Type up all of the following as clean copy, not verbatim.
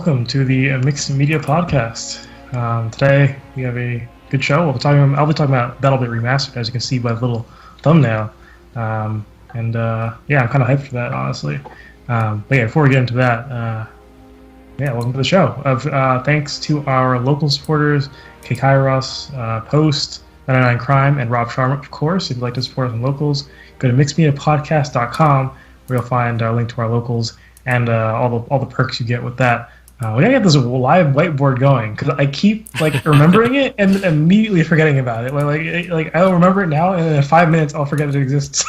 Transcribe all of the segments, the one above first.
welcome to the Mixed Media Podcast. Today we have a good show. I'll be talking about BattleBit Remastered, as you can see by the little thumbnail. I'm kind of hyped for that, honestly. But yeah, before we get into that, welcome to the show. Thanks to our local supporters, Kairos, Post, 99 Crime, and Rob Sharma, of course. If you'd like to support us on locals, go to mixedmediapodcast.com, where you'll find a link to our locals and all the perks you get with that. We gotta get this live whiteboard going, because I keep remembering it and immediately forgetting about it. Like I'll remember it now, and in 5 minutes I'll forget it exists.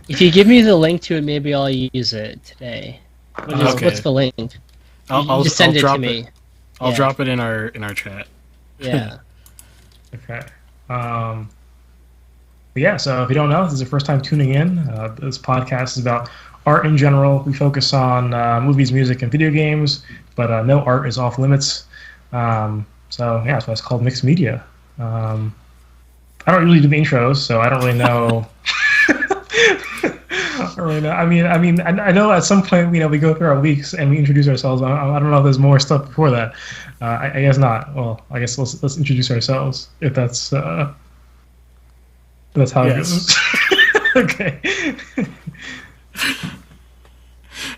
If you give me the link to it, maybe I'll use it today. What's the link? I'll just send it to me. I'll drop it in our chat. Yeah. Okay. So if you don't know, this is your first time tuning in. This podcast is about art in general. We focus on movies, music, and video games, but no art is off limits. That's why it's called Mixed Media. I don't really do the intros, so I don't really know. I know at some point we go through our weeks and we introduce ourselves. I don't know if there's more stuff before that. I guess not. Well, I guess let's introduce ourselves if that's how it goes. Okay.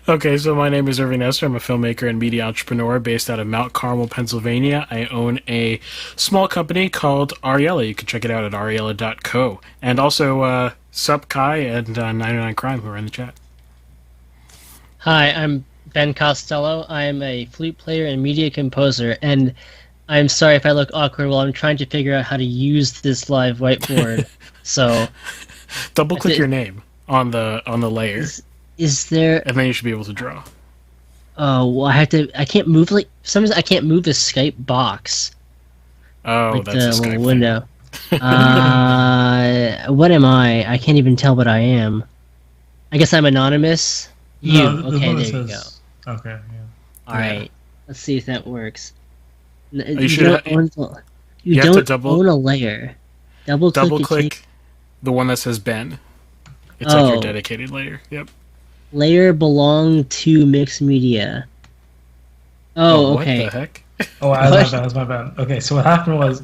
Okay, so my name is Irving Nestor. I'm a filmmaker and media entrepreneur based out of Mount Carmel, Pennsylvania. I own a small company called Ariella. You can check it out at ariella.co. And also, Sup Kai and 99 Crime, who are in the chat. Hi, I'm Ben Costello. I'm a flute player and media composer, and I'm sorry if I look awkward while I'm trying to figure out how to use this live whiteboard. So, double-click your name on the layer. Is there? And then you should be able to draw. Oh, well, I can't move, for some reason I can't move the Skype box. Oh, that's a Skype window. What am I? I can't even tell what I am. I guess I'm anonymous. Okay, there you go. Okay, yeah. Alright, let's see if that works. You don't own a layer. Double-click the one that says Ben. It's like your dedicated layer. Yep. Layer belong to Mixed Media. Okay. What the heck? That's my bad. Okay, so what happened was,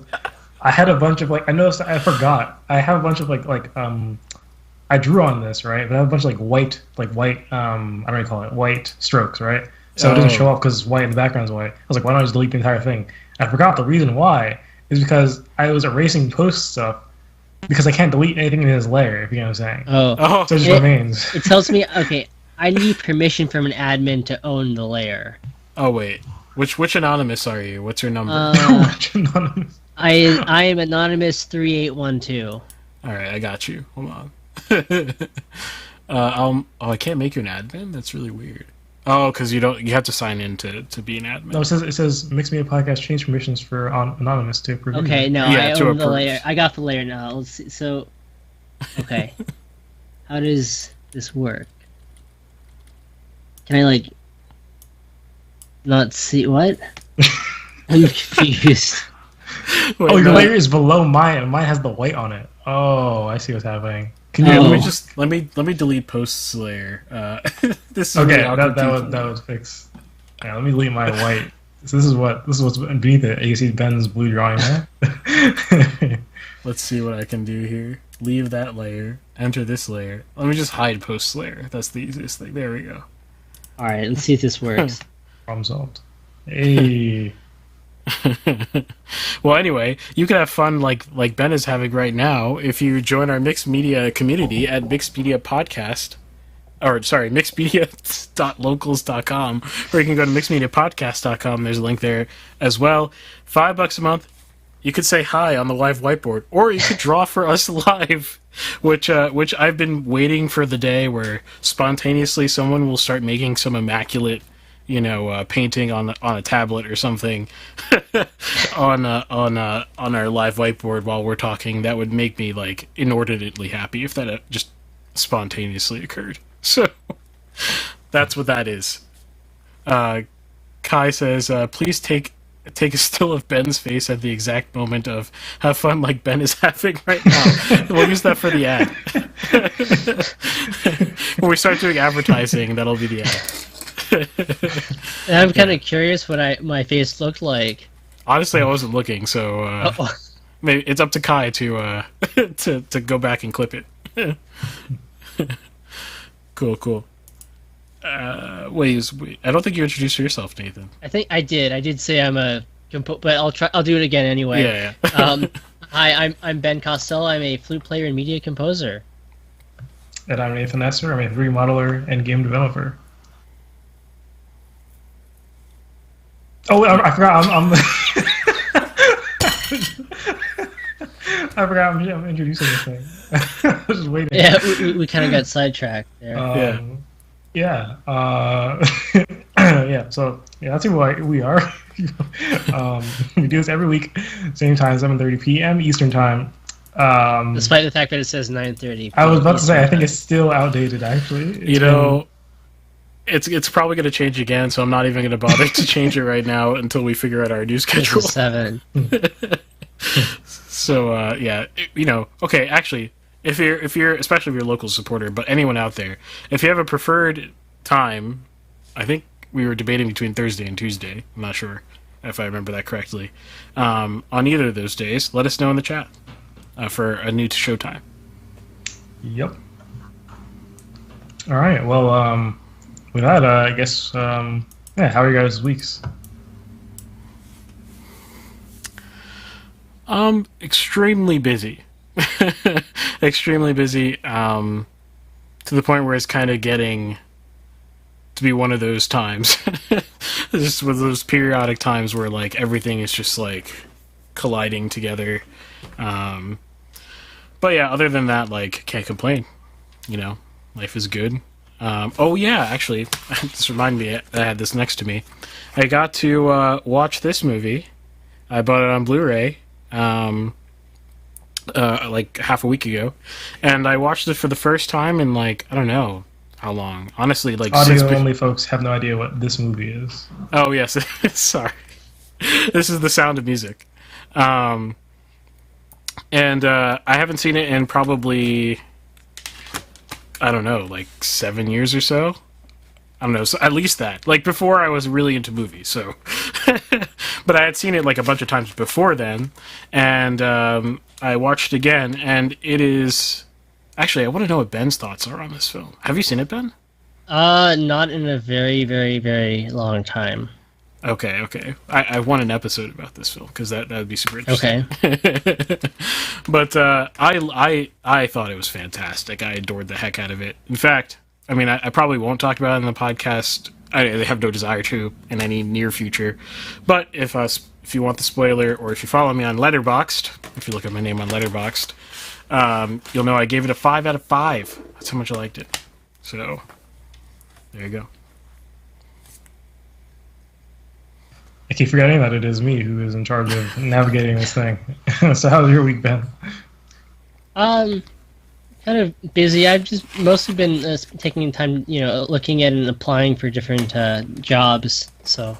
I had a bunch of I noticed I forgot. I have a bunch of I drew on this, right? But I have a bunch of white, I don't know what you call it, white strokes, right? So it doesn't show up because it's white and the background's white. I was like, why don't I just delete the entire thing? And I forgot the reason why is because I was erasing post stuff because I can't delete anything in this layer, if you know what I'm saying. So it just remains. It tells me, okay, I need permission from an admin to own the layer. Oh, wait. Which anonymous are you? What's your number? Which anonymous? I am anonymous 3812. Alright, I got you. Hold on. I can't make you an admin? That's really weird. Oh, because you have to sign in to be an admin. No, it says Mixed Media Podcast change permissions for anonymous to approve. Okay, no, I own the layer. I got the layer now. Let's see. So, okay. How does this work? Can I not see what? I'm confused. Wait, the layer is below mine, and mine has the white on it. Oh, I see what's happening. Let me delete posts layer. This is okay. That was fixed. Yeah, let me delete my white. So this is what's beneath it. You see Ben's blue drawing there. Let's see what I can do here. Leave that layer. Enter this layer. Let me just hide posts layer. That's the easiest thing. There we go. All right, let's see if this works. Problem solved. Hey. Well, anyway, you can have fun like Ben is having right now if you join our Mixed Media community at mixedmedia.locals.com, or you can go to mixedmediapodcast.com. There's a link there as well. $5 a month. You could say hi on the live whiteboard, or you could draw for us live, which I've been waiting for the day where spontaneously someone will start making some immaculate, painting on a tablet or something on our live whiteboard while we're talking. That would make me inordinately happy if that just spontaneously occurred. So that's what that is. Kai says, please take a still of Ben's face at the exact moment of have fun like Ben is having right now. We'll use that for the ad. When we start doing advertising, that'll be the ad. And I'm kind of curious what my face looked like. Honestly, I wasn't looking, so maybe it's up to Kai to to go back and clip it. Cool. Wait, I don't think you introduced yourself, Nathan. I think I did. I did say I'm a but I'll do it again anyway. Yeah. Hi, I'm Ben Costello. I'm a flute player and media composer. And I'm Nathan Nestor. I'm a 3D modeler and game developer. Oh, I forgot. I'm I forgot. I'm introducing this thing. I was just waiting. Yeah, we kind of got sidetracked there. Yeah. Yeah. So that's who we are. We do this every week, same time, 7:30 p.m. Eastern time. Despite the fact that it says 9:30. I was about to say, I think it's still outdated. Actually, it's probably going to change again, so I'm not even going to bother to change it right now until we figure out our new schedule. 7. So okay. Actually, if you're especially if you're a local supporter, but anyone out there, if you have a preferred time, I think we were debating between Thursday and Tuesday. I'm not sure if I remember that correctly. On either of those days, let us know in the chat for a new show time. Yep. All right. Well, with that, I guess, how are you guys' weeks? Extremely busy. Extremely busy, to the point where it's kind of getting to be one of those times. Just with those periodic times where, like, everything is just, like, colliding together. But yeah, other than that, like, can't complain. Life is good. Actually, this reminded me, I had this next to me. I got to watch this movie. I bought it on Blu-ray like half a week ago, and I watched it for the first time in, like, I don't know how long. Honestly, like, audio-only folks have no idea what this movie is. Oh, yes. Sorry. This is The Sound of Music. And I haven't seen it in probably, I don't know, like 7 years or so. I don't know, so at least that. Like, before I was really into movies, so. But I had seen it, like, a bunch of times before then, and I watched it again, and it is... Actually, I want to know what Ben's thoughts are on this film. Have you seen it, Ben? Not in a very, very, very long time. Okay. I want an episode about this film, because that would be super interesting. Okay. But I thought it was fantastic. I adored the heck out of it. In fact, I mean, I probably won't talk about it in the podcast. I have no desire to in any near future. But if you want the spoiler, or if you follow me on Letterboxd, if you look at my name on Letterboxd, you'll know I gave it a 5 out of 5. That's how much I liked it. So, there you go. I keep forgetting that it is me who is in charge of navigating this thing. So how's your week been? Kind of busy. I've just mostly been taking time, looking at and applying for different jobs. So,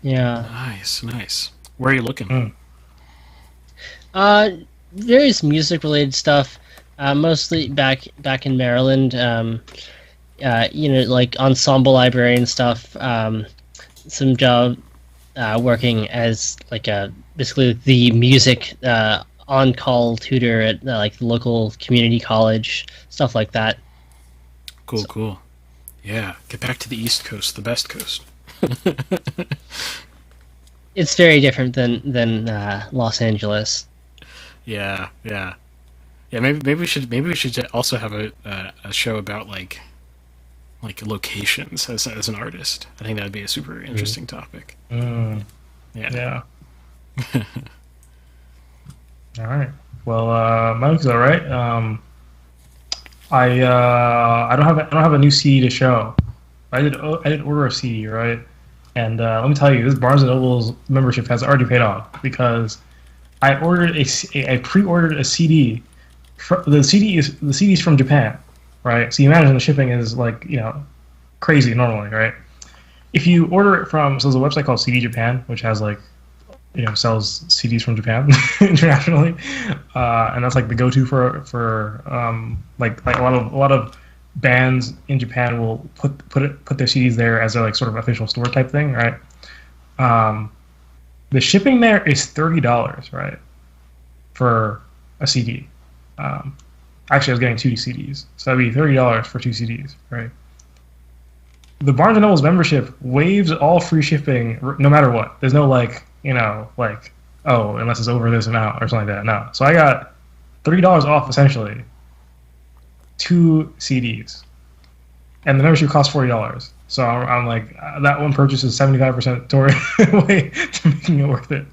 yeah. Nice. Where are you looking? Various music-related stuff. Mostly back in Maryland. Like ensemble librarian stuff. Some job working as like basically the music on-call tutor at like the local community college, stuff like that. Cool. Yeah, get back to the East Coast, the best coast. It's very different than Los Angeles. Yeah. Maybe we should also have a show about like locations as an artist. I think that'd be a super interesting topic. Yeah. All right. Well, my week's all right. I don't have a new CD to show. I did order a CD, right? And let me tell you, this Barnes & Noble's membership has already paid off, because I pre-ordered a CD. The CD's from Japan, right? So you imagine the shipping is like, crazy normally, right? If you order it from, so there's a website called CD Japan, which has like, sells CDs from Japan internationally, and that's like the go-to for like a lot of bands in Japan will put their CDs there as their like sort of official store type thing, right? The shipping there is $30, right, for a CD. Actually, I was getting 2 CDs, so that'd be $30 for 2 CDs, right? The Barnes & Noble's membership waives all free shipping no matter what. There's no like, oh, unless it's over this amount or something like that. No. So I got $30 off essentially 2 CDs, and the membership costs $40. So I'm like, that one purchase is 75% way to making it worth it.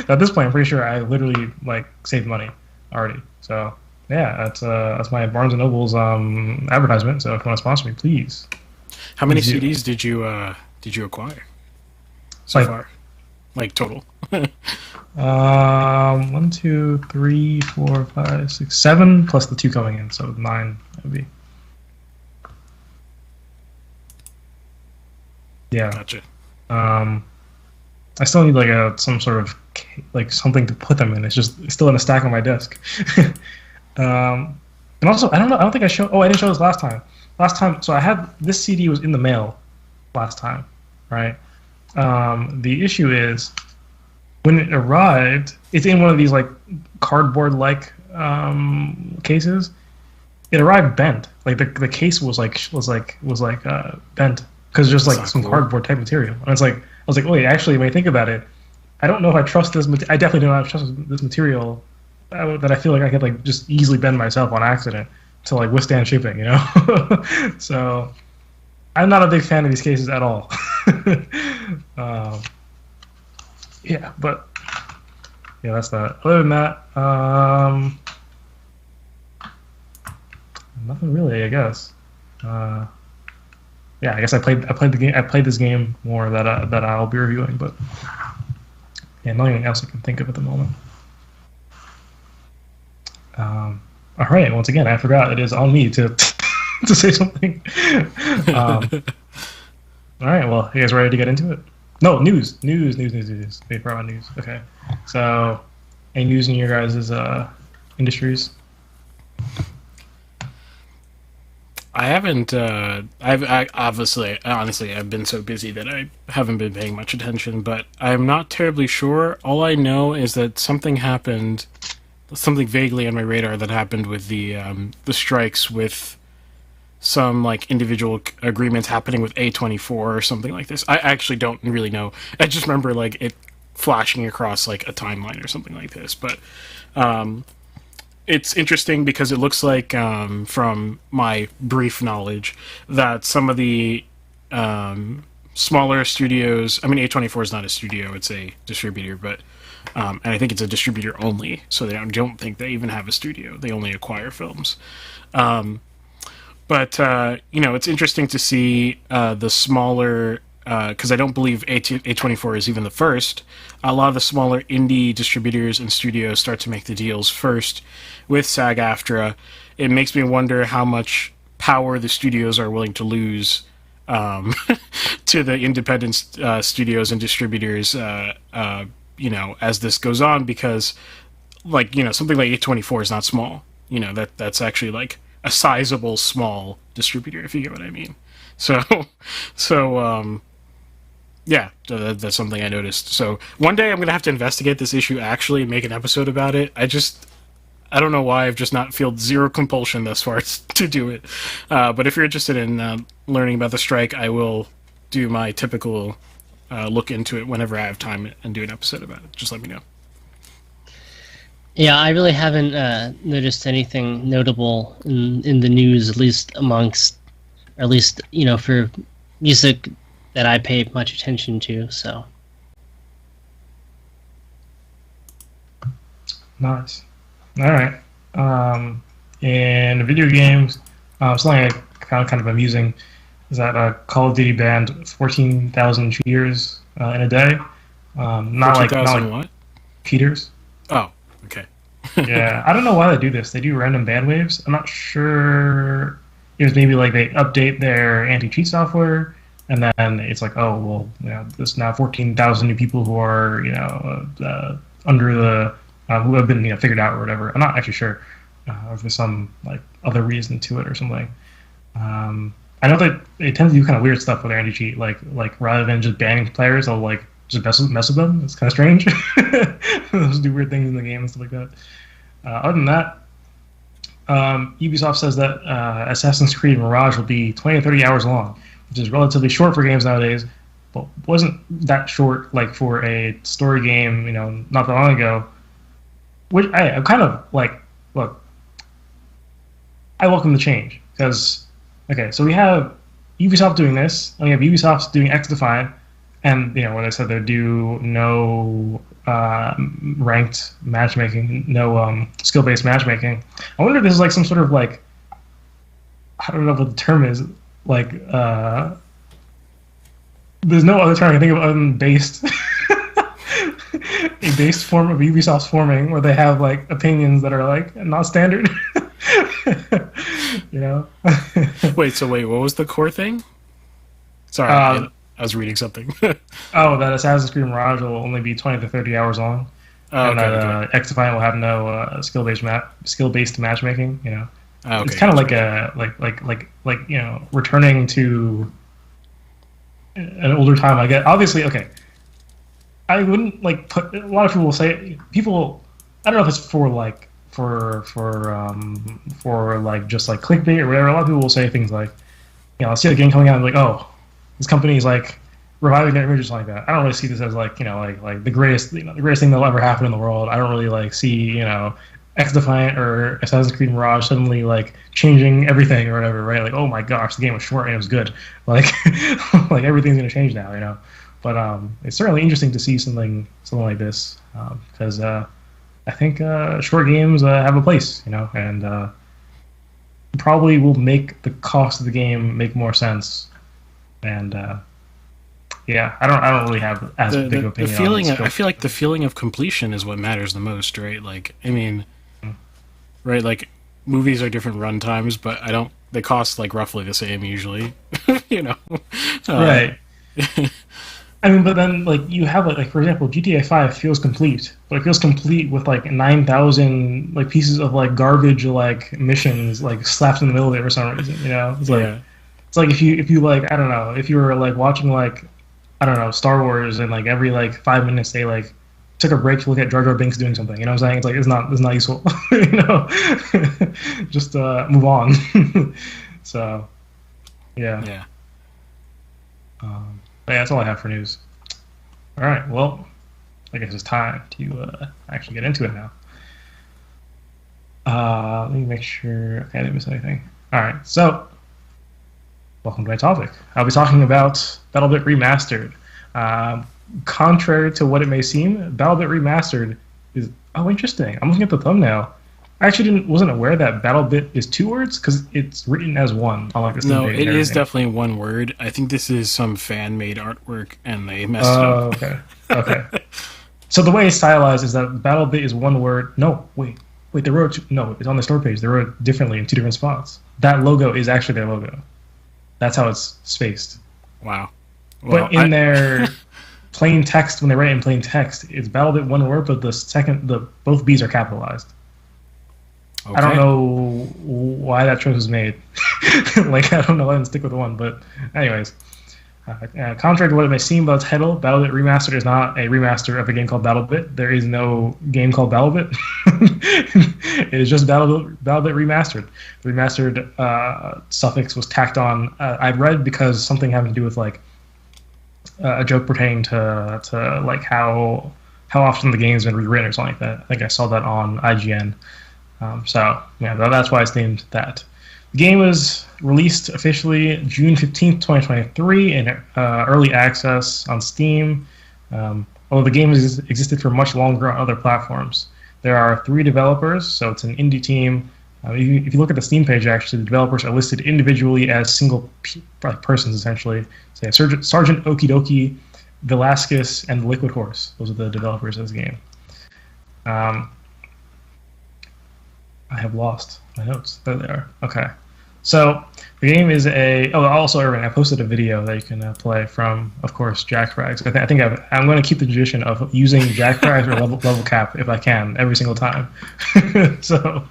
So at this point, I'm pretty sure I literally like saved money already. So yeah, that's my Barnes & Noble's advertisement. So if you want to sponsor me, please. How many CDs did you acquire so far? Like total? 1, 2, 3, 4, 5, 6, 7 plus the 2 coming in, so 9 would be. Yeah. Gotcha. I still need like some sort of like something to put them in. It's still in a stack on my desk. And also, I don't think I showed. Oh, I didn't show this last time. So I had this CD was in the mail last time, right? The issue is when it arrived, it's in one of these like cardboard-like cases. It arrived bent. Like the case was bent because there's like some cardboard type material. And I was like, wait, actually, when you think about it, I don't know if I trust this. I definitely don't trust this material that I feel like I could like just easily bend myself on accident to like withstand shipping, you know. So I'm not a big fan of these cases at all. Yeah, but yeah, that's that. Other than that, nothing really, I guess. Yeah, I guess I played the game. I played this game more that I'll be reviewing, but yeah, nothing else I can think of at the moment. All right. Once again, I forgot it is on me to to say something. All right. Well, you guys ready to get into it? No, news. They brought on news. Okay. So, any news in your guys' industries? I haven't. Honestly, I've been so busy that I haven't been paying much attention. But I'm not terribly sure. All I know is that something happened. Something vaguely on my radar that happened with the strikes with some like individual agreements happening with A24 or something like this. I actually don't really know. I just remember like it flashing across like a timeline or something like this. But it's interesting because it looks like from my brief knowledge that some of the smaller studios. I mean, A24 is not a studio; it's a distributor, but. And I think it's a distributor only, so I don't think they even have a studio. They only acquire films. But it's interesting to see the smaller, because I don't believe A24 is even the first. A lot of the smaller indie distributors and studios start to make the deals first with SAG-AFTRA. It makes me wonder how much power the studios are willing to lose to the independent studios and distributors as this goes on, because something like A24 is not small. That's actually like a sizable small distributor, if you get what I mean. So yeah, that's something I noticed. So one day I'm going to have to investigate this issue actually and make an episode about it. I don't know why I've just not felt zero compulsion thus far to do it. But if you're interested in learning about the strike, I will do my typical look into it whenever I have time and do an episode about it. Just let me know. Yeah, I really haven't noticed anything notable in the news, at least for music that I pay much attention to. So nice. All right. In video games, something I found kind of amusing is that Call of Duty banned 14,000 cheaters in a day. Not like what? Cheaters. Oh, okay. Yeah, I don't know why they do this. They do random ban waves. I'm not sure. It was maybe like they update their anti-cheat software, and then it's like, oh well, there's now 14,000 new people who are under the who have been figured out or whatever. I'm not actually sure if there's some like other reason to it or something. I know that they tend to do kind of weird stuff with their anti-cheat, like rather than just banning players, they'll like just mess with them. It's kind of strange. They'll just do weird things in the game and stuff like that. Other than that, Ubisoft says that Assassin's Creed Mirage will be 20 to 30 hours long, which is relatively short for games nowadays, but wasn't that short like for a story game, not that long ago. Which I'm kind of like, look, I welcome the change because, okay, so we have Ubisoft doing this, and we have Ubisoft doing X-Defiant, and where they said they do no ranked matchmaking, no skill-based matchmaking. I wonder if this is like some sort of like, I don't know what the term is, like there's no other term I can think of other than based. A based form of Ubisoft's forming where they have like opinions that are like not standard. Wait, what was the core thing? Sorry, I was reading something. That Assassin's Creed Mirage will only be 20 to 30 hours long. And that X-Defiant will have no skill-based matchmaking. Okay, it's kind of like a returning to an older time. I guess obviously, okay. I wouldn't like put. A lot of people will say I don't know if it's for like for like just like clickbait or whatever. A lot of people will say things like, I see the game coming out and like, oh, this company is like reviving their image or something like that. I don't really see this as like like the greatest the greatest thing that'll ever happen in the world. I don't really like see X-Defiant or Assassin's Creed Mirage suddenly like changing everything or whatever, right? Like, oh my gosh, the game was short and it was good. Like like everything's gonna change now, But it's certainly interesting to see something like this because I think short games have a place, and probably will make the cost of the game make more sense. And yeah, I don't really have as big of an opinion. I feel like the feeling of completion is what matters the most, right? Like, I mean, right? Like, movies are different run times, but they cost like roughly the same usually, Right. I mean, but then, like, you have, like, for example, GTA 5 feels complete, but it feels complete with, like, 9,000, like, pieces of, like, garbage, like, missions, like, slapped in the middle of it for some reason, It's like, It's like if you, like, I don't know, if you were, like, watching, like, I don't know, Star Wars, and, like, every, like, 5 minutes they, like, took a break to look at Jar Jar Binks doing something, what I'm saying? It's like, it's not useful, Just, move on. So, yeah. Yeah. But yeah, that's all I have for news. All right, well, I guess it's time to actually get into it now. Let me make sure. Okay, I didn't miss anything. All right, so welcome to my topic. I'll be talking about BattleBit Remastered. Contrary to what it may seem, BattleBit Remastered is interesting. I'm looking at the thumbnail. I actually wasn't aware that BattleBit is 2 words because it's written as one on like the No, it is definitely one word. I think this is some fan-made artwork, and they messed it up. Okay. So the way it's stylized is that BattleBit is one word. No, wait. They wrote it's on the store page. They wrote it differently in 2 different spots. That logo is actually their logo. That's how it's spaced. Wow. Well, but in their plain text, when they write it in plain text, it's BattleBit one word, but both B's are capitalized. Okay. I don't know why that choice was made. Like, I don't know why I didn't stick with one, but anyways. Contrary to what it may seem by the title, BattleBit Remastered is not a remaster of a game called BattleBit. There is no game called BattleBit. It is just BattleBit Remastered. The remastered suffix was tacked on, I'd read, because something having to do with, like, a joke pertaining to like, how often the game's been rewritten or something like that. I think I saw that on IGN. So, yeah, that's why it's named that. The game was released officially June 15th, 2023 in early access on Steam, although the game has existed for much longer on other platforms. There are 3 developers, so it's an indie team. If you look at the Steam page, actually, the developers are listed individually as single persons, essentially. So Sergeant Okidoki, Velasquez, and Liquid Horse. Those are the developers of this game. I have lost my notes. There they are. Okay. So the game is also, Irving, I posted a video that you can play from, of course, Jack Frags. I think I'm going to keep the tradition of using Jack Frags or level cap if I can every single time. So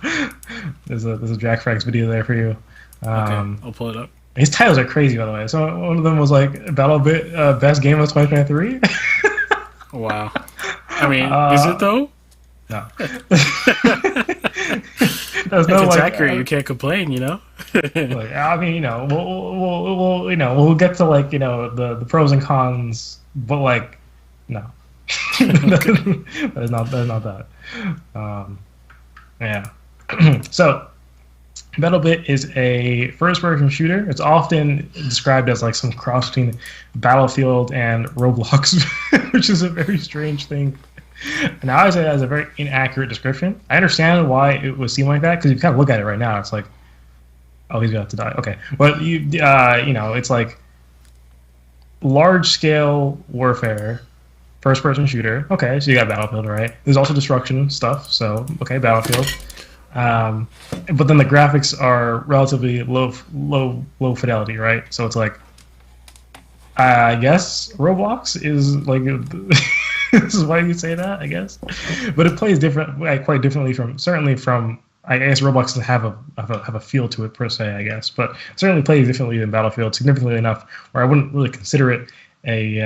there's a Jack Frags video there for you. I'll pull it up. His titles are crazy, by the way. So one of them was like BattleBit Best Game of 2023. Wow. I mean, is it though? No. If it's accurate, you can't complain, you know. Like, I mean, you know, we'll get to like, you know, the pros and cons, but like, no, that's not that. Yeah. So, BattleBit is a first-person shooter. It's often described as like some cross between Battlefield and Roblox, which is a very strange thing. And I would say that's a very inaccurate description. I understand why it would seem like that, because you kind of look at it right now, it's like, oh, he's about to die. Okay, but you know, it's like large-scale warfare, first-person shooter. Okay, so you got Battlefield, right? There's also destruction stuff, so okay, Battlefield. But then the graphics are relatively low fidelity, right? So it's like, I guess Roblox is like. This is why you say that, I guess. But it plays quite differently from I guess Roblox doesn't have a feel to it per se, I guess, but it certainly plays differently than Battlefield, significantly enough where I wouldn't really consider it a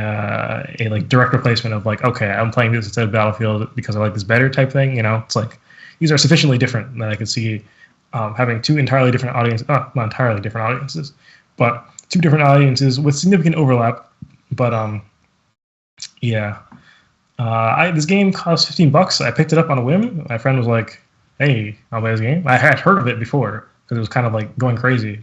like direct replacement of like, okay, I'm playing this instead of Battlefield because I like this better type thing. You know, it's like these are sufficiently different that I could see having two entirely different audiences, not entirely different audiences, but two different audiences with significant overlap. But yeah. This game cost $15. I picked it up on a whim. My friend was like, "Hey, I'll play this game." I had heard of it before because it was kind of like going crazy.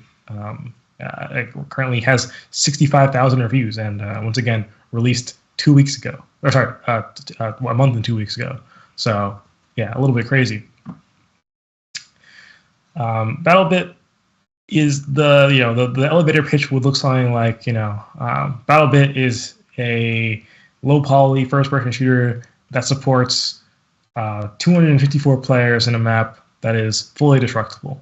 It currently has 65,000 reviews, and once again released 2 weeks ago. Or sorry, a month and 2 weeks ago. So yeah, a little bit crazy. BattleBit is the elevator pitch would look something like, you know, BattleBit is a low poly first-person shooter that supports 254 players in a map that is fully destructible.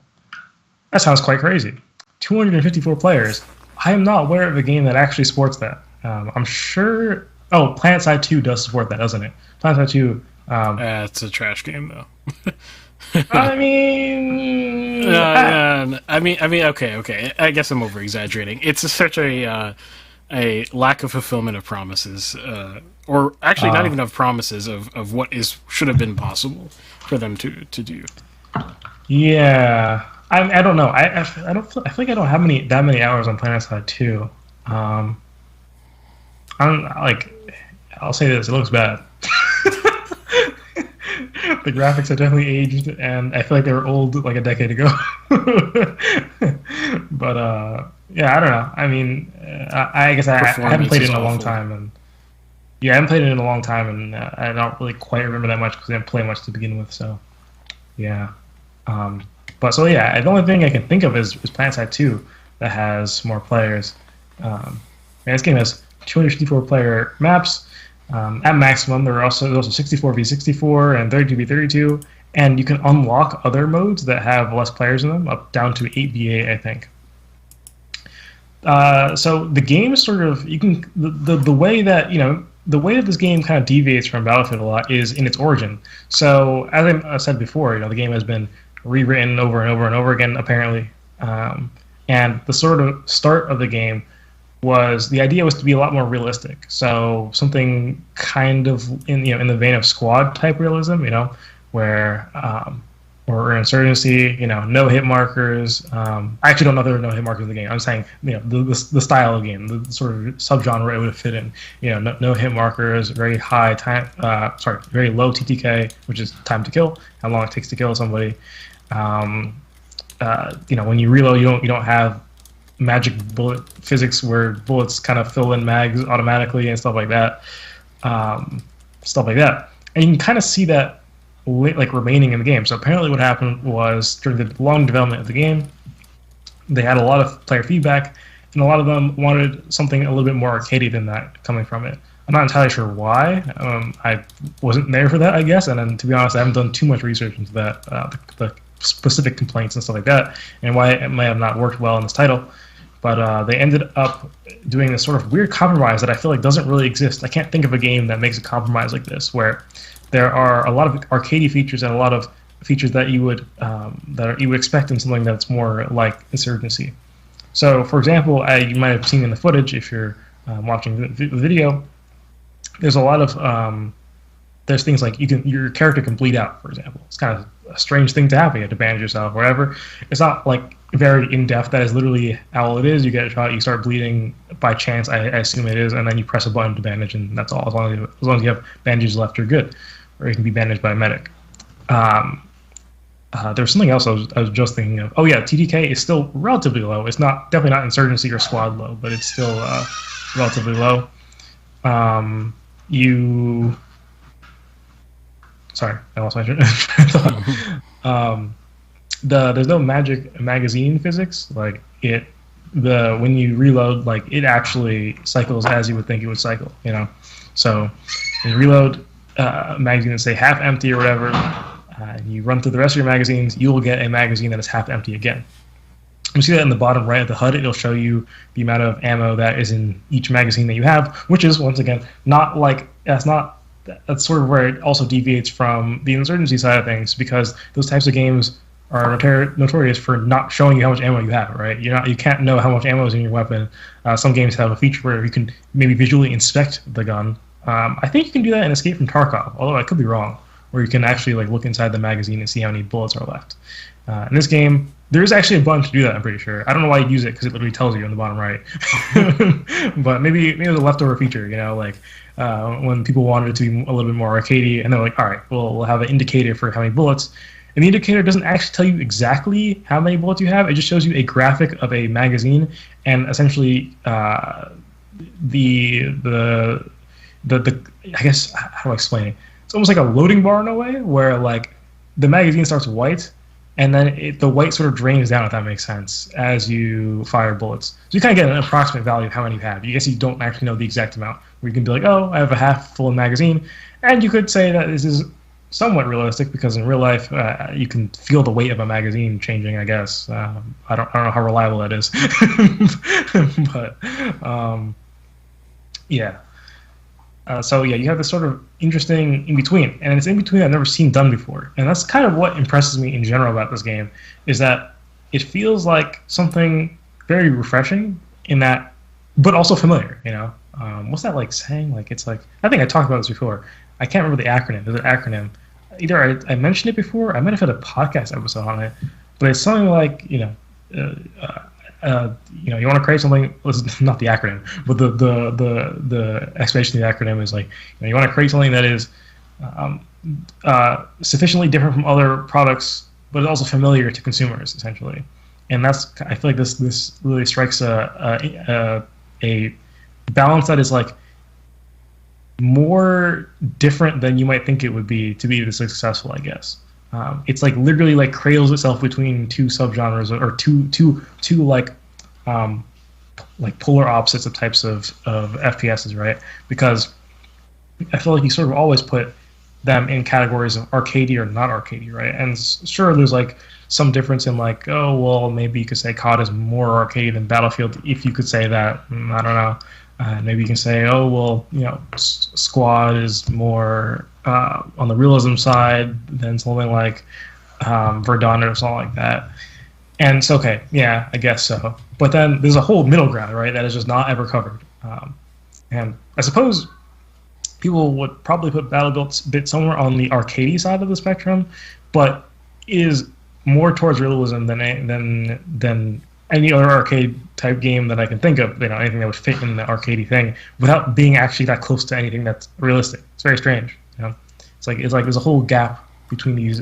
That sounds quite crazy. 254 players. I am not aware of a game that actually supports that. I'm sure. Oh, PlanetSide 2 does support that, doesn't it? PlanetSide 2. It's a trash game, though. I mean, okay. I guess I'm over exaggerating. It's such a lack of fulfillment of promises, or actually not even of promises of what should have been possible for them to do. Yeah, I don't know. I feel like I don't have that many hours on PlanetSide 2. I'll say this: it looks bad. The graphics have definitely aged, and I feel like they were old like a decade ago. But yeah, I don't know. I mean, I guess I haven't played it in a long time, and I haven't played it in a long time, and I don't really quite remember that much because I didn't play much to begin with. So, yeah. But so yeah, the only thing I can think of is PlanetSide 2 that has more players. And this game has 254 player maps. At maximum, there's also 64v64 and 32v32, and you can unlock other modes that have less players in them, up down to 8v8, I think. So the game is sort of the way that this game kind of deviates from Battlefield a lot is in its origin. So as I said before, the game has been rewritten over and over and over again, apparently, and the sort of start of the game the idea was to be a lot more realistic. So something kind of in the vein of squad type realism, where or insurgency, no hit markers. I actually don't know if there are no hit markers in the game. I'm saying, the style of game, the sort of subgenre it would fit in. No hit markers, very high time. Very low TTK, which is time to kill, how long it takes to kill somebody. When you reload, you don't have magic bullet physics where bullets kind of fill in mags automatically and stuff like that. And you can kind of see that remaining in the game. So apparently what happened was during the long development of the game, they had a lot of player feedback, and a lot of them wanted something a little bit more arcadey than that coming from it. I'm not entirely sure why. I wasn't there for that, I guess, and then to be honest, I haven't done too much research into that, the specific complaints and stuff like that, and why it may have not worked well in this title. But they ended up doing this sort of weird compromise that I feel like doesn't really exist. I can't think of a game that makes a compromise like this, where there are a lot of arcadey features and a lot of features that you would expect in something that's more like insurgency. So, for example, you might have seen in the footage if you're watching the video. There's a lot of there's things like your character can bleed out, for example. It's kind of a strange thing to have. You have to bandage yourself, or whatever. It's not like very in depth. That is literally all it is. You get a shot, you start bleeding by chance. I assume it is, and then you press a button to bandage, and that's all. As long as you have bandages left, you're good. Or you can be bandaged by a medic. There's something else I was just thinking of. Oh yeah, TDK is still relatively low. It's definitely not insurgency or squad low, but it's still relatively low. Sorry, I lost my train of thought. There's no magic magazine physics. Like when you reload, like it actually cycles as you would think it would cycle. So when you reload magazine that's say half empty or whatever, and you run through the rest of your magazines, you will get a magazine that is half empty again. You see that in the bottom right of the HUD. It'll show you the amount of ammo that is in each magazine that you have, which is once again that's sort of where it also deviates from the insurgency side of things, because those types of games are notorious for not showing you how much ammo you have. Right? You can't know how much ammo is in your weapon. Some games have a feature where you can maybe visually inspect the gun. I think you can do that in Escape from Tarkov, although I could be wrong, where you can actually like look inside the magazine and see how many bullets are left. In this game, there is actually a button to do that, I'm pretty sure. I don't know why you'd use it, because it literally tells you on the bottom right. But maybe it was a leftover feature, when people wanted it to be a little bit more arcadey, and they're like, all right, we'll have an indicator for how many bullets. And the indicator doesn't actually tell you exactly how many bullets you have. It just shows you a graphic of a magazine, and essentially I guess, how do I explain it? It's almost like a loading bar in a way, where like the magazine starts white, and then the white sort of drains down, if that makes sense, as you fire bullets. So you kind of get an approximate value of how many you have. You guess you don't actually know the exact amount, where you can be like, oh, I have a half full magazine. And you could say that this is somewhat realistic, because in real life, you can feel the weight of a magazine changing, I guess. I don't know how reliable that is. But, yeah. So yeah, you have this sort of interesting in-between, and it's in-between I've never seen done before. And that's kind of what impresses me in general about this game, is that it feels like something very refreshing in that, but also familiar, What's that like saying? Like, it's like, I think I talked about this before. I can't remember the acronym. There's an acronym. Either I mentioned it before, I might have had a podcast episode on it, but it's something like, you want to create something. Not the acronym, but the explanation of the acronym is like, you want to create something that is sufficiently different from other products, but also familiar to consumers, essentially. And I feel like this really strikes a balance that is like more different than you might think it would be to be this successful, I guess. It's like literally like cradles itself between two subgenres, or two like polar opposites of types of FPSs, right? Because I feel like you sort of always put them in categories of arcadey or not arcadey, right? And sure, there's like some difference in like, oh well, maybe you could say COD is more arcade than Battlefield, if you could say that. I don't know. Maybe you can say, oh well, Squad is more on the realism side than something like Verdun or something like that. And it's okay, yeah, I guess so. But then there's a whole middle ground, right, that is just not ever covered. And I suppose people would probably put BattleBit somewhere on the arcadey side of the spectrum, but is more towards realism than any other arcade type game that I can think of. Anything that would fit in the arcadey thing without being actually that close to anything that's realistic. It's very strange. It's like there's a whole gap between these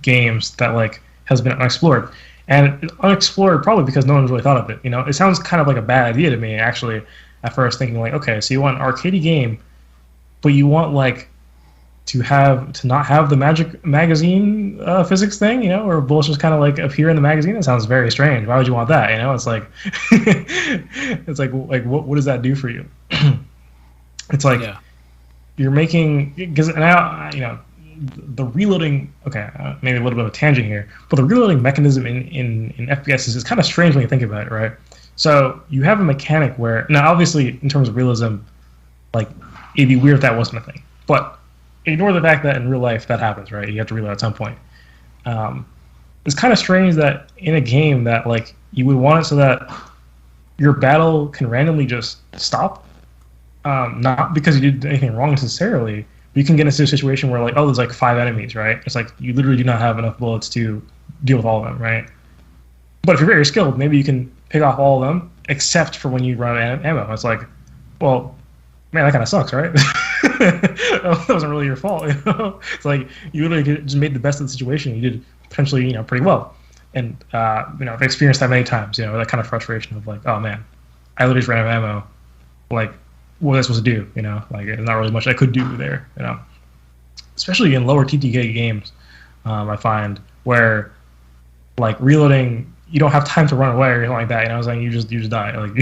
games that like has been unexplored, and unexplored probably because no one's really thought of it. It sounds kind of like a bad idea to me, actually, at first, thinking like, okay, so you want an arcadey game, but you want like to not have the magic magazine physics thing, or bullets just kind of like appear in the magazine. That sounds very strange. Why would you want that? It's like it's like what does that do for you? It's like, yeah. You're making, because now the reloading. Okay, maybe a little bit of a tangent here, but the reloading mechanism in FPS is kind of strange when you think about it, right? So you have a mechanic where, now obviously in terms of realism, like it'd be weird if that wasn't a thing, but ignore the fact that in real life that happens, right? You have to reload at some point. It's kind of strange that in a game that like you would want it so that your battle can randomly just stop, not because you did anything wrong necessarily. But you can get into a situation where like, oh, there's like 5 enemies, right? It's like you literally do not have enough bullets to deal with all of them, right? But if you're very skilled, maybe you can pick off all of them except for when you run out of ammo. It's like, well, man, that kind of sucks, right? That wasn't really your fault, you know. It's like you literally just made the best of the situation. You did potentially, you know, pretty well, and you know, I've experienced that many times. You know, that kind of frustration of like, oh man, I literally just ran out of ammo. Like, what was I supposed to do? You know, like there's not really much I could do there. You know, especially in lower TTK games, I find where like reloading, you don't have time to run away or anything like that. You know, it's like you just die. Like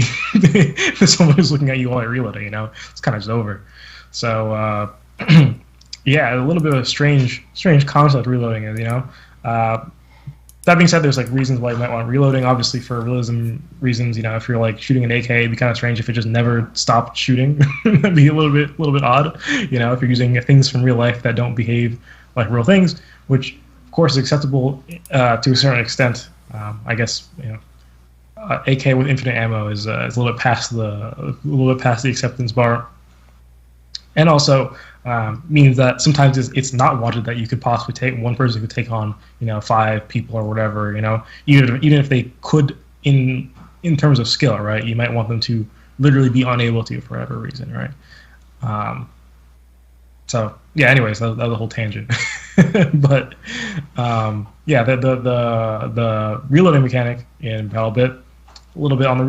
someone who's looking at you while you're reloading. You know, it's kind of just over. So yeah, a little bit of a strange concept reloading is. You know, that being said, there's like reasons why you might want reloading. Obviously, for realism reasons, you know, if you're like shooting an AK, it'd be kind of strange if it just never stopped shooting. That'd be a little bit odd. You know, if you're using things from real life that don't behave like real things, which of course is acceptable to a certain extent. I guess, you know, AK with infinite ammo is a little bit past the acceptance bar, and also means that sometimes it's not wanted that you could possibly take one person could take on, you know, 5 people or whatever, you know, even if they could in terms of skill, right? You might want them to literally be unable to for whatever reason, right? So yeah, anyways, that was a whole tangent. But yeah, the reloading mechanic in BattleBit, a little bit on the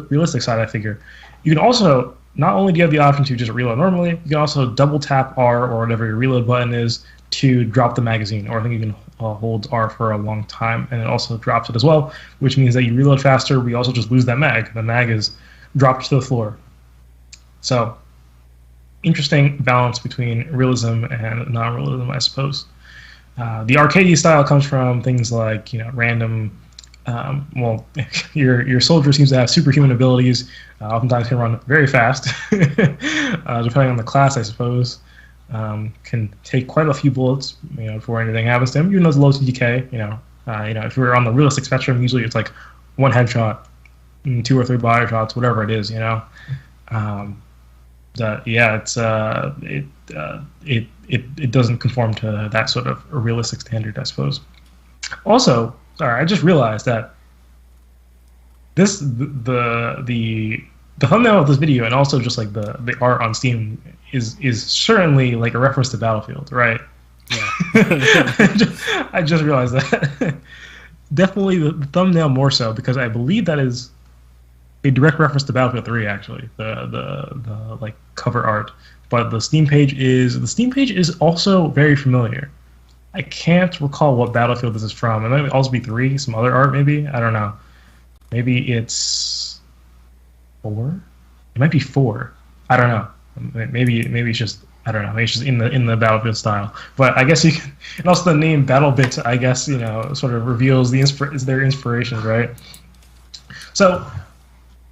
realistic side, I figure. You can also, not only do you have the option to just reload normally, you can also double tap R or whatever your reload button is to drop the magazine, or I think you can hold R for a long time and it also drops it as well, which means that you reload faster, but you also just lose that mag. The mag is dropped to the floor. So interesting balance between realism and non-realism, I suppose. The arcade style comes from things like, you know, random. Well, your soldier seems to have superhuman abilities. Oftentimes can run very fast, depending on the class, I suppose. Can take quite a few bullets, you know, before anything happens to him. Even though it's low TDK, you know, if we're on the realistic spectrum, usually it's like 1 headshot, 2 or 3 body shots, whatever it is, you know. Yeah, it doesn't conform to that sort of a realistic standard, I suppose. Also, sorry, I just realized that the thumbnail of this video and also just like the art on Steam is certainly like a reference to Battlefield, right? Yeah. I just realized that. Definitely the thumbnail more so, because I believe that is a direct reference to Battlefield 3, actually, the like cover art. But the Steam page is also very familiar. I can't recall what Battlefield this is from. It might also be 3, some other art maybe. I don't know. Maybe it's 4. It might be 4. I don't know. Maybe it's just, I don't know. Maybe it's just in the Battlefield style. But I guess you can. And also the name BattleBit, I guess, you know, sort of reveals their inspirations, right? So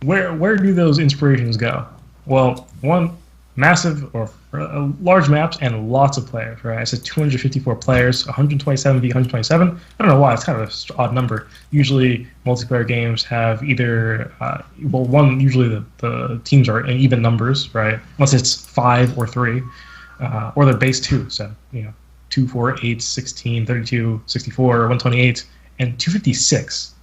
where do those inspirations go? Well, one, massive or large maps and lots of players, right? I said 254 players, 127 v 127. I don't know why, it's kind of an odd number. Usually multiplayer games have either, usually the teams are in even numbers, right? Unless it's 5 or 3, or they're base 2, so, you know, 2, 4, 8, 16, 32, 64, 128, and 256.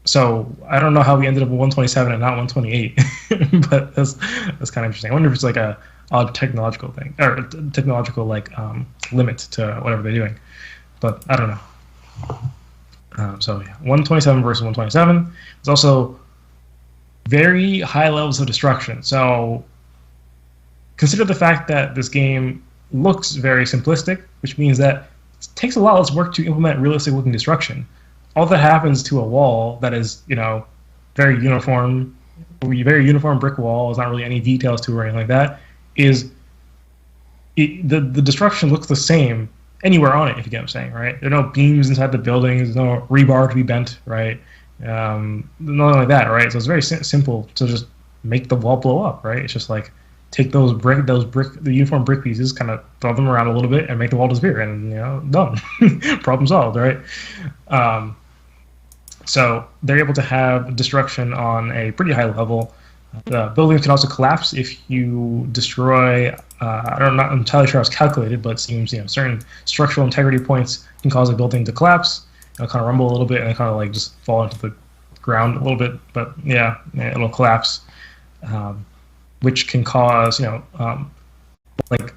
So I don't know how we ended up with 127 and not 128, but that's kind of interesting. I wonder if it's like a odd technological thing, or technological like limit to whatever they're doing, but I don't know. So yeah, 127 versus 127. There's also very high levels of destruction. So consider the fact that this game looks very simplistic, which means that it takes a lot less work to implement realistic looking destruction. All that happens to a wall that is, you know, very uniform brick wall, there's not really any details to it or anything like that, is the destruction looks the same anywhere on it, if you get what I'm saying, right? There are no beams inside the buildings, there's no rebar to be bent, right? Nothing like that, right? So it's very simple to just make the wall blow up, right? It's just like take the uniform brick pieces, kind of throw them around a little bit, and make the wall disappear, and done. Problem solved, right? So they're able to have destruction on a pretty high level. The buildings can also collapse if you destroy. I'm not entirely sure how it's calculated, but it seems certain structural integrity points can cause a building to collapse. It'll kind of rumble a little bit and kind of like just fall into the ground a little bit, but yeah, it'll collapse, which can cause like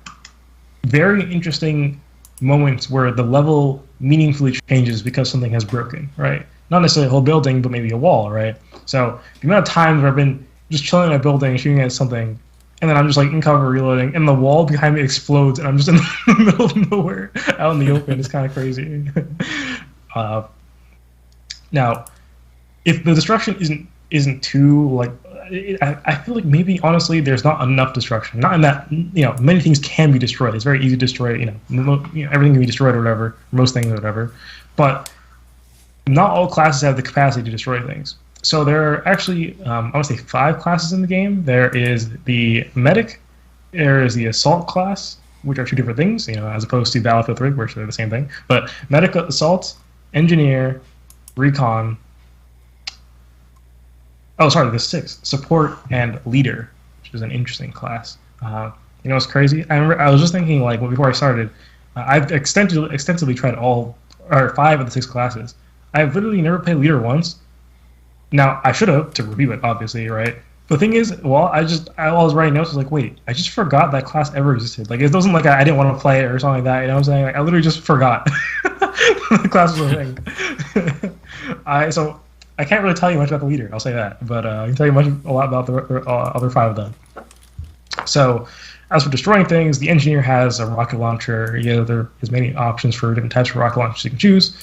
very interesting moments where the level meaningfully changes because something has broken, right? Not necessarily a whole building, but maybe a wall, right? So the amount of times where I've been just chilling in a building, shooting at something, and then I'm just like in cover reloading, and the wall behind me explodes, and I'm just in the middle of nowhere, out in the open. It's kind of crazy. Now, if the destruction isn't too like, I feel like maybe honestly there's not enough destruction. Not in that many things can be destroyed. It's very easy to destroy. Everything can be destroyed or whatever. Most things or whatever, but not all classes have the capacity to destroy things. So there are actually, I want to say 5 classes in the game. There is the medic, there is the assault class, which are 2 different things, as opposed to Battlefield 3, which are the same thing. But medic, assault, engineer, recon. Oh, sorry, there's 6: support and leader, which is an interesting class. What's crazy? I was just thinking before I started, I've extensively tried 5 of the 6 classes. I've literally never played leader once. Now, I should have to review it, obviously, right? The thing is, I was writing notes, I was like, wait, I just forgot that class ever existed. Like, it wasn't like I didn't want to play it or something like that, what I'm saying? Like, I literally just forgot the class was a thing. So, I can't really tell you much about the leader, I'll say that. But I can tell you a lot about the other 5 of them. So, as for destroying things, the engineer has a rocket launcher. There's many options for different types of rocket launchers you can choose.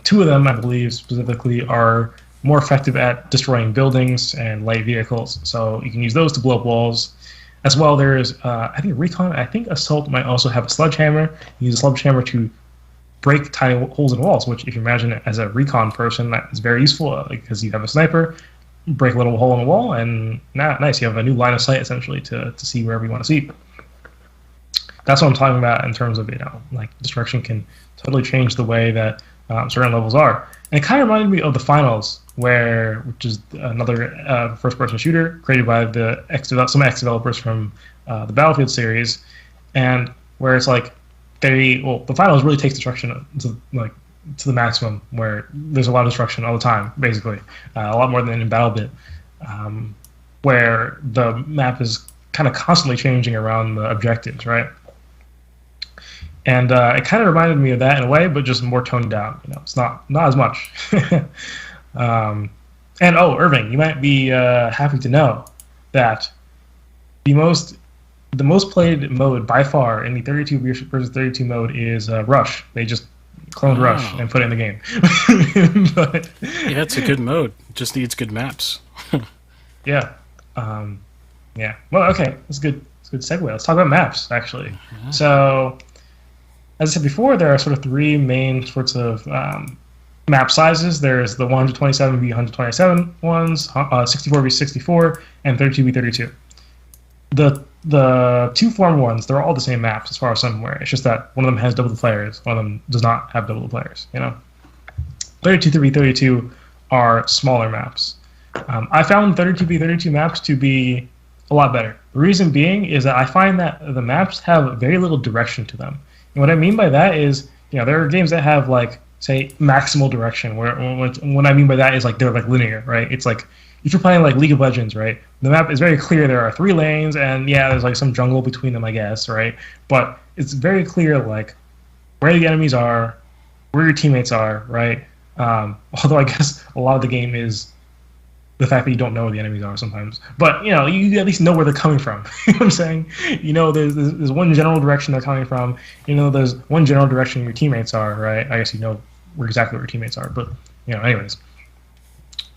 2 of them, I believe, specifically are more effective at destroying buildings and light vehicles, so you can use those to blow up walls. As well, there's I think recon. I think assault might also have a sledgehammer. You use a sledgehammer to break tiny holes in walls, which, if you imagine it as a recon person, that is very useful because you have a sniper, break a little hole in the wall, and nice, you have a new line of sight essentially to see wherever you want to see. That's what I'm talking about in terms of destruction can totally change the way that certain levels are. And it kind of reminded me of the Finals, which is another first-person shooter created by some ex-developers from the Battlefield series, and where it's like the Finals really takes destruction to the maximum, where there's a lot of destruction all the time, basically, a lot more than in BattleBit, where the map is kind of constantly changing around the objectives, right? And it kind of reminded me of that in a way, but just more toned down. It's not as much. Irving, you might be happy to know that the most played mode by far in the 32 versus 32 mode is Rush. They just cloned Rush and put it in the game. But, yeah, it's a good mode. It just needs good maps. Yeah. Yeah. Well, okay. That's a good segue. Let's talk about maps, actually. Yeah. So, as I said before, there are sort of 3 main sorts of map sizes. There's the 127 v 127 ones, 64 v 64, and 32 v 32. The 2 form ones, they're all the same maps as far as I'm aware. It's just that one of them has double the players, one of them does not have double the players. 32 v 32 are smaller maps. I found 32 v 32 maps to be a lot better. The reason being is that I find that the maps have very little direction to them. And what I mean by that is, there are games that have say maximal direction. What I mean by that is they're linear, right? It's like if you're playing League of Legends, right? The map is very clear. There are 3 lanes, and there's some jungle between them, I guess, right? But it's very clear where the enemies are, where your teammates are, right? Although I guess a lot of the game is the fact that you don't know where the enemies are sometimes. But, you at least know where they're coming from. You know what I'm saying? There's one general direction they're coming from. There's one general direction your teammates are, right? I guess exactly where your teammates are. But, anyways.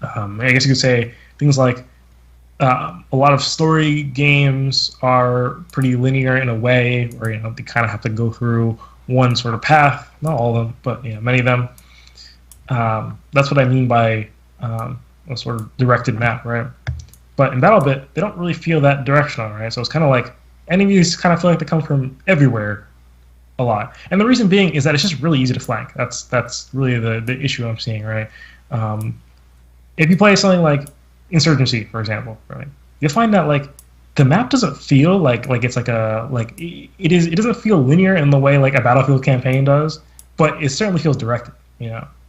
I guess you could say things like a lot of story games are pretty linear in a way where, they kind of have to go through one sort of path. Not all of them, but, many of them. That's what I mean by a sort of directed map, right? But in BattleBit, they don't really feel that directional, right? So it's kind of like enemies kind of feel like they come from everywhere a lot. And the reason being is that it's just really easy to flank. That's really the issue I'm seeing, right? If you play something like Insurgency, for example, right, you'll find that like the map doesn't feel like it's like it doesn't feel linear in the way like a Battlefield campaign does, but it certainly feels directed.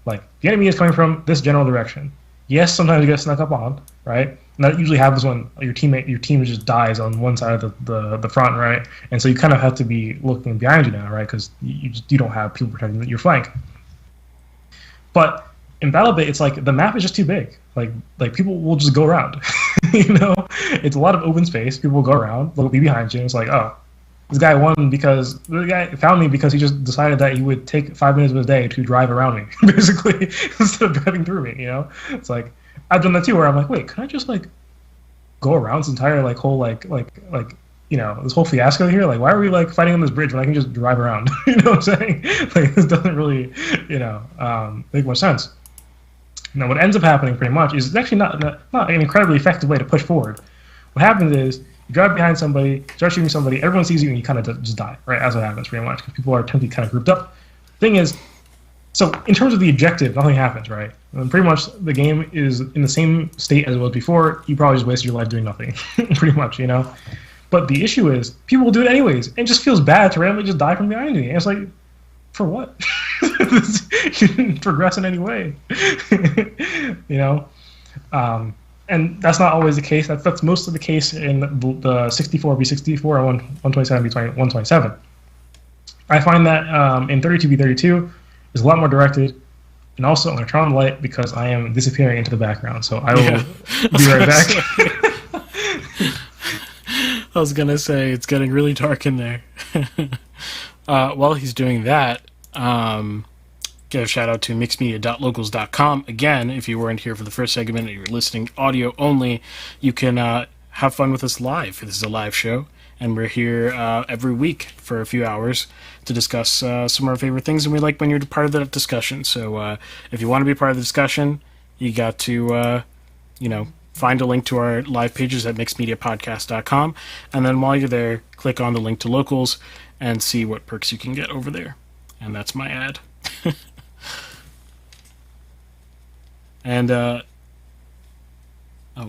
Like the enemy is coming from this general direction. Yes, sometimes you get snuck up on, right? And that usually happens when your team just dies on one side of the front, right? And so you kind of have to be looking behind you now, right? Because you don't have people protecting your flank. But in BattleBit, it's like the map is just too big. Like people will just go around. It's a lot of open space. People will go around, they'll be behind you, and it's like, oh, this guy won because the guy found me because he just decided that he would take 5 minutes of his day to drive around me, basically, instead of driving through me. It's like I've done that too, where I'm like, wait, can I just like go around this entire like whole like this whole fiasco here? Like, why are we like fighting on this bridge when I can just drive around? You know what I'm saying? Like, this doesn't really make much sense. Now, what ends up happening pretty much is it's actually not an incredibly effective way to push forward. What happens is you drive behind somebody, start shooting somebody, everyone sees you, and you kind of just die, right? As what happens pretty much, because people are tend to be kind of grouped up. Thing is, so in terms of the objective, nothing happens, right? And pretty much the game is in the same state as it was before. You probably just wasted your life doing nothing, pretty much, But the issue is people will do it anyways, and it just feels bad to randomly just die from behind you. And it's like, for what? You didn't progress in any way, and that's not always the case. That's mostly the case in the 64v64 and 127v127. I find that in 32v32 is a lot more directed, and also I'm going to turn on the light because I am disappearing into the background. So I will be right back. I was going to say it's getting really dark in there. While he's doing that, give a shout out to mixedmedia.locals.com. Again, if you weren't here for the first segment and you're listening audio only, you can have fun with us live. This is a live show, and we're here every week for a few hours to discuss some of our favorite things, and we like when you're part of that discussion. So if you want to be part of the discussion, you got to, find a link to our live pages at mixedmediapodcast.com, and then while you're there, click on the link to locals and see what perks you can get over there. And that's my ad. And,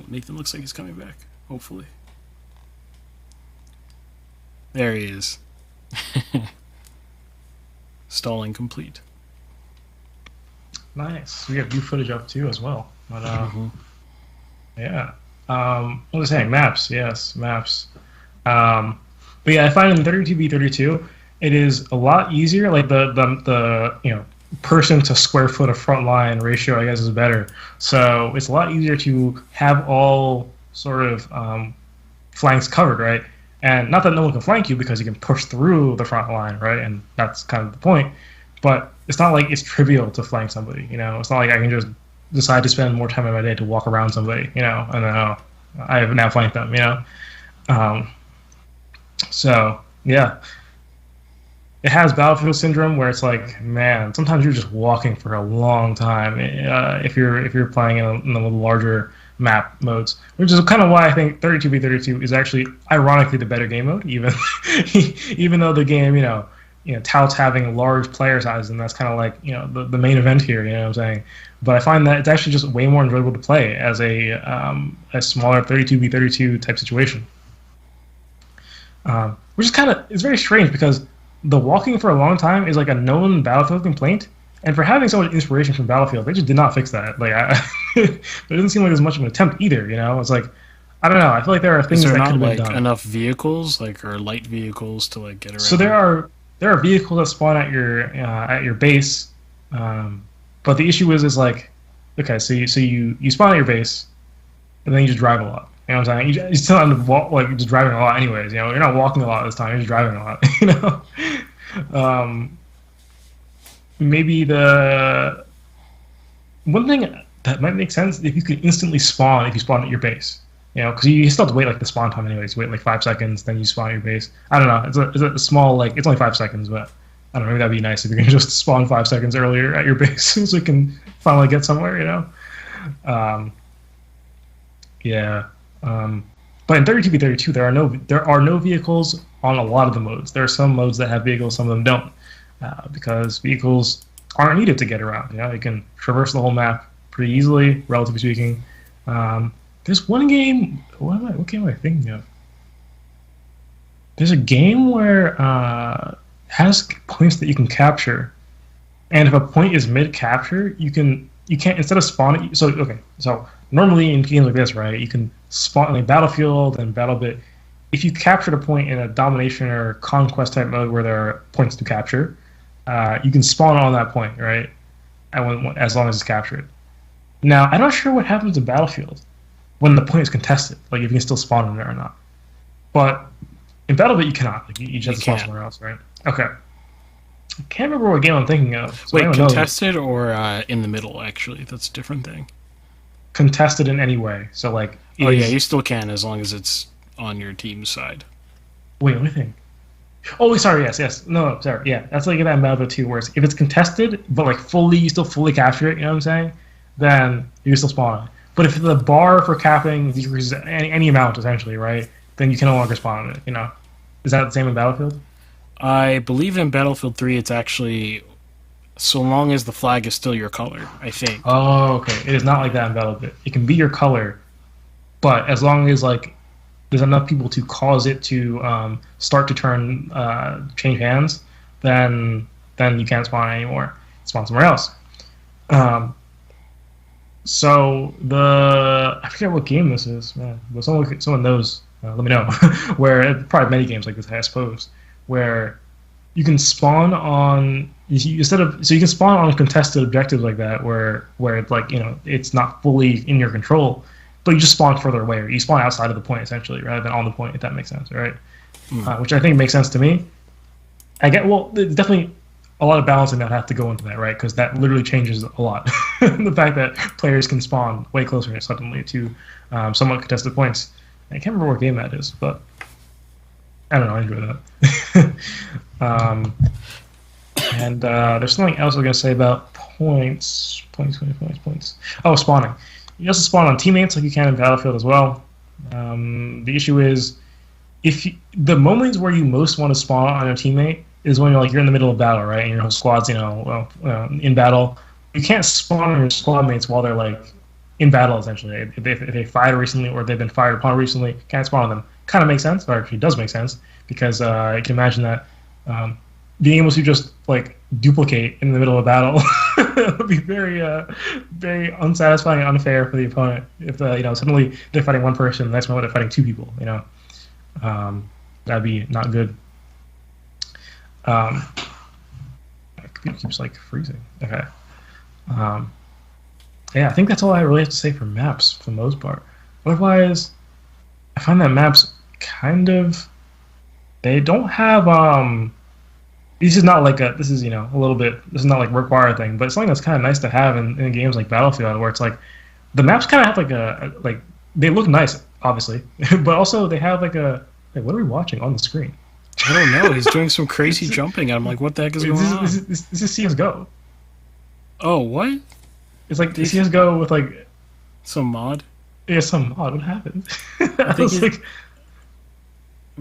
Nathan looks like he's coming back, hopefully. There he is. Stalling complete. Nice. We have new footage up too as well. But, yeah. What was I saying? Maps. Yes, maps. But yeah, I find in 32v32, it is a lot easier. Like the person to square foot of front line ratio, I guess, is better. So it's a lot easier to have all sort of flanks covered, right? And not that no one can flank you because you can push through the front line, right? And that's kind of the point. But it's not like it's trivial to flank somebody, It's not like I can just decide to spend more time in my day to walk around somebody, and I have now flanked them, So, yeah. It has Battlefield syndrome where it's like, man, sometimes you're just walking for a long time if you're playing in the little larger map modes, which is kind of why I think 32v32 is actually ironically the better game mode, even though the game touts having large player sizes, and that's kind of like the main event here. You know what I'm saying? But I find that it's actually just way more enjoyable to play as a smaller 32v32 type situation, which is it's very strange because the walking for a long time is like a known Battlefield complaint, and for having so much inspiration from Battlefield, they just did not fix that. Like, it doesn't seem like there's much of an attempt either. It's like, I don't know. I feel like there are things that could have been done. Enough vehicles, or light vehicles to get around. So there are vehicles that spawn at your base, but the issue is like, okay, so you spawn at your base, and then you just drive a lot. You know what I'm saying? You still have to walk, just driving a lot anyways. You're not walking a lot this time. You're just driving a lot. Maybe the one thing that might make sense if you could instantly spawn if you spawn at your base. Because you still have to wait the spawn time anyways. You wait 5 seconds, then you spawn at your base. I don't know. It's a small it's only 5 seconds, but I don't know. Maybe that'd be nice if you can just spawn 5 seconds earlier at your base so you can finally get somewhere. Yeah. But in 32v32, there are no vehicles on a lot of the modes. There are some modes that have vehicles, some of them don't, because vehicles aren't needed to get around. You know, you can traverse the whole map pretty easily, relatively speaking. There's one game. What game am I thinking of? There's a game where has points that you can capture, and if a point is mid-capture, you can't instead of spawning. So normally in games like this, right, you can spawn like Battlefield and BattleBit. If you captured a point in a domination or conquest type mode where there are points to capture, you can spawn on that point, right? As long as it's captured. Now, I'm not sure what happens in Battlefield when the point is contested, like if you can still spawn in there or not. But in BattleBit, you cannot. Like, you just have to spawn somewhere else, right? Okay. I can't remember what game I'm thinking of. So wait, contested or in the middle, actually? That's a different thing. Contested in any way. So, like... Oh, yeah, you still can as long as it's on your team's side. Wait, let me think. Oh, sorry, yes. No, sorry, yeah. That's like that in BattleBit 2, where if it's contested, but like you still fully capture it, you know what I'm saying? Then you can still spawn it. But if the bar for capping decreases any amount, essentially, right, then you can no longer spawn on it, you know? Is that the same in Battlefield? I believe in Battlefield 3 it's actually so long as the flag is still your color, I think. Oh, okay. It is not like that in BattleBit. It can be your color, but as long as like there's enough people to cause it to start to change hands, then you can't spawn anymore. Spawn somewhere else. So I forget what game this is, man. But someone knows. Let me know. Where probably many games like this, I suppose, where you can spawn on you can spawn on contested objectives like that, where like, you know, it's not fully in your control, but you just spawn further away, or you spawn outside of the point essentially, rather than on the point, if that makes sense, right? Which I think makes sense to me. There's definitely a lot of balancing that have to go into that, right? Because that literally changes a lot. The fact that players can spawn way closer suddenly to somewhat contested points. I can't remember what game that is, but I don't know. I enjoy that. And there's something else I was going to say about points. Oh, spawning. You also spawn on teammates like you can in Battlefield as well. The issue is, the moments where you most want to spawn on your teammate is when you're in the middle of battle, right? And your whole squad's in battle. You can't spawn on your squad mates while they're like in battle, essentially. If they fired recently or they've been fired upon recently, can't spawn on them. Kind of makes sense, or actually does make sense, because you can imagine that being able to just like duplicate in the middle of battle would be very very unsatisfying and unfair for the opponent. If suddenly they're fighting one person, the next moment they're fighting two people, that'd be not good. My computer keeps like freezing. Okay. Yeah, I think that's all I really have to say for maps for the most part. Otherwise, I find that maps they don't have this is not like this is not like a required thing, but it's something that's kind of nice to have in games like Battlefield, where it's like the maps kind of have like they look nice, obviously, but also they have like what are we watching on the screen? I don't know. He's doing some crazy jumping, and I'm like, what the heck is going on? This is CS:GO. Oh, what? It's like CS:GO with like some mod. Yeah, some mod. What happened? I think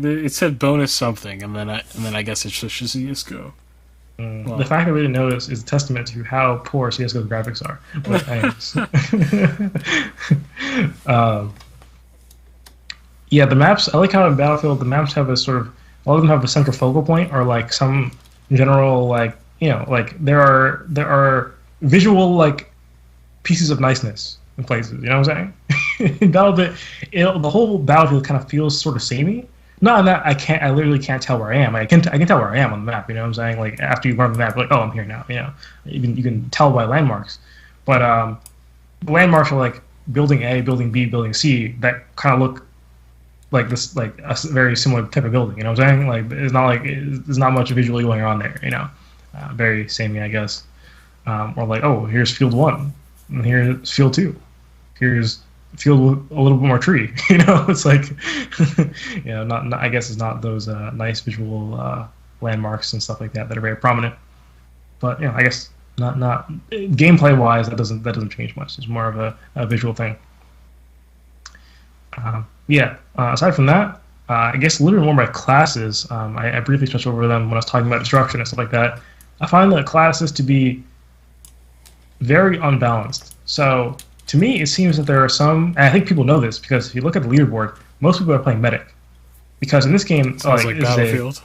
it said bonus something, and then I guess it's just CS:GO. Well, the fact that we didn't notice is a testament to how poor CS:GO's graphics are. But yeah, the maps. I like how in Battlefield the maps have a all of them have a central focal point, or like some general like there are visual like pieces of niceness in places. You know what I'm saying? In BattleBit, the whole Battlefield kind of feels sort of samey. Not in that I literally can't tell where I am. I can tell where I am on the map. You know what I'm saying? Like after you learn the map, like, oh, I'm here now. You can tell by landmarks, but the landmarks are like building A, building B, building C that kind of look like this, like a very similar type of building. You know what I'm saying? Like there's not much visually going on there. Very samey, I guess. Or like, oh, here's field 1, and here's field 2. Here's field with a little bit more tree. It's like, not I guess it's not those nice visual landmarks and stuff like that are very prominent. But I guess not gameplay wise, that doesn't change much. It's more of a visual thing. Aside from that, I guess a little bit more about classes. I briefly touched over them when I was talking about destruction and stuff like that. I find the classes to be very unbalanced. So to me, it seems that there are some, and I think people know this because if you look at the leaderboard, most people are playing medic. Because in this game, sounds like Battlefield.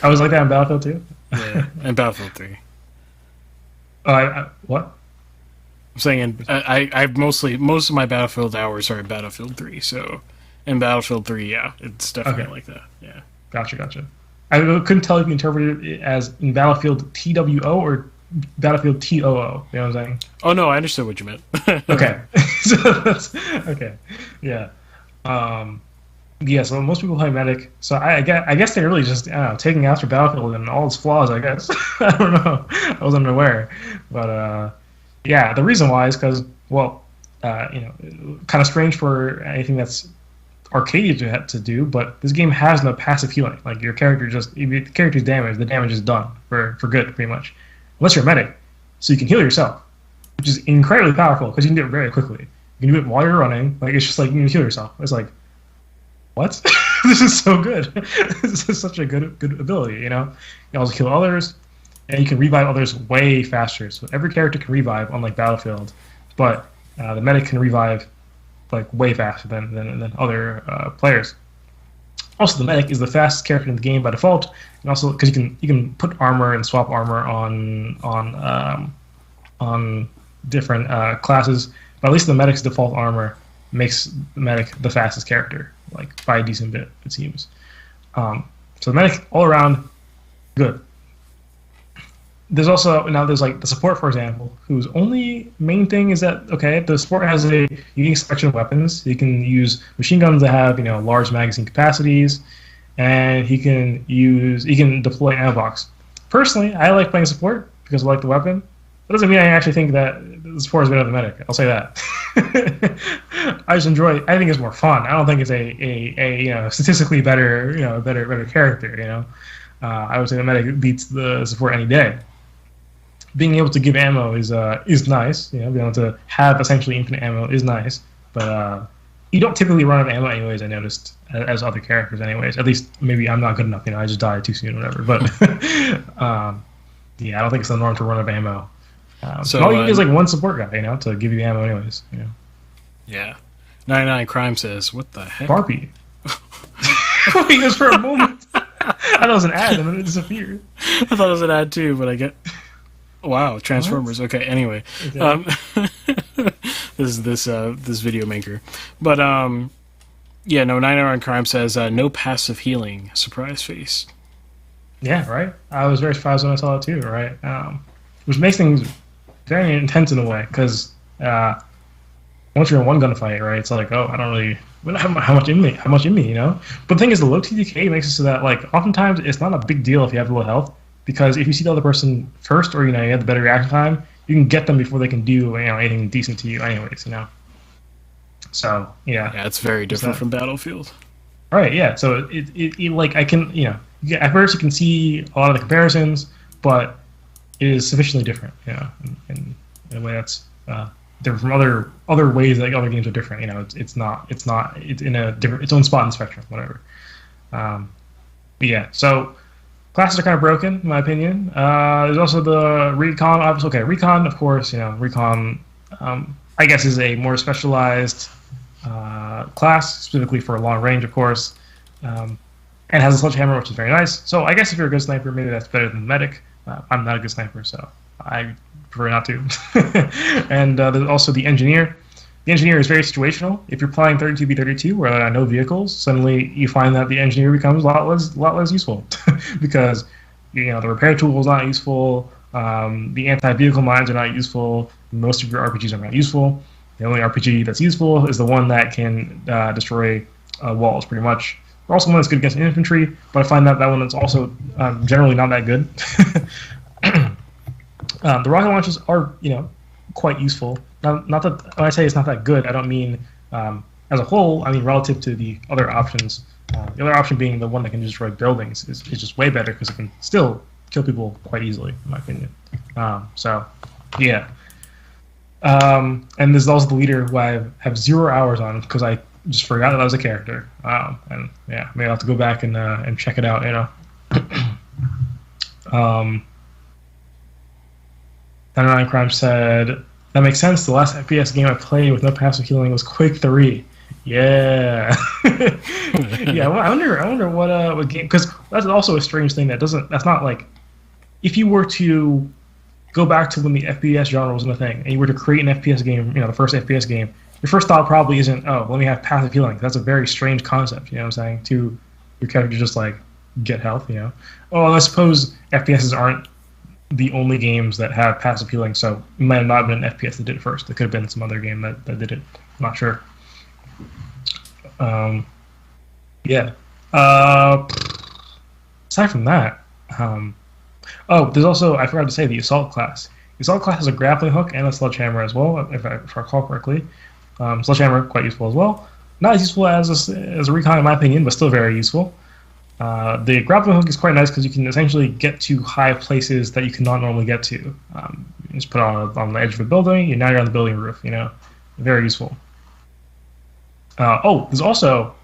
I was like that in Battlefield too. Yeah, and Battlefield 3. What? I'm saying most of my Battlefield hours are in Battlefield 3. So in Battlefield 3, yeah, it's definitely like that. Yeah. Gotcha. I couldn't tell if you interpreted it as in Battlefield TWO or Battlefield TOO. You know what I'm saying? Oh no, I understood what you meant. Okay. Okay. Yeah. So most people play medic. So I guess they're really just taking after Battlefield and all its flaws. I guess I don't know. I wasn't aware, but the reason why is because kind of strange for anything that's arcade to do, but this game has no passive healing. Like your character if the character's damaged, the damage is done for good, pretty much. Unless you're a medic, so you can heal yourself, which is incredibly powerful because you can do it very quickly. You can do it while you're running. Like it's just like you can heal yourself. It's like, what? This is so good. This is such a good ability. You know, you also kill others, and you can revive others way faster. So every character can revive, unlike Battlefield, but the medic can revive like way faster than other players. Also, the medic is the fastest character in the game by default, and also because you can put armor and swap armor on different classes. But at least the medic's default armor makes the medic the fastest character, like by a decent bit, it seems. So the medic all around good. There's also there's like the support, for example, whose only main thing is that the support has a unique selection of weapons. He can use machine guns that have large magazine capacities, and he can deploy ammo box. Personally, I like playing support because I like the weapon. That doesn't mean I actually think that the support is better than the medic. I'll say that. I just enjoy it. I think it's more fun. I don't think it's a statistically better better character. I would say the medic beats the support any day. Being able to give ammo is nice. Being able to have essentially infinite ammo is nice, but you don't typically run out of ammo anyways. I noticed as other characters anyways. At least maybe I'm not good enough. I just died too soon, or whatever. But I don't think it's the norm to run out of ammo. So all you need is like one support guy, to give you ammo anyways. Yeah. 99 Crime says, "What the heck?" Barbie. Wait, just for a moment. I thought it was an ad, and then it disappeared. I thought it was an ad too, but I get. Wow, Transformers. What? Okay, anyway, this video maker, but 99 Crime says no passive healing. Surprise face. Yeah, right. I was very surprised when I saw it too. Right, which makes things very intense in a way because once you're in one gunfight, right, it's like, I don't really. How much in me, But the thing is, the low TDK makes it so that, like, oftentimes it's not a big deal if you have low health, because if you see the other person first, or you have the better reaction time, you can get them before they can do anything decent to you, anyways. So yeah, it's very different from Battlefield. Right. Yeah. So it like I can at first you can see a lot of the comparisons, but it is sufficiently different, in a way that's. Different from other ways that other games are different. It's in a different its own spot in the spectrum, whatever. So classes are kind of broken, in my opinion. There's also the recon. Obviously, recon, of course. Recon, I guess, is a more specialized class, specifically for long range, of course, and has a sledgehammer, which is very nice. So I guess if you're a good sniper, maybe that's better than the medic. I'm not a good sniper, so I prefer not to. And there's also the engineer. The engineer is very situational. If you're playing 32v32 where there are no vehicles, suddenly you find that the engineer becomes a lot less useful because the repair tool is not useful. The anti-vehicle mines are not useful. Most of your RPGs are not useful. The only RPG that's useful is the one that can destroy walls, pretty much. There's also one that's good against infantry, but I find that one is also generally not that good. The rocket launches are, quite useful. Not that when I say it's not that good, I don't mean as a whole. I mean relative to the other options. The other option being the one that can destroy buildings is just way better because it can still kill people quite easily, in my opinion. And there's also the leader who I have 0 hours on because I just forgot that was a character. And yeah, maybe I'll have to go back and check it out. Nine Crime said that makes sense. The last FPS game I played with no passive healing was Quake 3. Yeah, yeah. I wonder what game, because that's also a strange thing that's not like, if you were to go back to when the FPS genre wasn't a thing and you were to create an FPS game, the first FPS game, your first thought probably isn't, oh, let me have passive healing. That's a very strange concept, you know what I'm saying? To your character to just like get health, Oh, I suppose FPSs aren't the only games that have passive healing, so it might have not been an FPS that did it first. It could have been some other game that did it. I'm not sure. Yeah. Aside from that, there's also, I forgot to say, the Assault class. The Assault class has a grappling hook and a sledgehammer as well, if I recall correctly. Sledgehammer, quite useful as well. Not as useful as a recon in my opinion, but still very useful. The grappling hook is quite nice because you can essentially get to high places that you cannot normally get to. You just put it on the edge of a building, now you're on the building roof, Very useful. You also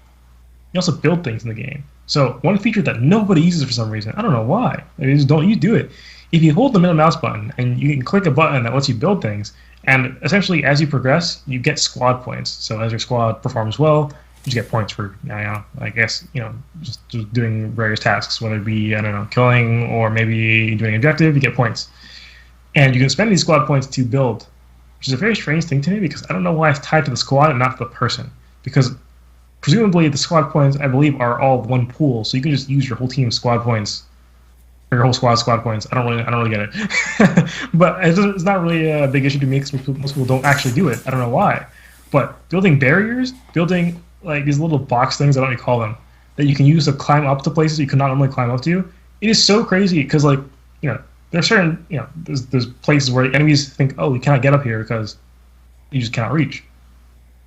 build things in the game. So one feature that nobody uses for some reason, I don't know why, they just don't do it. If you hold the middle mouse button and you can click a button that lets you build things, and essentially as you progress, you get squad points. So as your squad performs well, you just get points for, I guess, just doing various tasks, whether it be, killing or maybe doing an objective, you get points. And you can spend these squad points to build, which is a very strange thing to me because I don't know why it's tied to the squad and not to the person. Because presumably the squad points, I believe, are all one pool, so you can just use your whole team's squad points, or your whole squad points. I don't really get it. But it's not really a big issue to me because most people don't actually do it. I don't know why. But building barriers, building like these little box things, I don't know what you call them, that you can use to climb up to places you cannot normally climb up to, it is so crazy because, there's certain, there's places where enemies think, oh, we cannot get up here because you just cannot reach.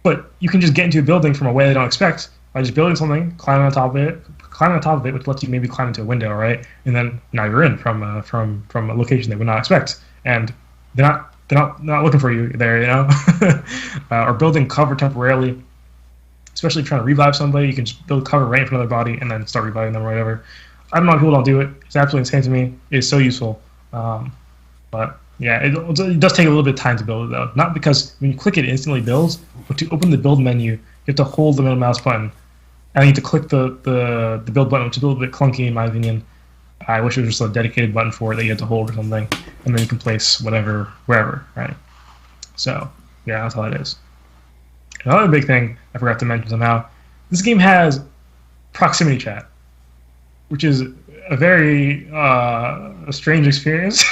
But you can just get into a building from a way they don't expect by just building something, climbing on top of it, which lets you maybe climb into a window, right? And then now you're in from a location they would not expect, and they're not looking for you there, or building cover temporarily, especially trying to revive somebody. You can just build cover right in front of their body and then start reviving them or whatever. I don't know why people don't do it. It's absolutely insane to me. It's so useful, but. Yeah, it does take a little bit of time to build it, though. Not because when you click it instantly builds, but to open the build menu, you have to hold the middle mouse button. And you have to click the build button, which is a little bit clunky in my opinion. I wish it was just a dedicated button for it that you had to hold or something. And then you can place whatever, wherever, right? So, yeah, that's all it is. Another big thing I forgot to mention somehow, this game has proximity chat, which is a very strange experience.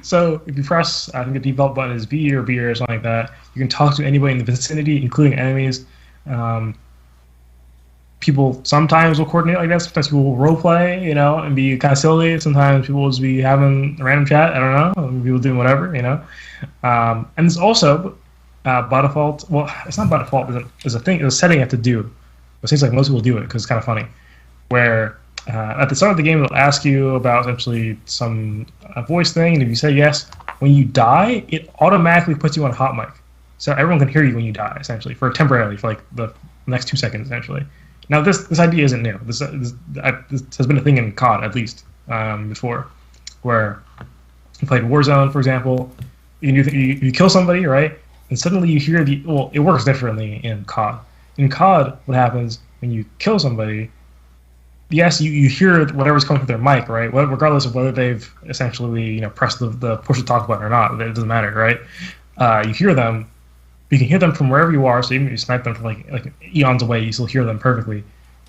So if you press, I think the default button is B or something like that, you can talk to anybody in the vicinity, including enemies. People sometimes will coordinate like that. Sometimes people will roleplay, and be kind of silly. Sometimes people will just be having a random chat. I don't know. People doing whatever, And there's also by default. Well, it's not by default. There's a setting you have to do. It seems like most people do it because it's kind of funny, where at the start of the game, it'll ask you about essentially some voice thing, and if you say yes, when you die, it automatically puts you on hot mic. So everyone can hear you when you die, essentially, temporarily, for like the next 2 seconds, essentially. Now, this idea isn't new. This has been a thing in COD, at least, before, where you played Warzone, for example, you kill somebody, right? And suddenly you hear it works differently in COD. In COD, what happens when you kill somebody, yes, you hear whatever's coming through their mic, right? Regardless of whether they've essentially pressed the push to talk button or not, it doesn't matter, right? You hear them, you can hear them from wherever you are. So even if you snipe them from like eons away, you still hear them perfectly.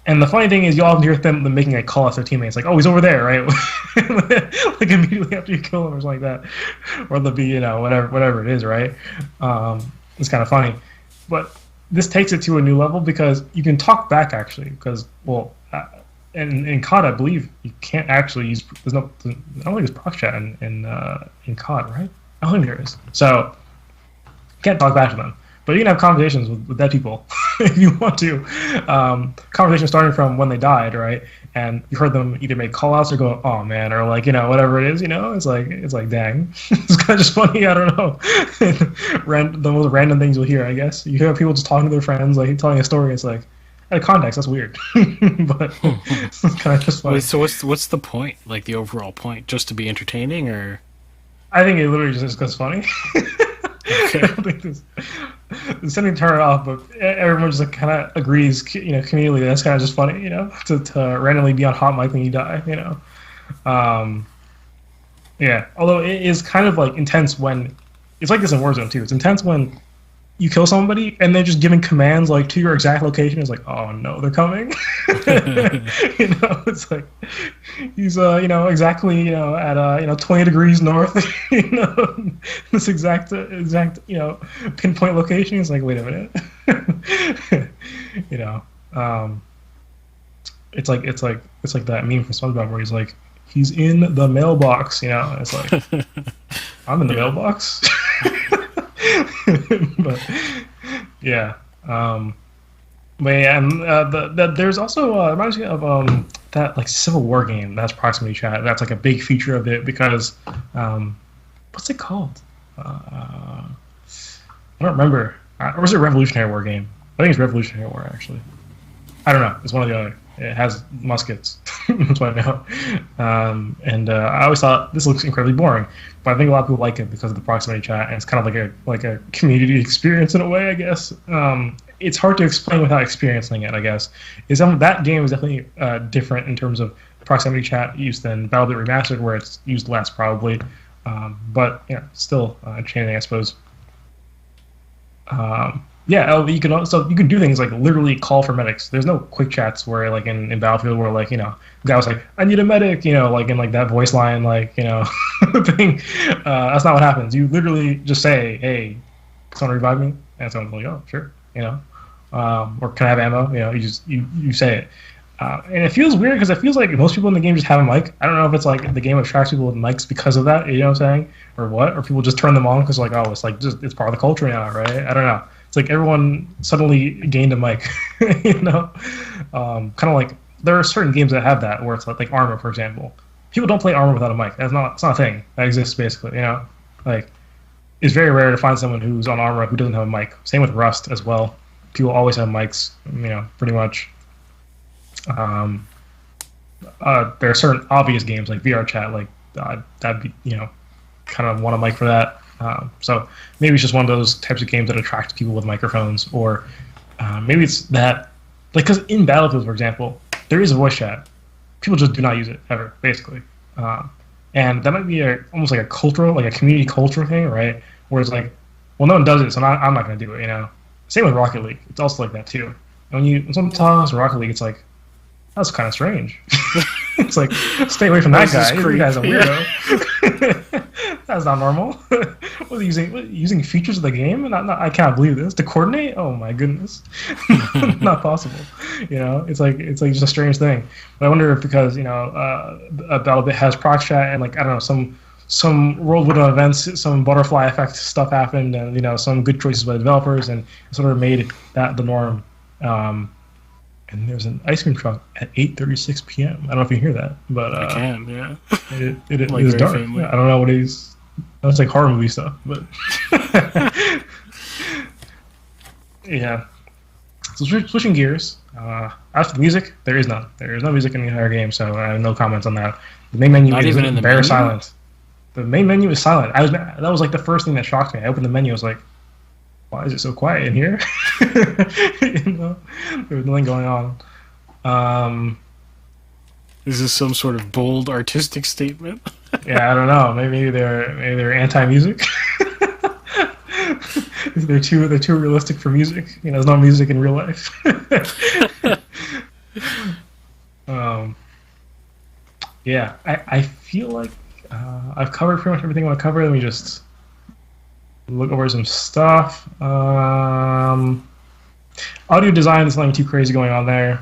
And the funny thing is, you often hear them making a call out to their teammates, like, "Oh, he's over there," right? Like immediately after you kill him or something like that, or they'll be whatever it is, right? It's kind of funny, but this takes it to a new level because you can talk back actually. Because in COD, I believe you can't actually use. I don't think there's proc chat in COD, right? I don't think there is. So you can't talk back to them. But you can have conversations with dead people if you want to. Conversations starting from when they died, right? And you heard them either make call-outs or go, "Oh man," or like, whatever it is. It's like, dang, it's kind of just funny. I don't know. The most random things you'll hear, I guess. You hear people just talking to their friends, like telling a story. It's like, out of context, that's weird. But it's kind of just funny. Wait, so what's the point? Like the overall point, just to be entertaining, or? I think it literally just goes funny. Okay. I don't think there's something to turn it off, but everyone just kind of agrees, communally, that's kind of just funny, to randomly be on hot mic when you die, Yeah, although it is kind of like intense when, it's like this in Warzone too, it's intense when you kill somebody and they're just giving commands like to your exact location. It's like, oh no, they're coming. It's like he's exactly at 20 degrees north. This exact pinpoint location. It's like, wait a minute. It's like that meme from SpongeBob where he's like, he's in the mailbox. It's like, I'm in the mailbox. But yeah, there's also reminds me of that like Civil War game that's proximity chat. That's like a big feature of it because what's it called? I don't remember. Or is it Revolutionary War game? I think it's Revolutionary War actually. I don't know. It's one or the other. It has muskets. That's what I know. I always thought this looks incredibly boring, but I think a lot of people like it because of the proximity chat, and it's kind of like a community experience in a way, I guess. It's hard to explain without experiencing it, I guess. That game is definitely different in terms of proximity chat use than BattleBit Remastered, where it's used less probably, but still entertaining, I suppose. Yeah, you can do things like literally call for medics. There's no quick chats where like in Battlefield where like the guy was like, I need a medic, like in like that voice line thing. That's not what happens. You literally just say, hey, someone revive me, and someone's like, oh sure, or can I have ammo? You say it, and it feels weird because it feels like most people in the game just have a mic. I don't know if it's like the game attracts people with mics because of that, you know what I'm saying, or what, or people just turn them on because like, oh, it's like just it's part of the culture now, right? I don't know. It's like everyone suddenly gained a mic, kind of like there are certain games that have that where it's like Armor, for example. People don't play Armor without a mic. It's not a thing that exists basically. Like it's very rare to find someone who's on Armor who doesn't have a mic. Same with Rust as well. People always have mics, pretty much. There are certain obvious games like VR chat, like that'd be kind of want a mic for that. So maybe it's just one of those types of games that attract people with microphones, or maybe it's that, like, because in Battlefield, for example, there is a voice chat. People just do not use it ever, basically, and that might be almost like a cultural, like a community culture thing, right? Where it's like, well, no one does it, so I'm not going to do it. Same with Rocket League. It's also like that too. And when someone talks Rocket League, it's like, that's kind of strange. It's like, stay away from that guy. This guy's a weirdo. That's not normal. Was he using features of the game? I can't believe this. To coordinate? Oh my goodness, not possible. It's like just a strange thing. But I wonder if because BattleBit has prox chat and like I don't know some whirlwind of events, some butterfly effect stuff happened, and some good choices by the developers, and it sort of made that the norm. And there's an ice cream truck at 8:36 p.m. I don't know if you hear that, but I can, yeah. It like is dark. Yeah, I don't know what it is. That's like horror movie stuff, but yeah. So switching gears. As for the music, there is none. There is no music in the entire game, so I have no comments on that. The main menu is even in the bare silent. The main menu is silent. That was like the first thing that shocked me. I opened the menu, I was like, why is it so quiet in here? There was nothing going on. Is this some sort of bold artistic statement? Yeah, I don't know. Maybe they're anti-music. they're too realistic for music. There's no music in real life. Yeah, I feel like I've covered pretty much everything I want to cover. Let me just look over some stuff. Audio design, there's nothing too crazy going on there.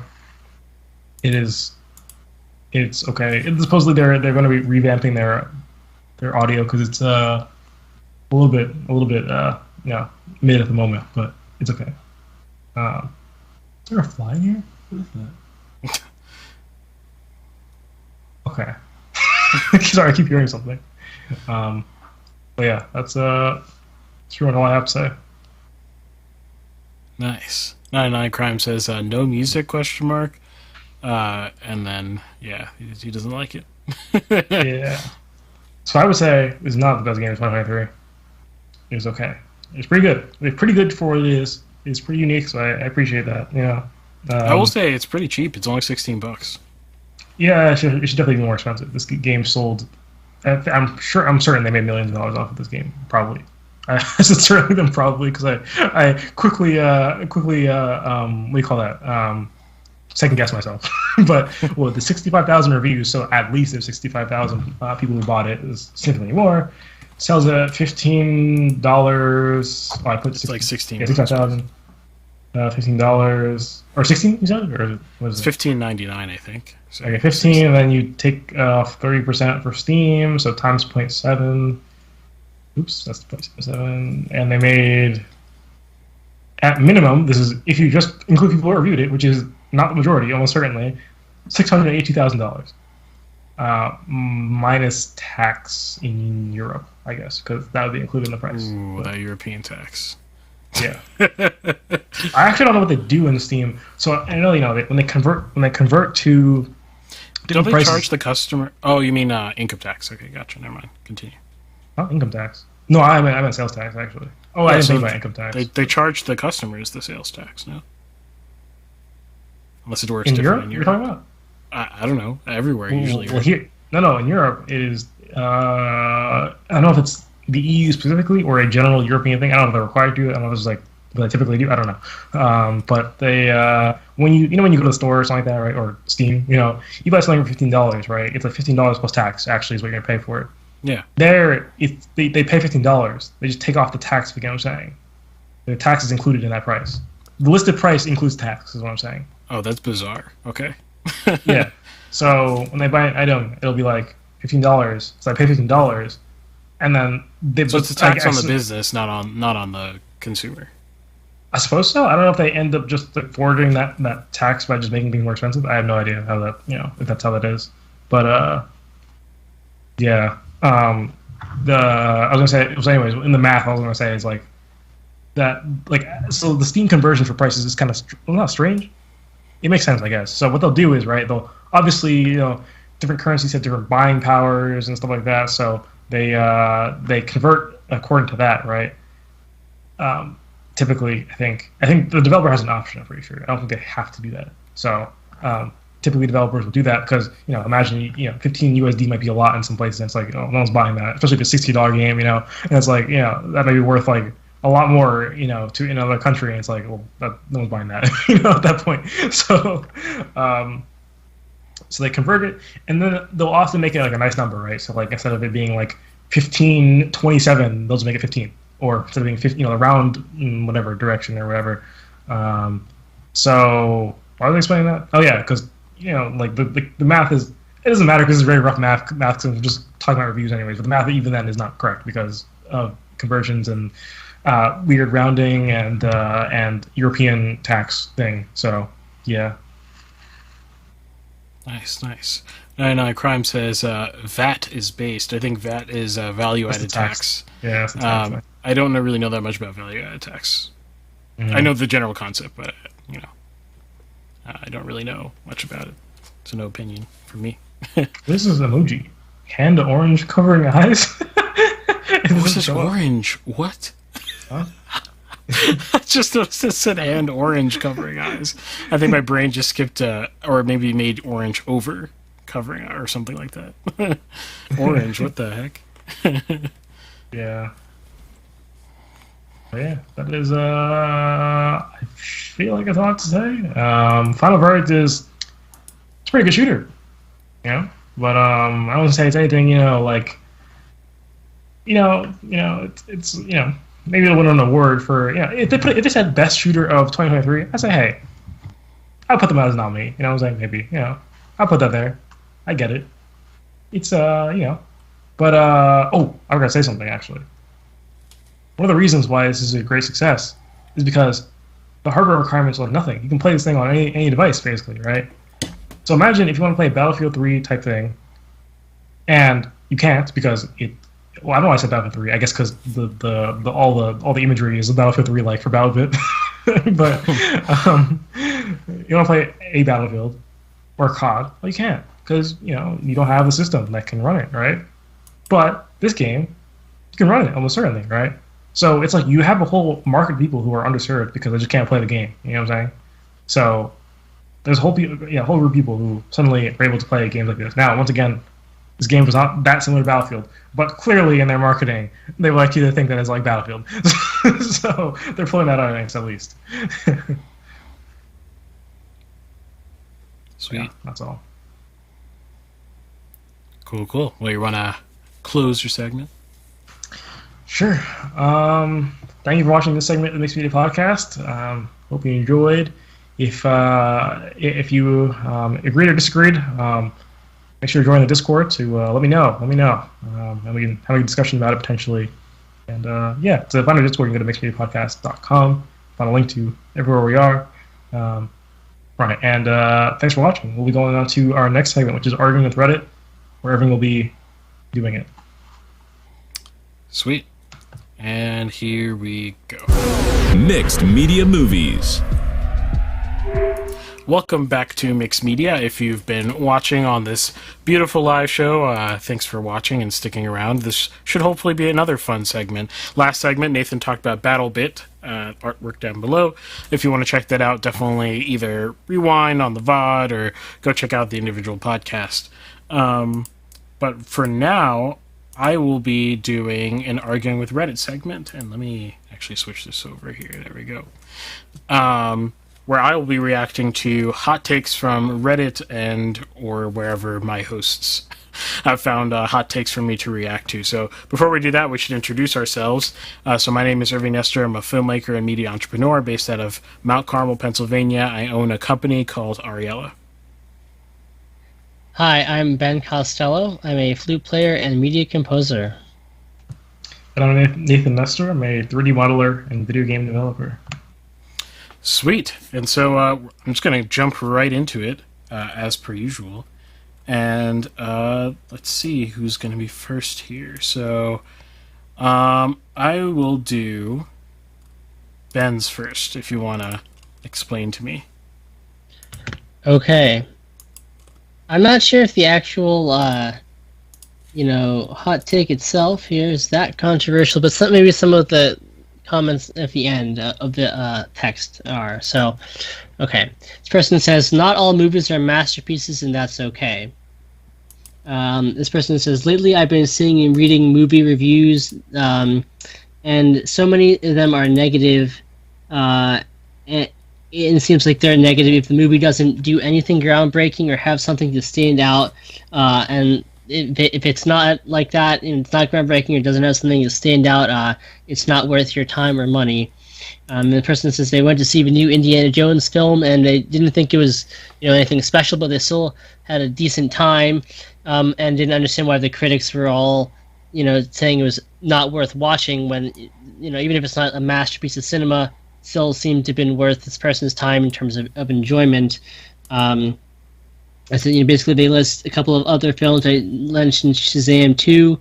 It's okay. Supposedly they're going to be revamping their audio because it's a little bit mid at the moment, but it's okay. Is there a fly in here? What is that? Okay. Sorry, I keep hearing something. But yeah, that's pretty much all I have to say. Nice. 99 Crime says no music ? And then he doesn't like it. Yeah. So I would say it's not the best game of 2023. It was okay. It's pretty good. It's pretty good for what it is. It's pretty unique, so I appreciate that. I will say it's pretty cheap. It's only $16. Yeah, it should definitely be more expensive. This game sold. I'm certain they made millions of dollars off of this game. Probably. I should certainly them probably because I quickly what do you call that? Second guess myself. But the 65,000 reviews, so at least there's 65,000 people who bought it. Is significantly more. Sells at $15. Oh, I put it's like 16. Yeah, 65,000. $15 or 16? You said, or what is it? It's $15.99, I think. So okay, 15, and then you take off 30% for Steam, so times 0.7. Oops, that's 0.7. And they made, at minimum, this is if you just include people who reviewed it, which is not the majority, almost certainly, $682,000. Minus tax in Europe, I guess, because that would be included in the price. Ooh, that European tax. Yeah. I actually don't know what they do in Steam. So I know when they convert to don't they prices, charge the customer? Oh, you mean income tax? Okay, gotcha. Never mind. Continue. Oh, income tax. No, I meant sales tax actually. Oh, I didn't think about income tax. They charge the customers the sales tax, no? Unless it works in different Europe. in You're Europe. talking about? I don't know. Everywhere usually. Well, here, no. In Europe, it is. I don't know if it's the EU specifically or a general European thing. I don't know if they're required to do it. I don't know if it's like what they typically do. I don't know. But they when you when you go to the store or something like that, right, or Steam, you buy something for $15, right? It's like $15 plus tax. Actually, is what you're gonna pay for it. Yeah. There, they pay $15. They just take off the tax. If you get what I'm saying, the tax is included in that price. The listed price includes tax. Is what I'm saying. Oh, that's bizarre. Okay. Yeah. So when they buy an item, it'll be like $15. So I pay $15, and then so it's a tax on the business, not on the consumer. I suppose so. I don't know if they end up just forwarding that tax by just making things more expensive. I have no idea how that if that's how that is. But yeah. I was gonna say. So anyways, in the math, I was gonna say is like that. Like so, the Steam conversion for prices is kind of not strange. It makes sense, I guess. So what they'll do is, right, they'll obviously, different currencies have different buying powers and stuff like that. So they convert according to that, right? Typically, I think the developer has an option. I'm pretty sure. I don't think they have to do that. So typically, developers will do that because imagine 15 USD might be a lot in some places. And it's like no one's buying that, especially if it's a $60 game, and it's like that may be worth like a lot more, to another country, and it's like, well, no one's buying that, at that point. So, so they convert it, and then they'll often make it like a nice number, right? So, like instead of it being like 15.27, they'll just make it 15, or instead of being 15, the round in whatever direction or whatever. So, why are they explaining that? Oh yeah, because like the math is. It doesn't matter because it's very rough math. Because I'm just talking about reviews anyways. But the math even then is not correct because of conversions and weird rounding and European tax thing. So yeah. Nice. 99 Crime says VAT is based. I think VAT is value-added tax. Yeah, that's the tax. I don't really know that much about value-added tax. Mm-hmm. I know the general concept, but I don't really know much about it. So no opinion from me. This is emoji. Hand orange covering eyes. What's this orange? What? Huh? I just noticed it said hand orange covering eyes. I think my brain just skipped, or maybe made orange over covering or something like that. Orange, what the heck? Yeah. But yeah, that is, I feel like that's all I have to say. Final Verdict is, it's a pretty good shooter, but I don't want to say it's anything, it's maybe they'll win an award for, if they said best shooter of 2023, I'd say, hey, I'll put them out as nominee. I was like, maybe, I'll put that there. I get it. It's, but, I was going to say something, actually. one of the reasons why this is a great success is because the hardware requirements are nothing. You can play this thing on any device, basically, right? So imagine if you want to play a Battlefield 3 type thing, and you can't because it. Well, I don't know why I said Battlefield 3. I guess because all the imagery is Battlefield 3 like for BattleBit. But you want to play a Battlefield or COD, well, you can't because you don't have a system that can run it, right? But this game, you can run it almost certainly, right? So it's like you have a whole market of people who are underserved because they just can't play the game. You know what I'm saying? So there's a whole group of people who suddenly are able to play games like this. Now, once again, this game was not that similar to Battlefield, but clearly in their marketing, they would like you to think that it's like Battlefield. So they're pulling that out at least. Sweet. Yeah, that's all. Cool. Well, you want to close your segment? Sure. Thank you for watching this segment of the Mixed Media Podcast. Hope you enjoyed. If you agreed or disagreed, make sure to join the Discord to let me know. And we can have a discussion about it potentially. And to find our Discord, you can go to mixedmediapodcast.com. Find a link to everywhere we are. Right, and thanks for watching. We'll be going on to our next segment, which is Arguing with Reddit, where Irving will be doing it. Sweet. And here we go. Mixed Media Movies. Welcome back to Mixed Media. If you've been watching on this beautiful live show, thanks for watching and sticking around. This should hopefully be another fun segment. Last segment, Nathan talked about BattleBit, artwork down below. If you want to check that out, definitely either rewind on the VOD or go check out the individual podcast. But for now, I will be doing an Arguing with Reddit segment. And let me actually switch this over here. There we go. Where I will be reacting to hot takes from Reddit and or wherever my hosts have found hot takes for me to react to. So before we do that, we should introduce ourselves. So my name is Irving Nestor. I'm a filmmaker and media entrepreneur based out of Mount Carmel, Pennsylvania. I own a company called Ariella. Hi, I'm Ben Costello. I'm a flute player and media composer. And I'm Nathan Nestor. I'm a 3D modeler and video game developer. Sweet. And so I'm just going to jump right into it, as per usual. And let's see who's going to be first here. So I will do Ben's first, if you want to explain to me. Okay. I'm not sure if the actual, hot take itself here is that controversial, but maybe some of the comments at the end of the text are. So, okay. This person says, not all movies are masterpieces, and that's okay. This person says, lately I've been seeing and reading movie reviews, and so many of them are negative, and it seems like they're negative if the movie doesn't do anything groundbreaking or have something to stand out, and if it's not like that, and it's not groundbreaking or doesn't have something to stand out, it's not worth your time or money. The person says they went to see the new Indiana Jones film and they didn't think it was anything special, but they still had a decent time, and didn't understand why the critics were all saying it was not worth watching when even if it's not a masterpiece of cinema, still seemed to have been worth this person's time in terms of enjoyment. I said, basically they list a couple of other films. I mentioned Shazam 2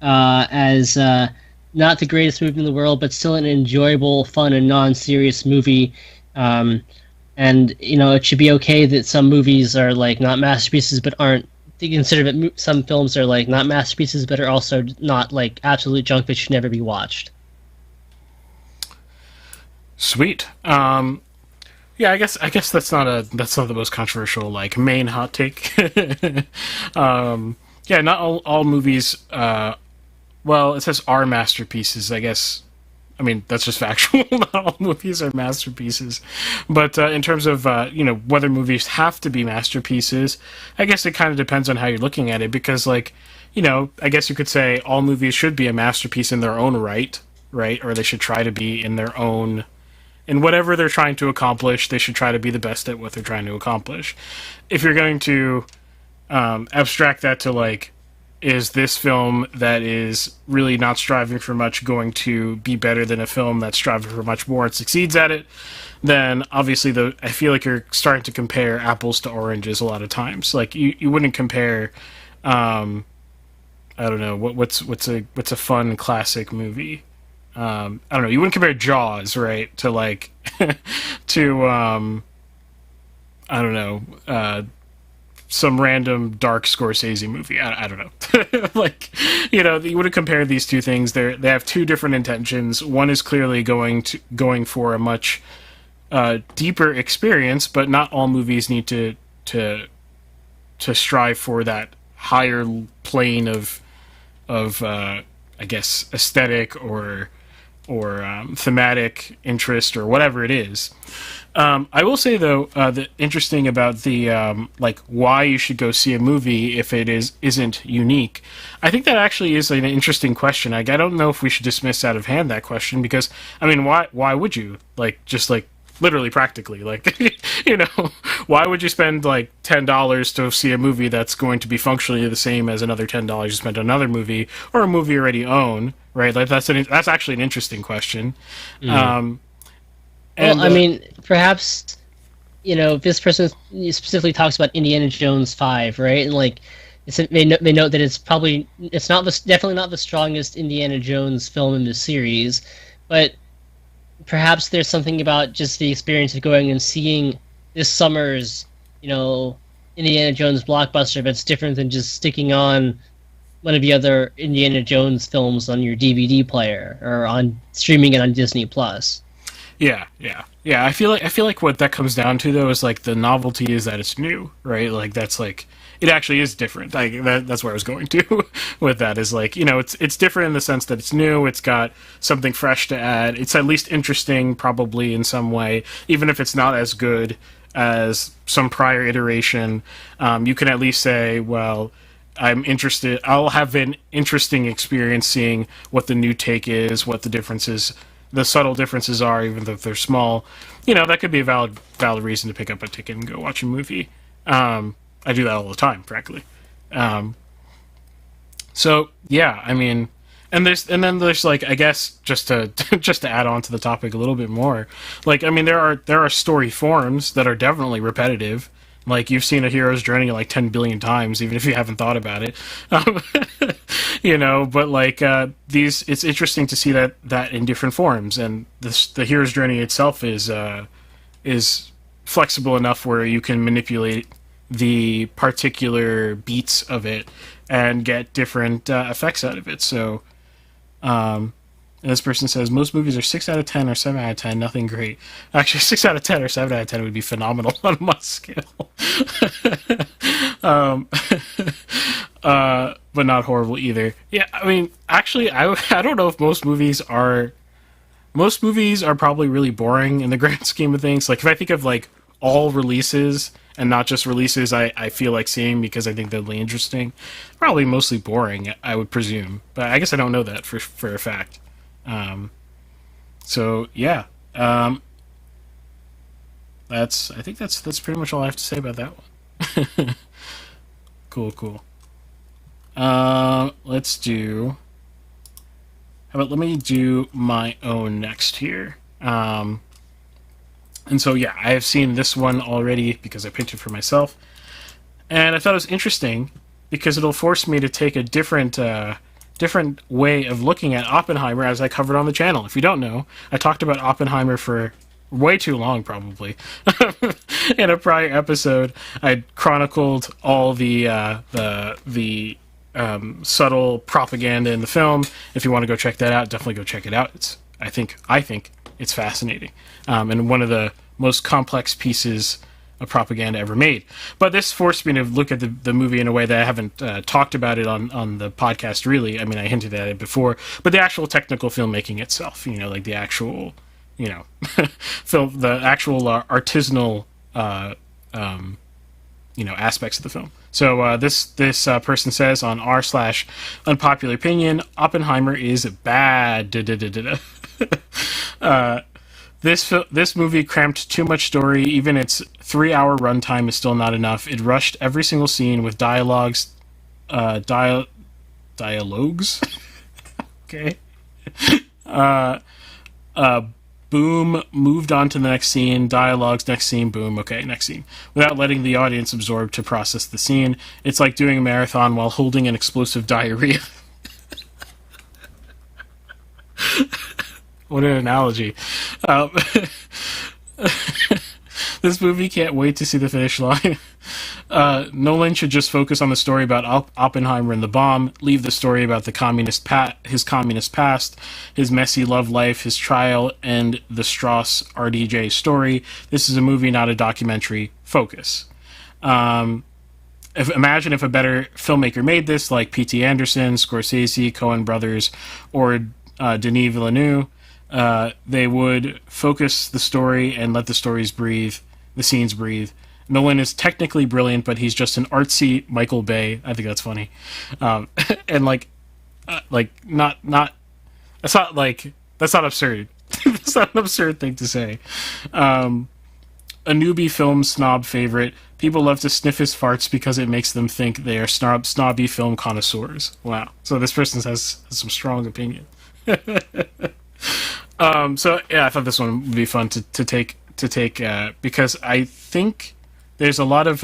as not the greatest movie in the world, but still an enjoyable, fun, and non-serious movie. And it should be okay that some movies are not masterpieces, but aren't. They consider that some films are not masterpieces, but are also not absolute junk that should never be watched. Sweet. Yeah, I guess that's not the most controversial main hot take. Yeah, not all movies. Well, it says are masterpieces. I guess. I mean, that's just factual. Not all movies are masterpieces. But in terms of whether movies have to be masterpieces, I guess it kind of depends on how you're looking at it. Because I guess you could say all movies should be a masterpiece in their own right, or they should try to be in their own. In whatever they're trying to accomplish, they should try to be the best at what they're trying to accomplish. If you're going to abstract that to is this film that is really not striving for much going to be better than a film that's striving for much more and succeeds at it, then obviously I feel like you're starting to compare apples to oranges a lot of times. Like you wouldn't compare, I don't know, what's a fun classic movie. I don't know. You wouldn't compare Jaws, right, to like to I don't know, some random dark Scorsese movie. I don't know. Like, you know, you would have compared these two things. They have two different intentions. One is clearly going for a much deeper experience, but not all movies need to strive for that higher plane of I guess aesthetic or thematic interest or whatever it is. I will say though, the interesting about the like why you should go see a movie if it isn't unique. I think that actually is an interesting question. I don't know if we should dismiss out of hand that question, because I mean, why would you, like, just like literally practically, like, you know, why would you spend like $10 to see a movie that's going to be functionally the same as another $10 you spent on another movie, or a movie you already own, right? Like that's actually an interesting question. Well, I mean, perhaps, you know, this person specifically talks about Indiana Jones 5, right? And like, they note that definitely not the strongest Indiana Jones film in the series, but perhaps there's something about just the experience of going and seeing this summer's, you know, Indiana Jones blockbuster that's different than just sticking on one of the other Indiana Jones films on your DVD player or on streaming it on Disney Plus. Yeah. I feel like what that comes down to though is like the novelty is that it's new, right? Like that's like it actually is different. Like that's where I was going to with that, is like, you know, it's different in the sense that it's new. It's got something fresh to add. It's at least interesting, probably in some way, even if it's not as good as some prior iteration. You can at least say, well, I'm interested. I'll have an interesting experience seeing what the new take is, what the differences. The subtle differences are, even though they're small. You know, that could be a valid reason to pick up a ticket and go watch a movie. I do that all the time, frankly. So yeah, I mean, and then there's like, I guess just to add on to the topic a little bit more, like, I mean, there are story forms that are definitely repetitive. Like, you've seen A Hero's Journey like 10 billion times, even if you haven't thought about it. You know, but like it's interesting to see that in different forms, and the Hero's Journey itself is flexible enough where you can manipulate the particular beats of it and get different effects out of it. So, and this person says most movies are 6 out of 10 or 7 out of 10, nothing great. Actually, 6 out of 10 or 7 out of 10 would be phenomenal on my scale. But not horrible either. Yeah, I mean, actually, I don't know if most movies are probably really boring in the grand scheme of things. Like, if I think of like all releases and not just releases I feel like seeing because I think they're really interesting, probably mostly boring, I would presume. But I guess I don't know that for a fact. So yeah, I think that's pretty much all I have to say about that one. Cool. Let's do. How about let me do my own next here. And so yeah, I have seen this one already because I picked it for myself, and I thought it was interesting because it'll force me to take a different way of looking at Oppenheimer, as I covered on the channel. If you don't know, I talked about Oppenheimer for way too long, probably. In a prior episode, I chronicled all the subtle propaganda in the film. If you want to go check that out, definitely go check it out. I think it's fascinating, and one of the most complex pieces of propaganda ever made. But this forced me to look at the movie in a way that I haven't talked about it on the podcast, really. I mean, I hinted at it before, but the actual technical filmmaking itself, you know, like the actual, you know, film, the actual artisanal, you know, aspects of the film. So this person says on r/unpopular opinion, Oppenheimer is bad. This movie cramped too much story. Even its 3-hour runtime is still not enough. It rushed every single scene with dialogue Dialogues. Okay. Boom, moved on to the next scene. Dialogues, next scene, boom, okay, next scene. Without letting the audience absorb to process the scene. It's like doing a marathon while holding an explosive diarrhea. What an analogy. This movie can't wait to see the finish line. Nolan should just focus on the story about Oppenheimer and the bomb, leave the story about his communist past, his messy love life, his trial, and the Strauss RDJ story. This is a movie, not a documentary. Focus. Imagine if a better filmmaker made this, like P.T. Anderson, Scorsese, Coen Brothers, or Denis Villeneuve. They would focus the story and let the stories breathe, the scenes breathe. Nolan is technically brilliant, but he's just an artsy Michael Bay. I think that's funny, and not that's not absurd. That's not an absurd thing to say. A newbie film snob favorite. People love to sniff his farts because it makes them think they are snobby film connoisseurs. Wow. So this person has some strong opinion. So yeah, I thought this one would be fun to take because I think there's a lot of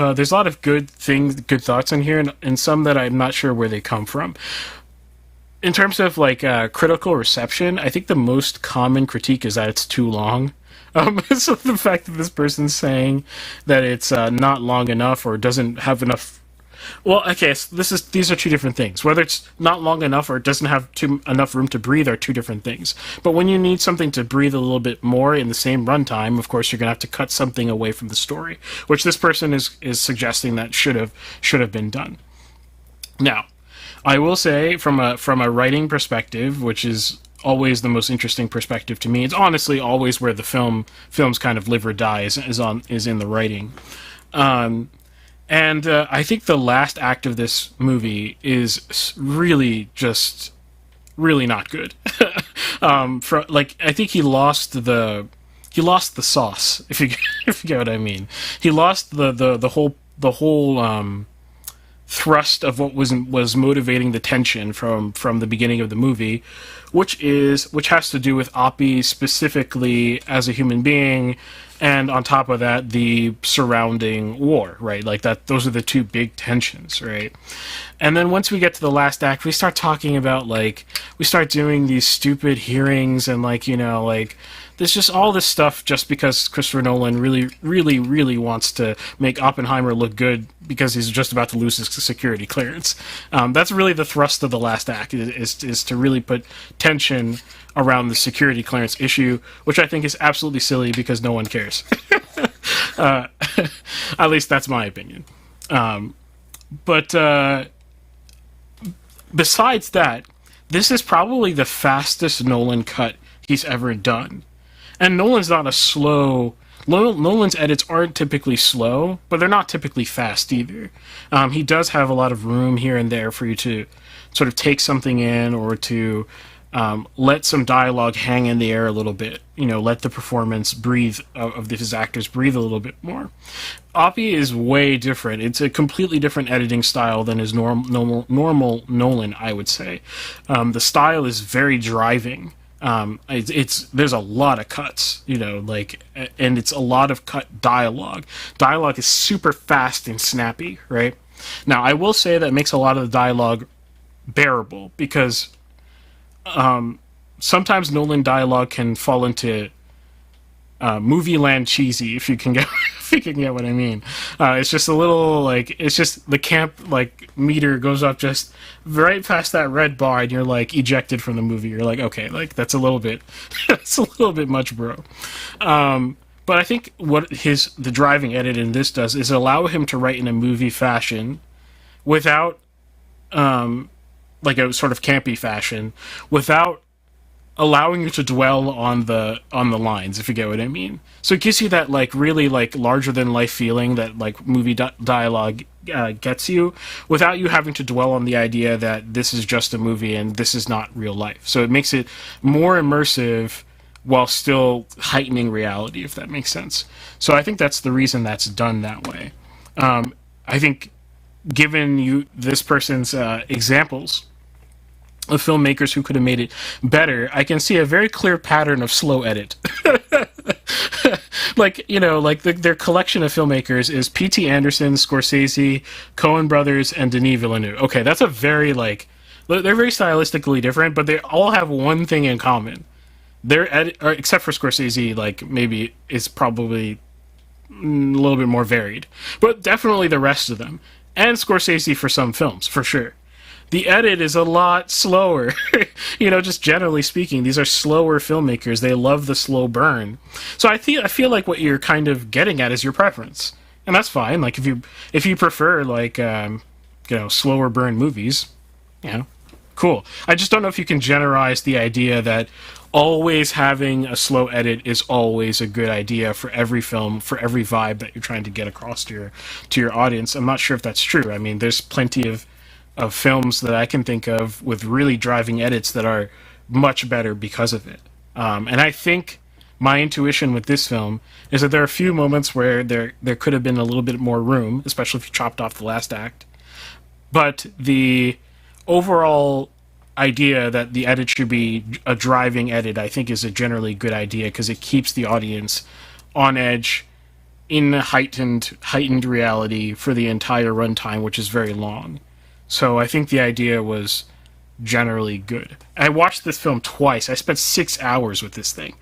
good thoughts in here, and some that I'm not sure where they come from. In terms of critical reception, I think the most common critique is that it's too long. So the fact that this person's saying that it's not long enough or doesn't have enough. Well, okay, so these are two different things. Whether it's not long enough or it doesn't have enough room to breathe are two different things. But when you need something to breathe a little bit more in the same runtime, of course, you're going to have to cut something away from the story, which this person is suggesting that should have been done. Now, I will say from a writing perspective, which is always the most interesting perspective to me, it's honestly always where the film's kind of live or die is in the writing. And I think the last act of this movie is really just really not good. I think he lost the sauce, if you get what I mean. He lost the whole thrust of what was motivating the tension from the beginning of the movie, which has to do with Oppie specifically as a human being, and on top of that, the surrounding war, right? Like that, those are the two big tensions, right? And then once we get to the last act, we start talking about we start doing these stupid hearings and there's just all this stuff just because Christopher Nolan really, really, really wants to make Oppenheimer look good because he's just about to lose his security clearance. That's really the thrust of the last act is to really put tension around the't clearance issue, which I think is absolutely silly because no one cares. At least that's my opinion. But besides that, this is probably the fastest Nolan cut he's ever done. And Nolan's not a slow... Nolan's edits aren't typically slow, but they're not typically fast either. He does have a lot of room here and there for you to sort of take something in or to let some dialogue hang in the air a little bit. Let the performance breathe of his actors breathe a little bit more. Oppie is way different. It's a completely different editing style than his normal Nolan, I would say. The style is very driving. There's a lot of cuts, and it's a lot of cut dialogue. Dialogue is super fast and snappy, right? Now, I will say that makes a lot of the dialogue bearable because sometimes Nolan dialogue can fall into movie land cheesy, if you can get what I mean. It's just a little it's just the camp meter goes up just right past that red bar, and you're ejected from the movie. You're okay, that's a little bit that's a little bit much, bro. But I think what the driving edit in this does is allow him to write in a movie fashion without a sort of campy fashion, without allowing you to dwell on the lines, if you get what I mean. So it gives you that really larger than life feeling that movie dialogue gets you, without you having to dwell on the idea that this is just a movie and this is not real life. So it makes it more immersive while still heightening reality, if that makes sense. So I think that's the reason that's done that way. I think given you this person's examples, of filmmakers who could have made it better, I can see a very clear pattern of slow edit. Like, their collection of filmmakers is P.T. Anderson, Scorsese, Coen Brothers, and Denis Villeneuve. Okay, that's a very, they're very stylistically different, but they all have one thing in common. Their edit, except for Scorsese, maybe it's probably a little bit more varied. But definitely the rest of them. And Scorsese for some films, for sure. The edit is a lot slower. Just generally speaking, these are slower filmmakers. They love the slow burn. So I feel like what you're kind of getting at is your preference. And that's fine. Like, if you prefer, slower burn movies, cool. I just don't know if you can generalize the idea that always having a slow edit is always a good idea for every film, for every vibe that you're trying to get across to your audience. I'm not sure if that's true. I mean, there's plenty of films that I can think of with really driving edits that are much better because of it. And I think my intuition with this film is that there are a few moments where there could have been a little bit more room, especially if you chopped off the last act. But the overall idea that the edit should be a driving edit, I think, is a generally good idea because it keeps the audience on edge in heightened reality for the entire runtime, which is very long. So I think the idea was generally good. I watched this film twice. I spent 6 hours with this thing.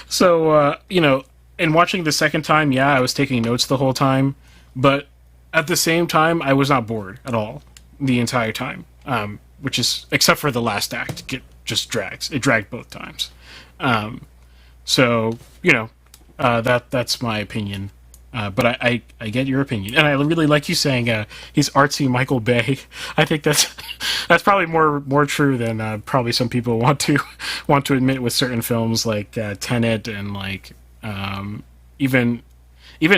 So in watching the second time, yeah, I was taking notes the whole time, but at the same time, I was not bored at all the entire time, which is, except for the last act, it just drags. It dragged both times. That's my opinion. But I get your opinion, and I really like you saying he's artsy Michael Bay. I think that's probably more true than probably some people want to admit with certain films like Tenet and even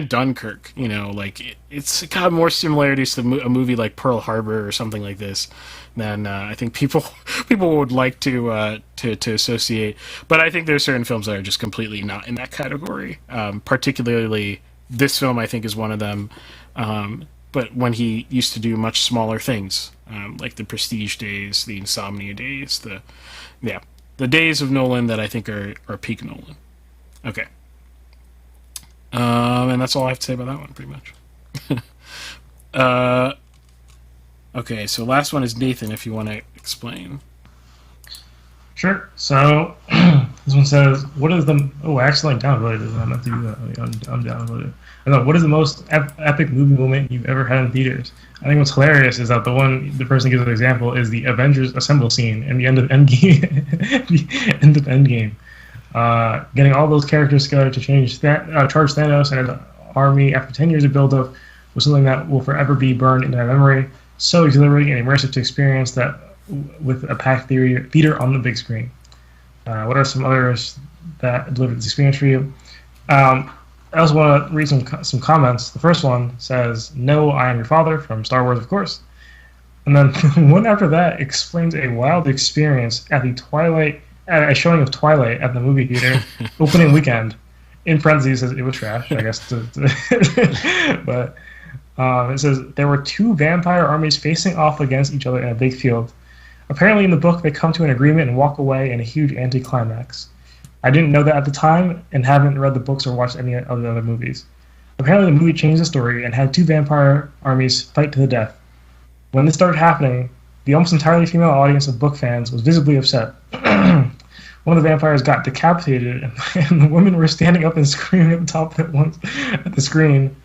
Dunkirk. It's got more similarities to a movie like Pearl Harbor or something like this than I think people would like to associate. But I think there's certain films that are just completely not in that category, particularly. This film, I think, is one of them, but when he used to do much smaller things, like the Prestige days, the Insomnia days, the days of Nolan that I think are peak Nolan. Okay. And that's all I have to say about that one, pretty much. Okay, so last one is Nathan, if you want to explain. Sure. So this one says, "What is the?" Oh, I accidentally downloaded it. I meant to do that. Undownload it. What is the most epic movie moment you've ever had in theaters? I think what's hilarious is that the person gives an example is the Avengers Assemble scene in the end of Endgame. The end of Endgame. Getting all those characters together to charge Thanos and his army after 10 years of build-up was something that will forever be burned into my memory. So exhilarating and immersive to experience that with a packed theater on the big screen. What are some others that delivered this experience for you? I also want to read some comments. The first one says, "No, I am your father," from Star Wars, of course. And then one after that explains a wild experience at a showing of Twilight at the movie theater opening weekend. In parentheses, says it was trash, I guess. But it says, "There were two vampire armies facing off against each other in a big field. Apparently in the book they come to an agreement and walk away in a huge anticlimax. I didn't know that at the time and haven't read the books or watched any of the other movies. Apparently the movie changed the story and had two vampire armies fight to the death. When this started happening, the almost entirely female audience of book fans was visibly upset. One of the vampires got decapitated and the women were standing up and screaming at the top at once at the screen,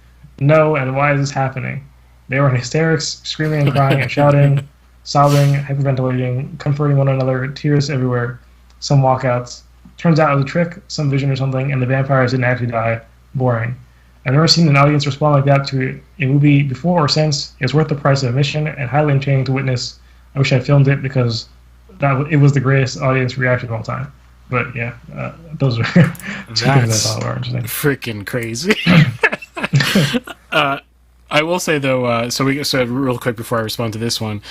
'No, and why is this happening?' They were in hysterics, screaming and crying and shouting, sobbing, hyperventilating, comforting one another, tears everywhere, some walkouts. Turns out it was a trick, some vision or something, and the vampires didn't actually die. Boring. I've never seen an audience respond like that to a movie before or since. It's worth the price of admission and highly entertaining to witness. I wish I filmed it because it was the greatest audience reaction of all time." But yeah, those are two things I thought were interesting. Freaking crazy. I will say though, so real quick before I respond to this one,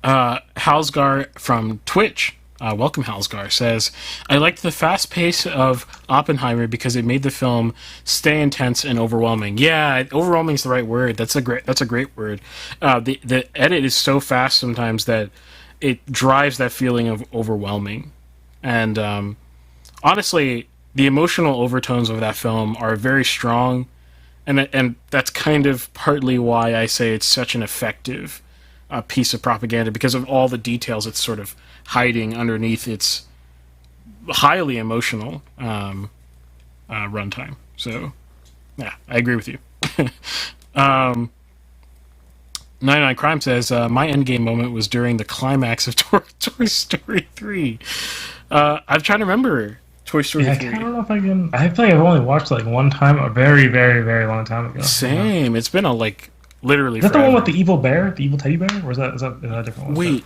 Halsgar from Twitch welcome Halsgar, says, I liked the fast pace of Oppenheimer because it made the film stay intense and overwhelming. Yeah, overwhelming is the right word. That's a great word. The edit is so fast sometimes that it drives that feeling of overwhelming. And honestly, the emotional overtones of that film are very strong, and that's kind of partly why I say it's such an effective piece of propaganda, because of all the details it's sort of hiding underneath its highly emotional runtime. So, yeah, I agree with you. 99 Crime says, my endgame moment was during the climax of Toy Story 3. I'm trying to remember Toy Story 3. I don't know if I can... I feel like I've only watched like one time, a very, very, very long time ago. Same. It's been literally Is that forever. the one with the evil bear? The evil teddy bear? Or is that a different one? Wait,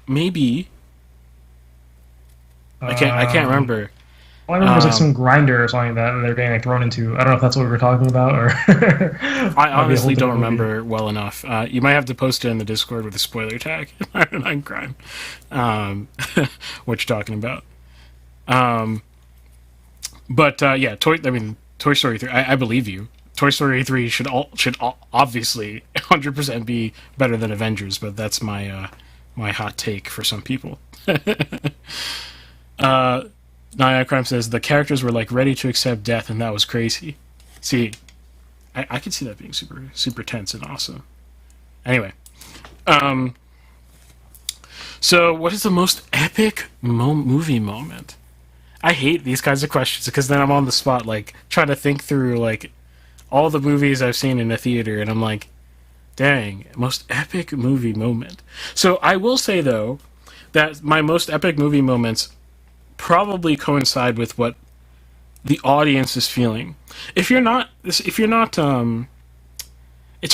maybe. I can't remember. All I remember was like some grinder or something like that, and they're getting like thrown into. I don't know if that's what we were talking about, or. I honestly don't remember well enough. You might have to post it in the Discord with a spoiler tag. 99 Crime. What you're talking about. But yeah, Toy Story 3. I believe you. Toy Story 3 should obviously 100% be better than Avengers, but that's my hot take for some people. Naya Crime says the characters were like ready to accept death, and that was crazy. See, I could see that being super super tense and awesome. Anyway, so what is the most epic movie moment? I hate these kinds of questions because then I'm on the spot, like trying to think through like all the movies I've seen in the theater, and I'm like, dang, most epic movie moment. So I will say though that my most epic movie moments probably coincide with what the audience is feeling. It's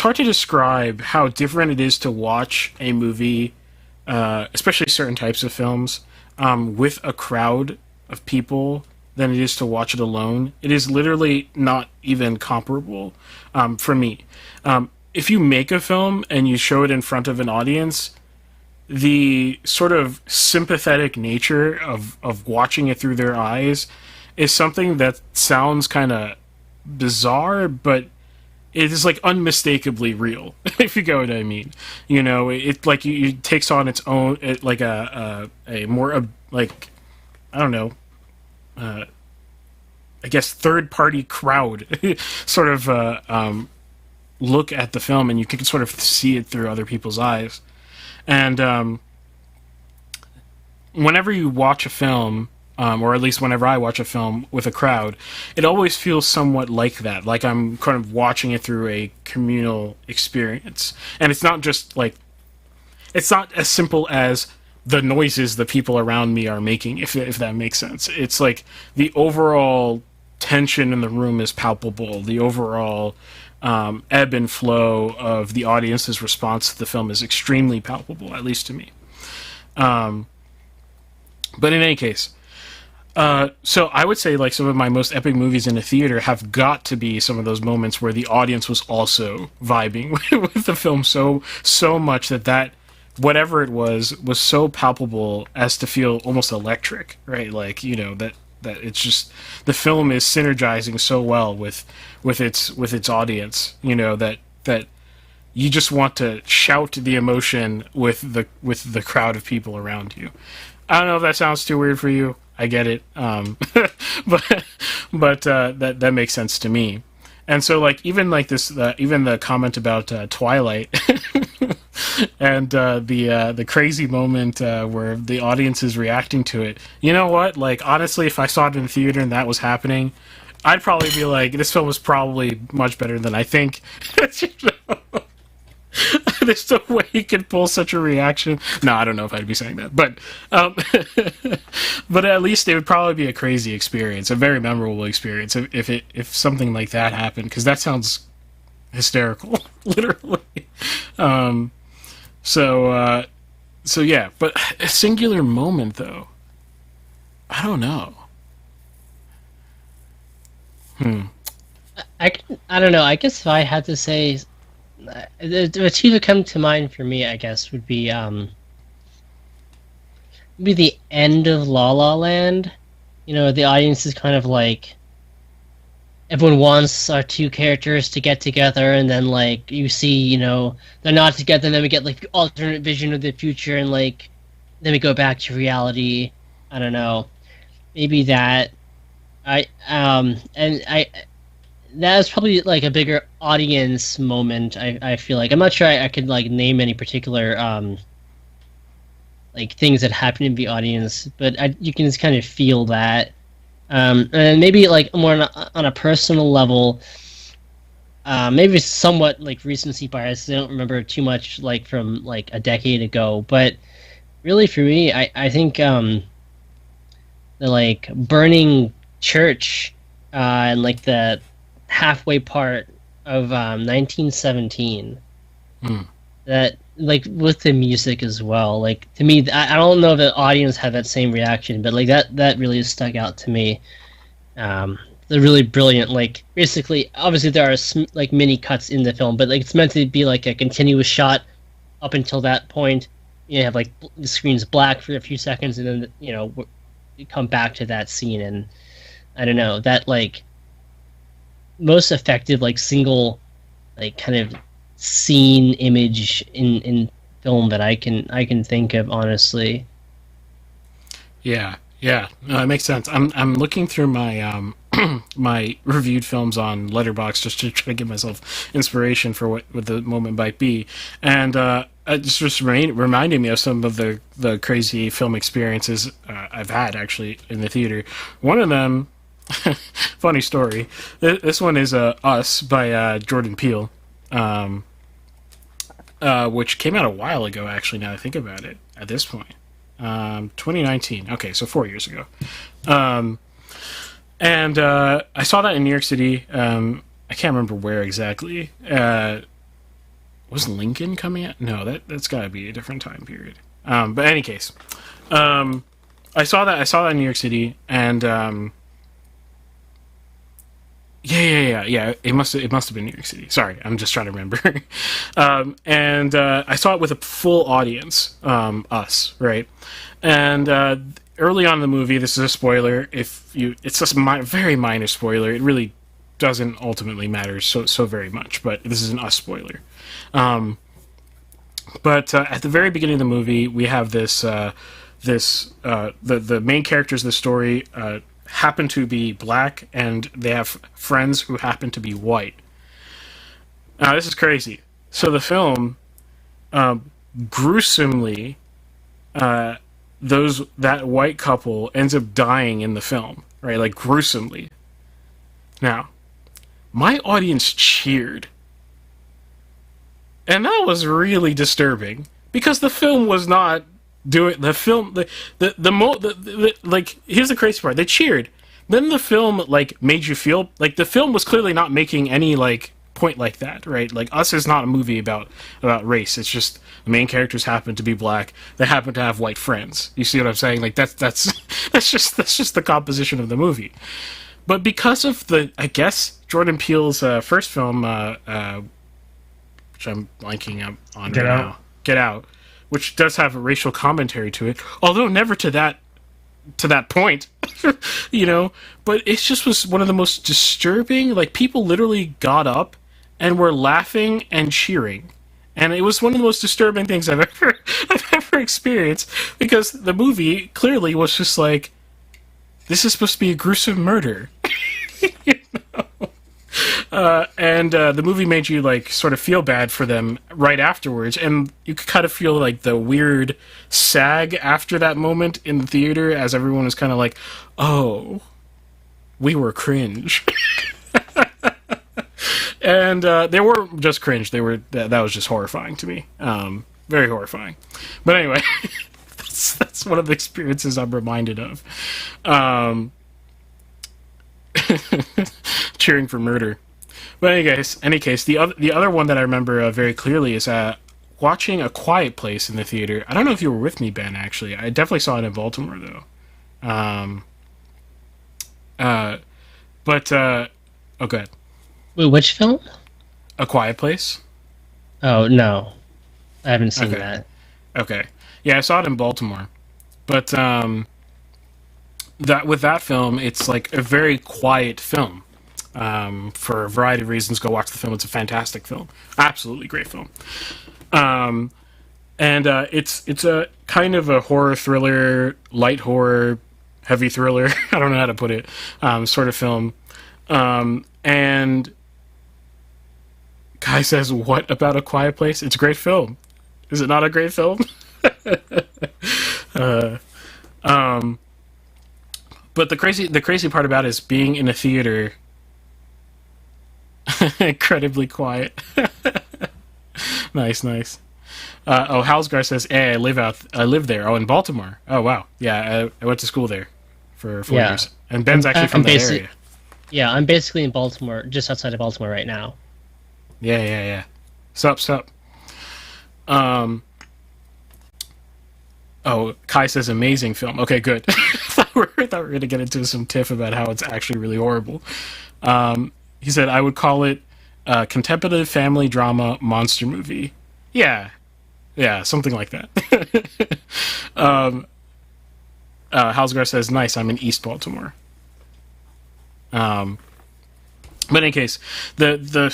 hard to describe how different it is to watch a movie, especially certain types of films, with a crowd of people than it is to watch it alone. It is literally not even comparable for me. If you make a film and you show it in front of an audience, the sort of sympathetic nature of watching it through their eyes is something that sounds kind of bizarre, but it is like unmistakably real, if you get what I mean. You know, it like it takes on its own, like a more like, I don't know, I guess third party crowd sort of look at the film, and you can sort of see it through other people's eyes. And whenever you watch a film, or at least whenever I watch a film with a crowd, it always feels somewhat like that. Like I'm kind of watching it through a communal experience. And it's not just like... It's not as simple as the noises the people around me are making, if that makes sense. It's like the overall tension in the room is palpable. The overall... ebb and flow of the audience's response to the film is extremely palpable, at least to me. But in any case, so I would say like some of my most epic movies in a theater have got to be some of those moments where the audience was also vibing with the film so much that whatever it was so palpable as to feel almost electric, right? Like, you know, that it's just the film is synergizing so well with its audience, you know, that you just want to shout the emotion with the crowd of people around you. I don't know if that sounds too weird for you. I get it, but that makes sense to me. And so, like, even like this, even the comment about Twilight, and the crazy moment where the audience is reacting to it. You know what? Like, honestly, if I saw it in the theater and that was happening, I'd probably be like, this film is probably much better than I think. There's no way you could pull such a reaction. No, I don't know if I'd be saying that, but but at least it would probably be a crazy experience, a very memorable experience if something like that happened, because that sounds hysterical, literally. So yeah, but a singular moment though, I don't know. I don't know. I guess if I had to say, the two that come to mind for me, I guess, would be maybe the end of La La Land. You know, the audience is kind of like everyone wants our two characters to get together, and then like you see, you know, they're not together, and then we get like alternate vision of the future, and like then we go back to reality. I don't know, maybe that. And I that was probably like a bigger audience moment. I feel like I'm not sure I could like name any particular like things that happen in the audience, but you can just kind of feel that. And maybe like more on a personal level, maybe somewhat like recency bias. I don't remember too much like from like a decade ago, but really for me, I think the like burning church and like the halfway part of 1917 that like with the music as well, like to me I don't know if the audience had that same reaction, but like that really stuck out to me. They're really brilliant. Like basically obviously there are like mini cuts in the film, but like it's meant to be like a continuous shot up until that point. You have like the screen's black for a few seconds, and then you know you come back to that scene, and I don't know, that like most effective like single like kind of scene image in film that I can think of, honestly. Yeah, no, that makes sense. I'm looking through my my reviewed films on Letterboxd just to try to give myself inspiration for what the moment might be, and it just reminding me of some of the crazy film experiences I've had actually in the theater. One of them, funny story. This one is Us by Jordan Peele. Which came out a while ago, actually, now that I think about it, at this point. 2019. Okay, so 4 years ago. And I saw that in New York City. I can't remember where exactly. Was Lincoln coming out? No, that's got to be a different time period. But in any case, I saw that in New York City, and yeah. It must have been New York City. Sorry, I'm just trying to remember. And I saw it with a full audience, us, right? And early on in the movie, this is a spoiler. It's just a very minor spoiler. It really doesn't ultimately matter so very much. But this is an us spoiler. But at the very beginning of the movie, we have this the main characters of the story happen to be black, and they have friends who happen to be white. Now, this is crazy. So the film, gruesomely, that white couple ends up dying in the film, right? Like, gruesomely. Now, my audience cheered. And that was really disturbing, because the film was not doing the film. Like, here's the crazy part: they cheered. Then the film like made you feel like the film was clearly not making any like point like that, right? Like, Us is not a movie about race. It's just the main characters happen to be black. They happen to have white friends. You see what I'm saying? Like, that's just the composition of the movie. But because of I guess Jordan Peele's first film, which I'm blanking on right now, Get Out, which does have a racial commentary to it, although never to that point, you know. But it just was one of the most disturbing. Like, people literally got up and were laughing and cheering, and it was one of the most disturbing things I've ever experienced, because the movie clearly was just like, this is supposed to be a gruesome murder. You know? And the movie made you like sort of feel bad for them right afterwards, and you could kind of feel like the weird sag after that moment in the theater, as everyone was kind of like, "Oh, we were cringe," and they weren't just cringe; that was just horrifying to me, very horrifying. But anyway, that's one of the experiences I'm reminded of. Cheering for murder. But any case, the other one that I remember very clearly is watching A Quiet Place in the theater. I don't know if you were with me, Ben. Actually, I definitely saw it in Baltimore, though. Oh, go ahead. Wait, which film? A Quiet Place. Oh no, I haven't seen that. Okay, yeah, I saw it in Baltimore. But that with that film, it's like a very quiet film. For a variety of reasons, go watch the film. It's a fantastic film, absolutely great film. And it's a kind of a horror thriller, light horror, heavy thriller. I don't know how to put it. Sort of film. And Kai says, "What about A Quiet Place? It's a great film. Is it not a great film?" But the crazy part about it is being in a theater, incredibly quiet. Nice. Halsgar says, "Hey, I live there. Oh, in Baltimore. Oh, wow. Yeah, I went to school there for 4 years. And Ben's actually from that area. Yeah, I'm basically in Baltimore, just outside of Baltimore right now. Yeah. Sup. Oh, Kai says amazing film. Okay, good. I thought we were going to get into some tiff about how it's actually really horrible. He said, I would call it a contemplative family drama monster movie. Yeah, something like that. Halsgar says, nice, I'm in East Baltimore. But in any case, the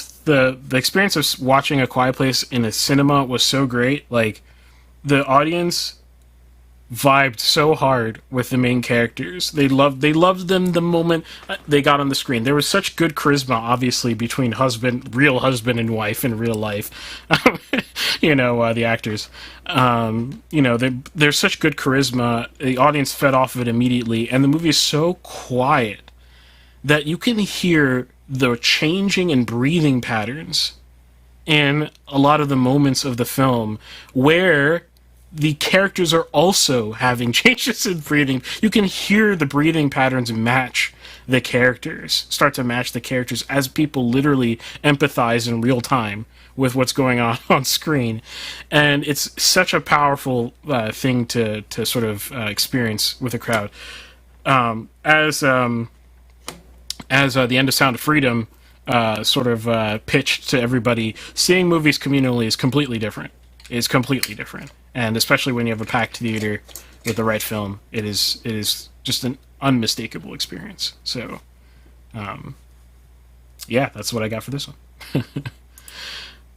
experience of watching A Quiet Place in a cinema was so great. Like, the audience vibed so hard with the main characters. They loved them the moment they got on the screen. There was such good charisma, obviously, between real husband and wife in real life. The actors. There's such good charisma. The audience fed off of it immediately, and the movie is so quiet that you can hear the changing and breathing patterns in a lot of the moments of the film where the characters are also having changes in breathing. You can hear the breathing patterns start to match the characters as people literally empathize in real time with what's going on screen. And it's such a powerful thing to sort of experience with a crowd. As the end of Sound of Freedom pitched to everybody, seeing movies communally is completely different. And especially when you have a packed theater with the right film, it is just an unmistakable experience. So, that's what I got for this one.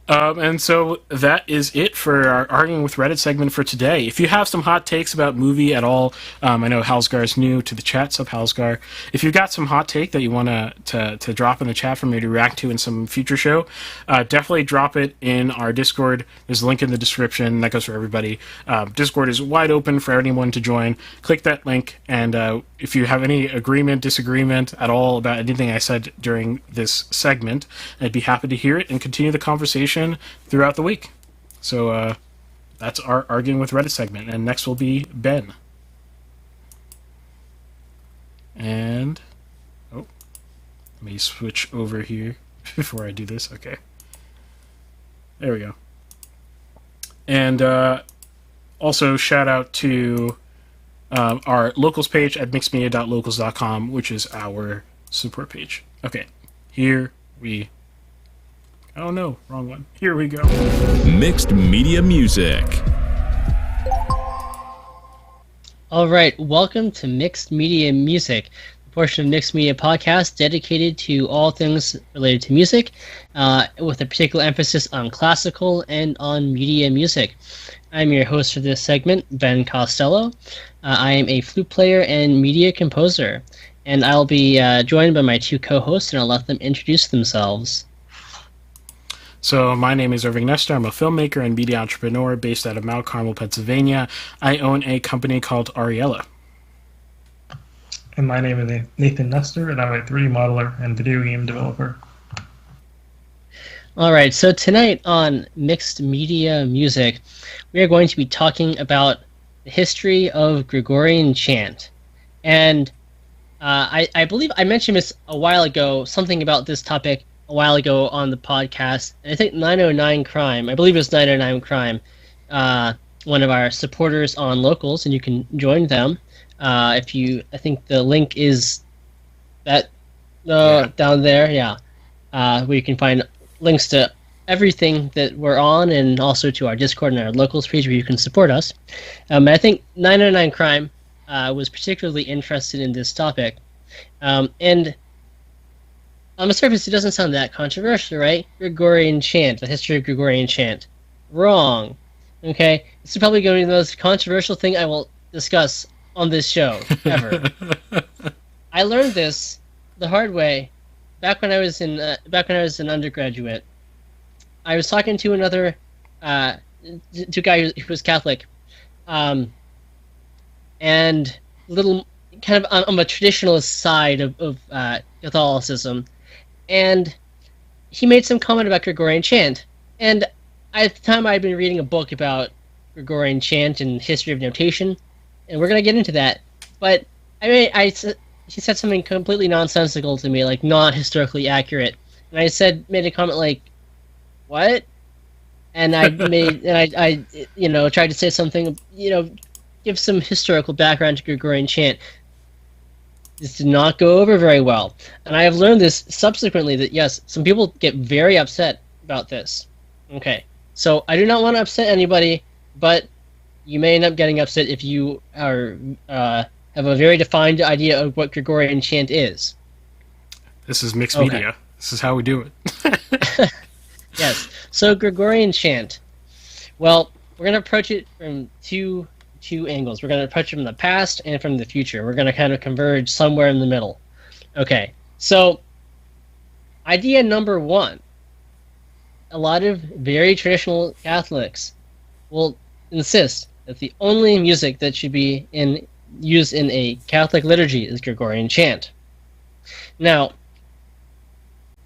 And so that is it for our Arguing with Reddit segment for today. If you have some hot takes about movie at all, I know Halsgar is new to the chat, so Halsgar. If you've got some hot take that you want to drop in the chat for me to react to in some future show, definitely drop it in our Discord. There's a link in the description. That goes for everybody. Discord is wide open for anyone to join. Click that link, and if you have any disagreement at all about anything I said during this segment, I'd be happy to hear it and continue the conversation throughout the week. So that's our Arguing with Reddit segment, and next will be Ben. And let me switch over here before I do this. Okay, there we go. And also shout out to our locals page at mixedmedia.locals.com, which is our support page. Okay, oh no, wrong one. Here we go. Mixed Media Music. All right, welcome to Mixed Media Music, a portion of Mixed Media Podcast dedicated to all things related to music, with a particular emphasis on classical and on media music. I'm your host for this segment, Ben Costello. I am a flute player and media composer, and I'll be joined by my two co-hosts, and I'll let them introduce themselves. So my name is Irving Nestor. I'm a filmmaker and media entrepreneur based out of Mount Carmel, Pennsylvania. I own a company called Ariella. And my name is Nathan Nestor, and I'm a 3D modeler and video game developer. All right, so tonight on Mixed Media Music, we are going to be talking about the history of Gregorian Chant. And I believe I mentioned this a while ago, something about this topic a while ago on the podcast. I think 909 Crime, I believe it was 909 Crime, one of our supporters on Locals, and you can join them. I think the link is that down there, where you can find links to everything that we're on, and also to our Discord and our locals page where you can support us. And I think 909 Crime was particularly interested in this topic. And on the surface, it doesn't sound that controversial, right? Gregorian Chant, the history of Gregorian Chant. Wrong. Okay? This is probably going to be the most controversial thing I will discuss on this show, ever. I learned this the hard way back when I was an undergraduate. I was talking to another to a guy who was Catholic, and little kind of on the traditionalist side of Catholicism, and he made some comment about Gregorian Chant. And at the time, I'd been reading a book about Gregorian Chant and history of notation, and we're gonna get into that. But he said something completely nonsensical to me, like not historically accurate, and I made a comment like, "What?" And I tried to say something, give some historical background to Gregorian Chant. This did not go over very well, and I have learned this subsequently that yes, some people get very upset about this. Okay, so I do not want to upset anybody, but you may end up getting upset if you are have a very defined idea of what Gregorian Chant is. This is mixed media. This is how we do it. Yes. So Gregorian Chant. Well, we're going to approach it from two angles. We're going to approach it from the past and from the future. We're going to kind of converge somewhere in the middle. Okay. So, idea number one. A lot of very traditional Catholics will insist that the only music that should be used in a Catholic liturgy is Gregorian Chant. Now,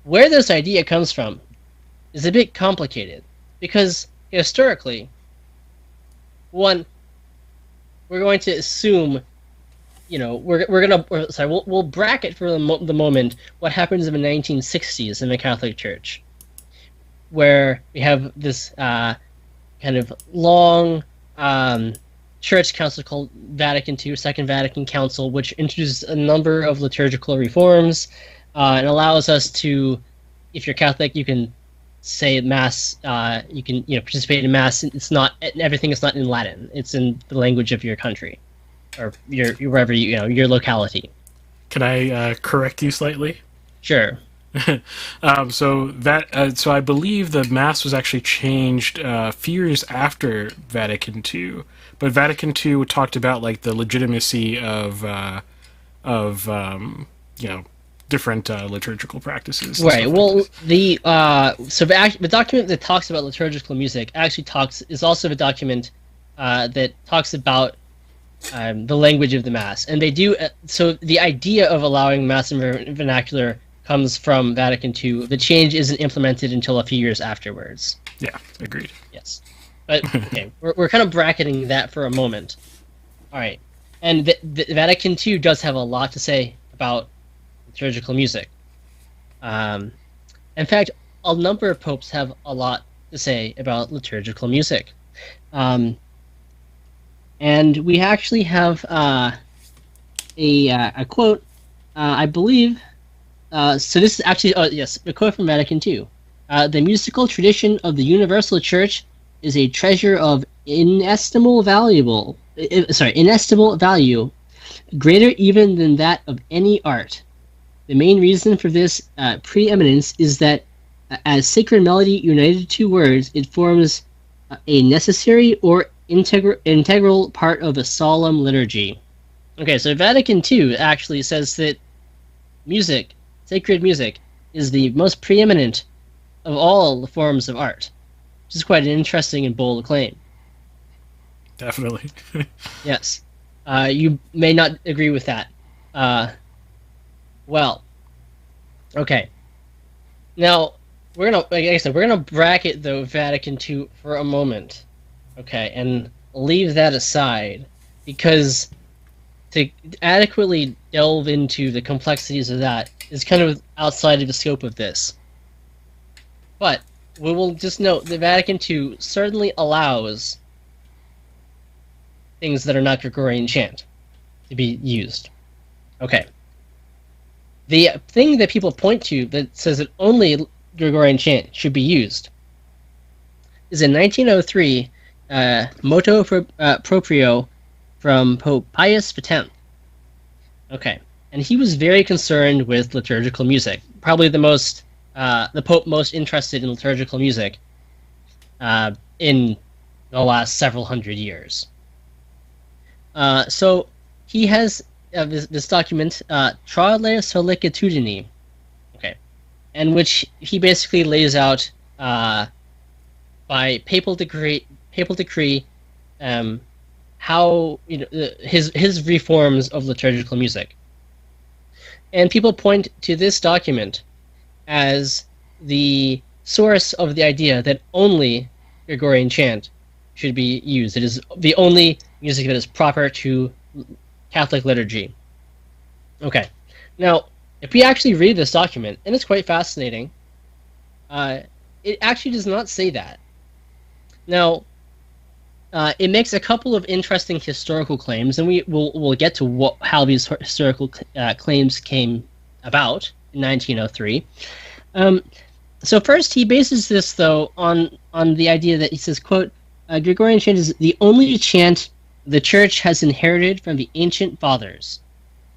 where this idea comes from is a bit complicated, because historically, one, we're going to assume, we'll bracket for the moment what happens in the 1960s in the Catholic Church, where we have this kind of long church council called Vatican II, Second Vatican Council, which introduces a number of liturgical reforms and allows us to, if you're Catholic, you can say Mass, you can participate in Mass. Everything is not in Latin. It's in the language of your country, or wherever your locality. Can I correct you slightly? Sure. So I believe the Mass was actually changed a few years after Vatican II, but Vatican II talked about like the legitimacy of different liturgical practices. Right. Well, the document that talks about liturgical music is also the document that talks about the language of the Mass, and they do. So the idea of allowing Mass in vernacular comes from Vatican II. The change isn't implemented until a few years afterwards. Yeah, agreed. Yes. But okay, we're kind of bracketing that for a moment. All right. And the Vatican II does have a lot to say about liturgical music. In fact, a number of popes have a lot to say about liturgical music. And we actually have a quote, I believe. So this is actually, a quote from Vatican II. The musical tradition of the Universal Church is a treasure of inestimable value, greater even than that of any art. The main reason for this preeminence is that as sacred melody united to words, it forms a necessary or integral part of a solemn liturgy. Okay, so Vatican II actually says that music, sacred music, is the most preeminent of all the forms of art, which is quite an interesting and bold claim. Definitely. Yes. You may not agree with that. Well, okay. Now, we're gonna bracket the Vatican II for a moment, okay, and leave that aside, because to adequately delve into the complexities of that is kind of outside of the scope of this. But we will just note the Vatican II certainly allows things that are not Gregorian chant to be used. Okay. The thing that people point to that says that only Gregorian chant should be used is in 1903, motu proprio from Pope Pius X. Okay, and he was very concerned with liturgical music. Probably the Pope most interested in liturgical music in the last several hundred years. So he has this document, Trale Solicitudini, okay, in which he basically lays out by papal decree, how his reforms of liturgical music, and people point to this document as the source of the idea that only Gregorian chant should be used. It is the only music that is proper to Catholic liturgy. Okay, now if we actually read this document, and it's quite fascinating, it actually does not say that. Now, it makes a couple of interesting historical claims, and we'll get to how these historical claims came about in 1903. So first, he bases this, though, on the idea that he says, quote, Gregorian chant is the only chant the Church has inherited from the ancient fathers.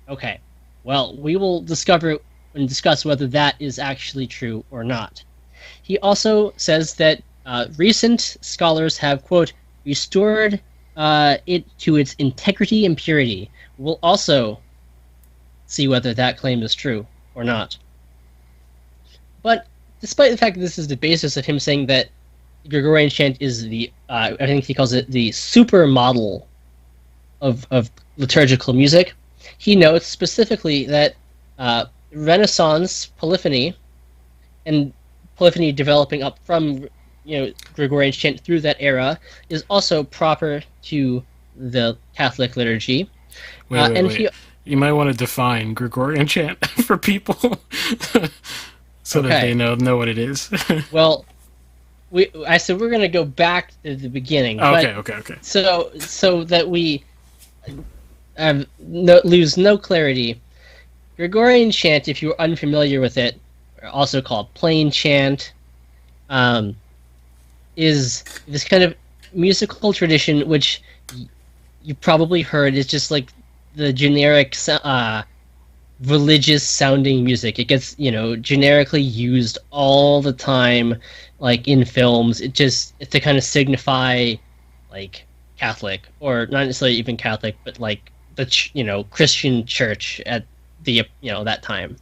Okay, well, we will discover and discuss whether that is actually true or not. He also says that recent scholars have, quote, restored it to its integrity and purity. We'll also see whether that claim is true or not. But despite the fact that this is the basis of him saying that Gregorian chant is the, I think he calls it the super model of liturgical music, he notes specifically that Renaissance polyphony, and polyphony developing up from Gregorian chant through that era, is also proper to the Catholic liturgy. Wait. You might want to define Gregorian chant for people so that they know what it is. Well, I said we're going to go back to the beginning. Okay. So that we lose no clarity. Gregorian chant, if you're unfamiliar with it, also called plain chant, is this kind of musical tradition which you probably heard is just like the generic religious sounding music. It gets generically used all the time, like in films. It's to kind of signify like Catholic, or not necessarily even Catholic, but like the Christian church at the that time.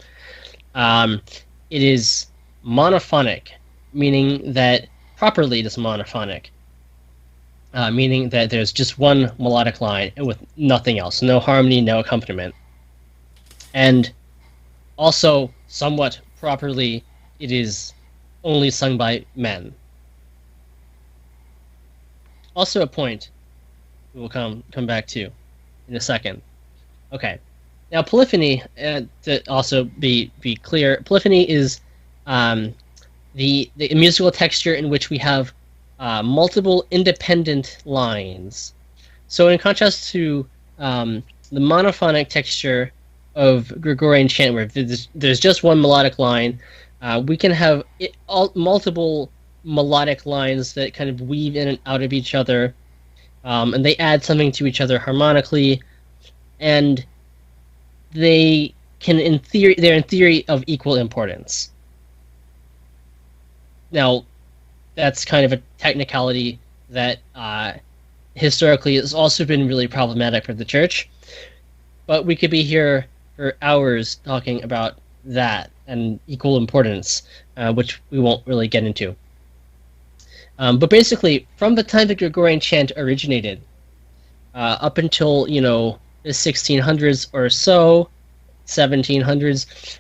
It is monophonic, meaning that properly it is monophonic, meaning that there's just one melodic line with nothing else, no harmony, no accompaniment. And also, somewhat properly, it is only sung by men. Also a point we will come back to in a second. Okay. Now, polyphony, to also be clear, polyphony is the musical texture in which we have multiple independent lines. So in contrast to the monophonic texture of Gregorian chant, where there's just one melodic line, we can have multiple melodic lines that kind of weave in and out of each other, and they add something to each other harmonically, and they're in theory of equal importance. Now, that's kind of a technicality that historically has also been really problematic for the church, but we could be here for hours talking about that and equal importance, which we won't really get into. But basically, from the time that Gregorian chant originated, up until the 1600s or so, 1700s,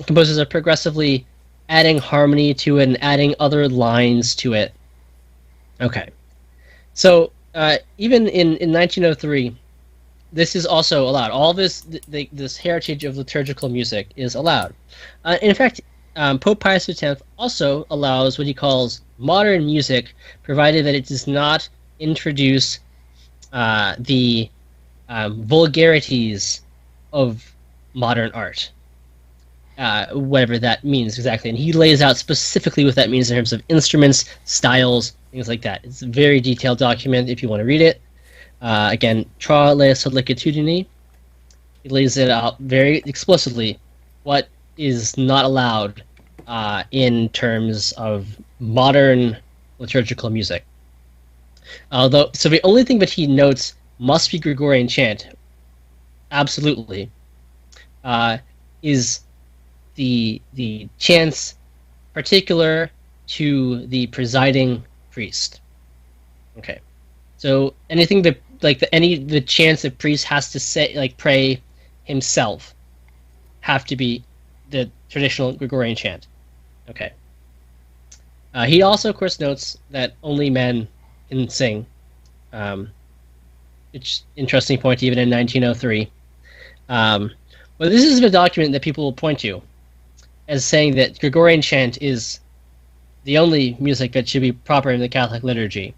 composers are progressively adding harmony to it and adding other lines to it. Okay, so even in 1903, this is also allowed. All this heritage of liturgical music is allowed. In fact, Pope Pius X also allows what he calls modern music, provided that it does not introduce the vulgarities of modern art. whatever that means exactly. And he lays out specifically what that means in terms of instruments, styles, things like that. It's a very detailed document if you want to read it. Again, Tra Le Sollicitudini. He lays it out very explicitly what is not allowed in terms of modern liturgical music. So the only thing that he notes must be Gregorian chant, absolutely, is the chants particular to the presiding priest. Okay, so anything that the chants the priest has to say, like pray himself, have to be the traditional Gregorian chant. Okay. He also, of course, notes that only men can sing. Which interesting point even in 1903. But this is a document that people will point to as saying that Gregorian chant is the only music that should be proper in the Catholic liturgy,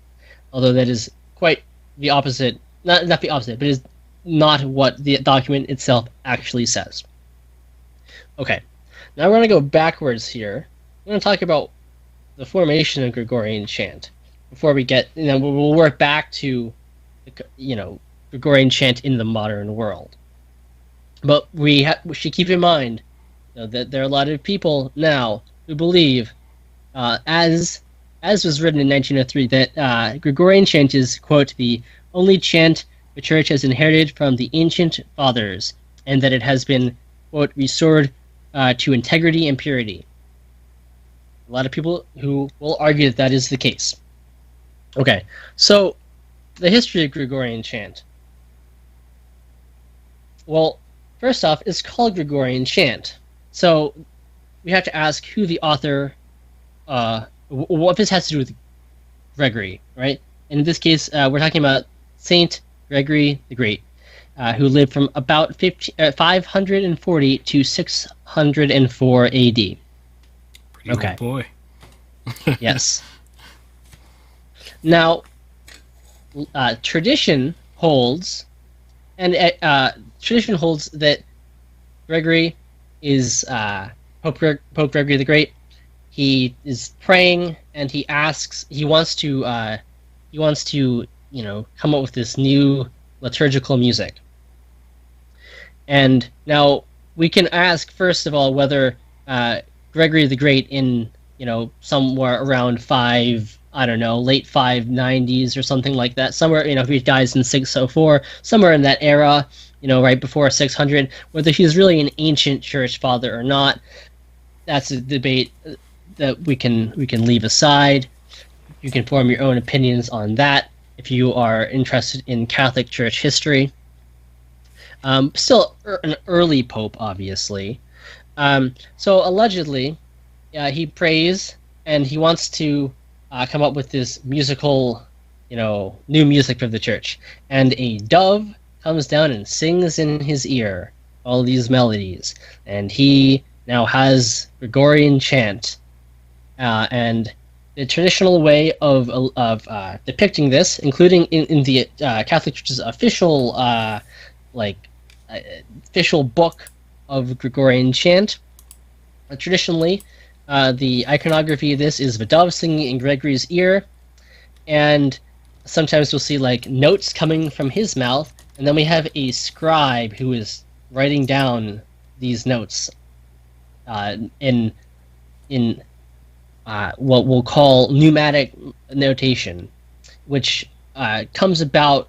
although that is quite the opposite. Not the opposite, but is not what the document itself actually says. Okay, now we're going to go backwards here. We're going to talk about the formation of Gregorian chant before we get. We'll work back to, Gregorian chant in the modern world. But we should keep in mind that there are a lot of people now who believe, as was written in 1903, that Gregorian chant is, quote, the only chant the Church has inherited from the ancient fathers, and that it has been, quote, restored to integrity and purity. A lot of people who will argue that that is the case. Okay, so the history of Gregorian chant. Well, first off, it's called Gregorian chant. So we have to ask who the author, what this has to do with Gregory, right? And in this case, we're talking about Saint Gregory the Great, who lived from about 540 to 604 AD. Pretty okay. Old boy. Yes. Now, tradition holds, that Gregory is Pope Gregory the Great. He is praying, and he wants to come up with this new liturgical music. And now we can ask first of all whether Gregory the Great in somewhere around late 590s or something like that, somewhere, if he dies in 604, somewhere in that era, right before 600, whether he's really an ancient church father or not, that's a debate that we can leave aside. You can form your own opinions on that if you are interested in Catholic Church history. Still an early pope, obviously. So allegedly, he prays and he wants to come up with this musical, new music for the church. And a dove comes down and sings in his ear all these melodies. And he now has Gregorian chant. And the traditional way of depicting this, including in the Catholic Church's official official book of Gregorian chant, traditionally, the iconography of this is the dove singing in Gregory's ear, and sometimes we'll see notes coming from his mouth, and then we have a scribe who is writing down these notes in what we'll call pneumatic notation, which comes about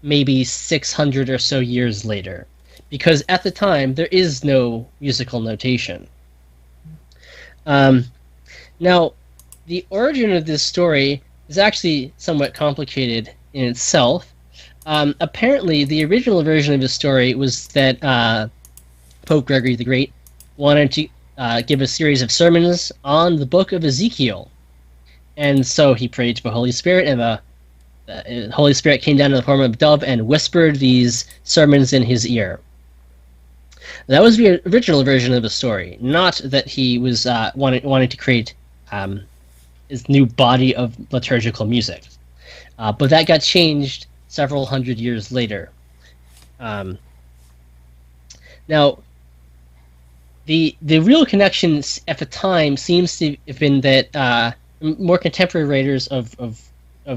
maybe 600 or so years later, because at the time there is no musical notation. Now, the origin of this story is actually somewhat complicated in itself. Apparently, the original version of the story was that Pope Gregory the Great wanted to give a series of sermons on the book of Ezekiel. And so he prayed to the Holy Spirit, and the Holy Spirit came down in the form of a dove and whispered these sermons in his ear. That was the original version of the story, not that he was wanting to create his new body of liturgical music. But that got changed several hundred years later. Now, the real connection at the time seems to have been that more contemporary writers of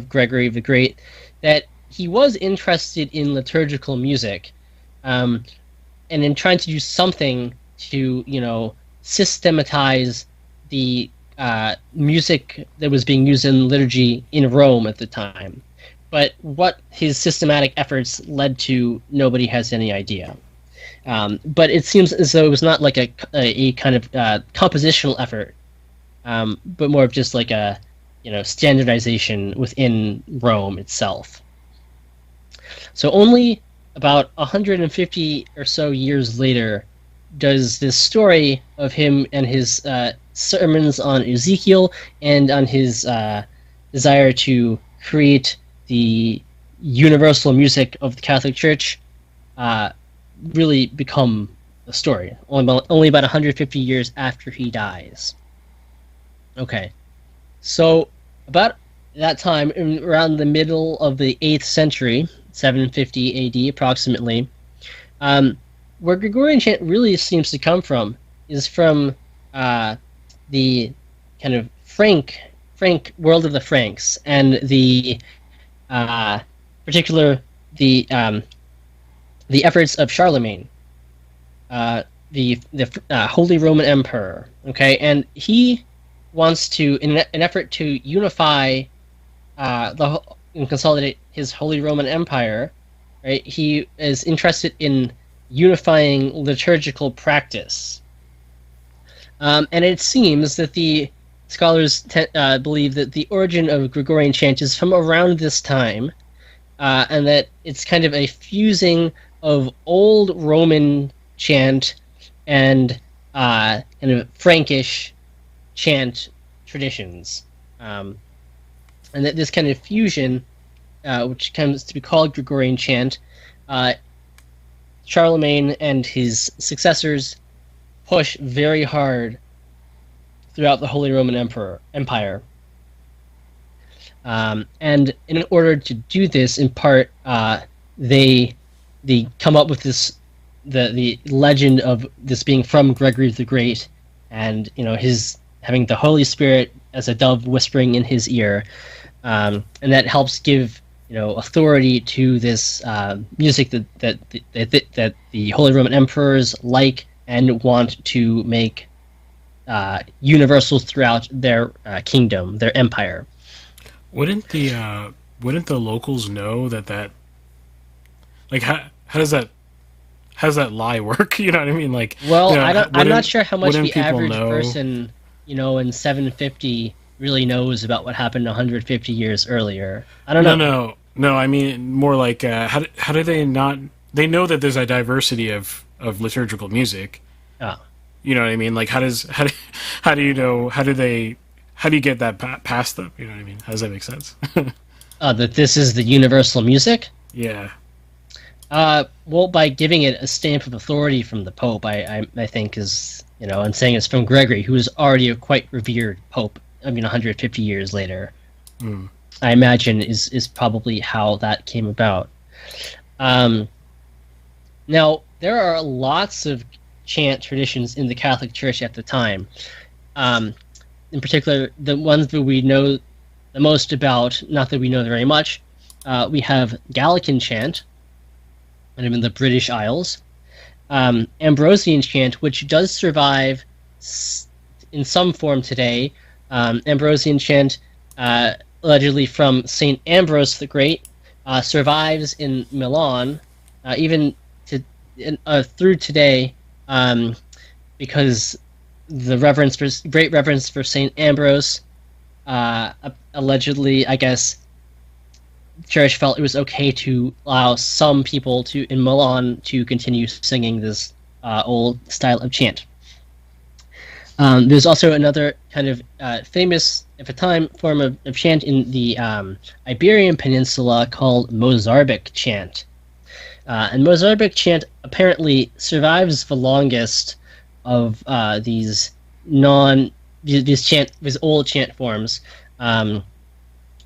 Gregory the Great, that he was interested in liturgical music, and in trying to do something to systematize the music that was being used in liturgy in Rome at the time. But what his systematic efforts led to, nobody has any idea. But it seems as though it was not like a kind of compositional effort, but more of just like a standardization within Rome itself. So only about 150 or so years later does this story of him and his sermons on Ezekiel and on his desire to create the universal music of the Catholic Church really become a story. Only about 150 years after he dies. Okay, so about that time, around the middle of the 8th century, 750 AD approximately, where Gregorian chant really seems to come from is from the kind of Frank world of the Franks, and the the efforts of Charlemagne, the Holy Roman Emperor. Okay, and he wants to, in an effort to unify and consolidate his Holy Roman Empire, right? He is interested in unifying liturgical practice, and it seems that the scholars believe that the origin of Gregorian chant is from around this time, and that it's kind of a fusing of old Roman chant and kind of Frankish chant traditions, and that this kind of fusion, which comes to be called Gregorian chant, Charlemagne and his successors push very hard throughout the Holy Roman Empire. And in order to do this, in part, they come up with the legend of this being from Gregory the Great, and his having the Holy Spirit as a dove whispering in his ear, and that helps give authority to this music that the Holy Roman emperors like and want to make universal throughout their kingdom, their empire. Wouldn't the locals know that like how does that lie work? You know what I mean? Like, well, I'm not sure how much the average person in 750 really knows about what happened 150 years earlier. I don't know. No. I mean more like how do they not? They know that there's a diversity of liturgical music. Oh. You know what I mean? Like how do you know? How do you get that past them? You know what I mean? How does that make sense? That this is the universal music? Yeah. Well, by giving it a stamp of authority from the Pope, I think is, and saying it's from Gregory, who is already a quite revered Pope. 150 years later. Mm. I imagine is probably how that came about. Now, there are lots of chant traditions in the Catholic Church at the time. In particular, the ones that we know the most about, not that we know very much, we have Gallican chant, and in the British Isles, Ambrosian chant, which does survive in some form today. Ambrosian chant, allegedly from Saint Ambrose the Great, survives in Milan, even through today, because the great reverence for Saint Ambrose, allegedly, I guess, the Church felt it was okay to allow some people in Milan to continue singing this old style of chant. There's also another kind of famous, at the time, form of chant in the Iberian Peninsula called Mozarabic chant. And Mozarabic chant apparently survives the longest of these old chant forms,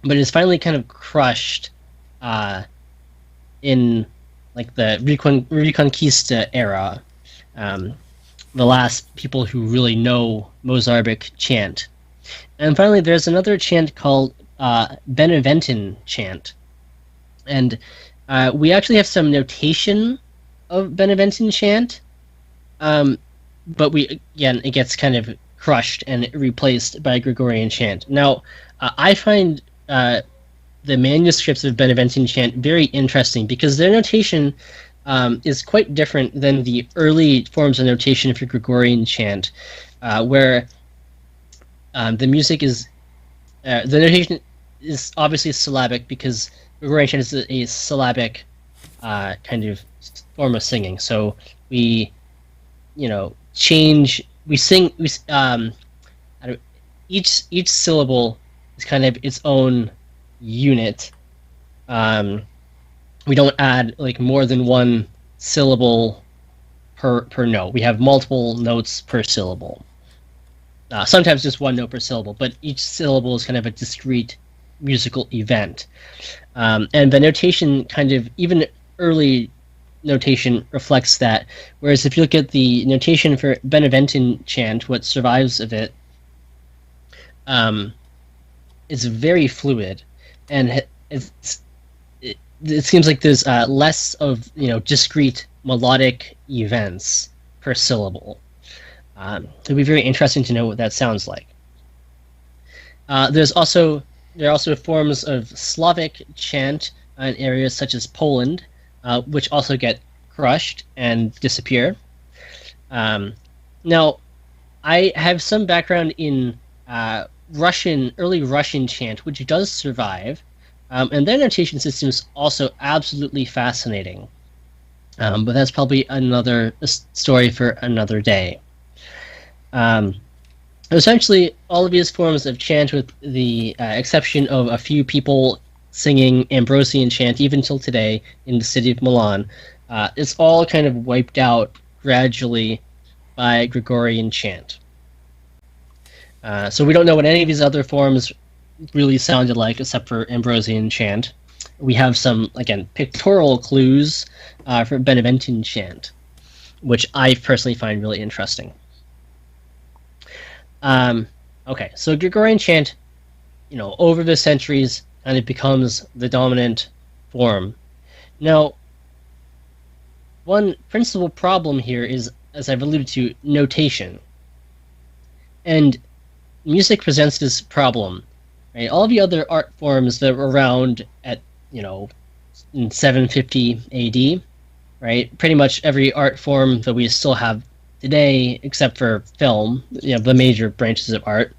but is finally kind of crushed in like the Reconquista era. the last people who really know Mozarbic chant. And finally, there's another chant called Beneventan chant. And we actually have some notation of Beneventan chant, but it gets kind of crushed and replaced by Gregorian chant. Now, I find the manuscripts of Beneventan chant very interesting because their notation is quite different than the early forms of notation for Gregorian chant, where the music is the notation is obviously syllabic because Gregorian chant is a syllabic kind of form of singing. So we, each syllable is kind of its own unit. We don't add like more than one syllable per note. We have multiple notes per syllable. Sometimes just one note per syllable, but each syllable is kind of a discrete musical event. And the notation even early notation reflects that. Whereas if you look at the notation for Beneventan chant, what survives of it, it's very fluid, and it seems like there's less of discrete melodic events per syllable. It'll be very interesting to know what that sounds like. There are also forms of Slavic chant in areas such as Poland, which also get crushed and disappear. Now, I have some background in early Russian chant, which does survive, and their notation system is also absolutely fascinating. But that's probably another story for another day. Essentially, all of these forms of chant, with the exception of a few people singing Ambrosian chant, even till today in the city of Milan, it's all kind of wiped out gradually by Gregorian chant. So we don't know what any of these other forms really sounded like, except for Ambrosian chant. We have some, again, pictorial clues for Beneventan chant, which I personally find really interesting. Okay, so Gregorian chant, over the centuries, and it becomes the dominant form. Now, one principal problem here is, as I've alluded to, notation. And music presents this problem. Right? All the other art forms that were around at, in 750 AD, right? Pretty much every art form that we still have today, except for film, the major branches of art.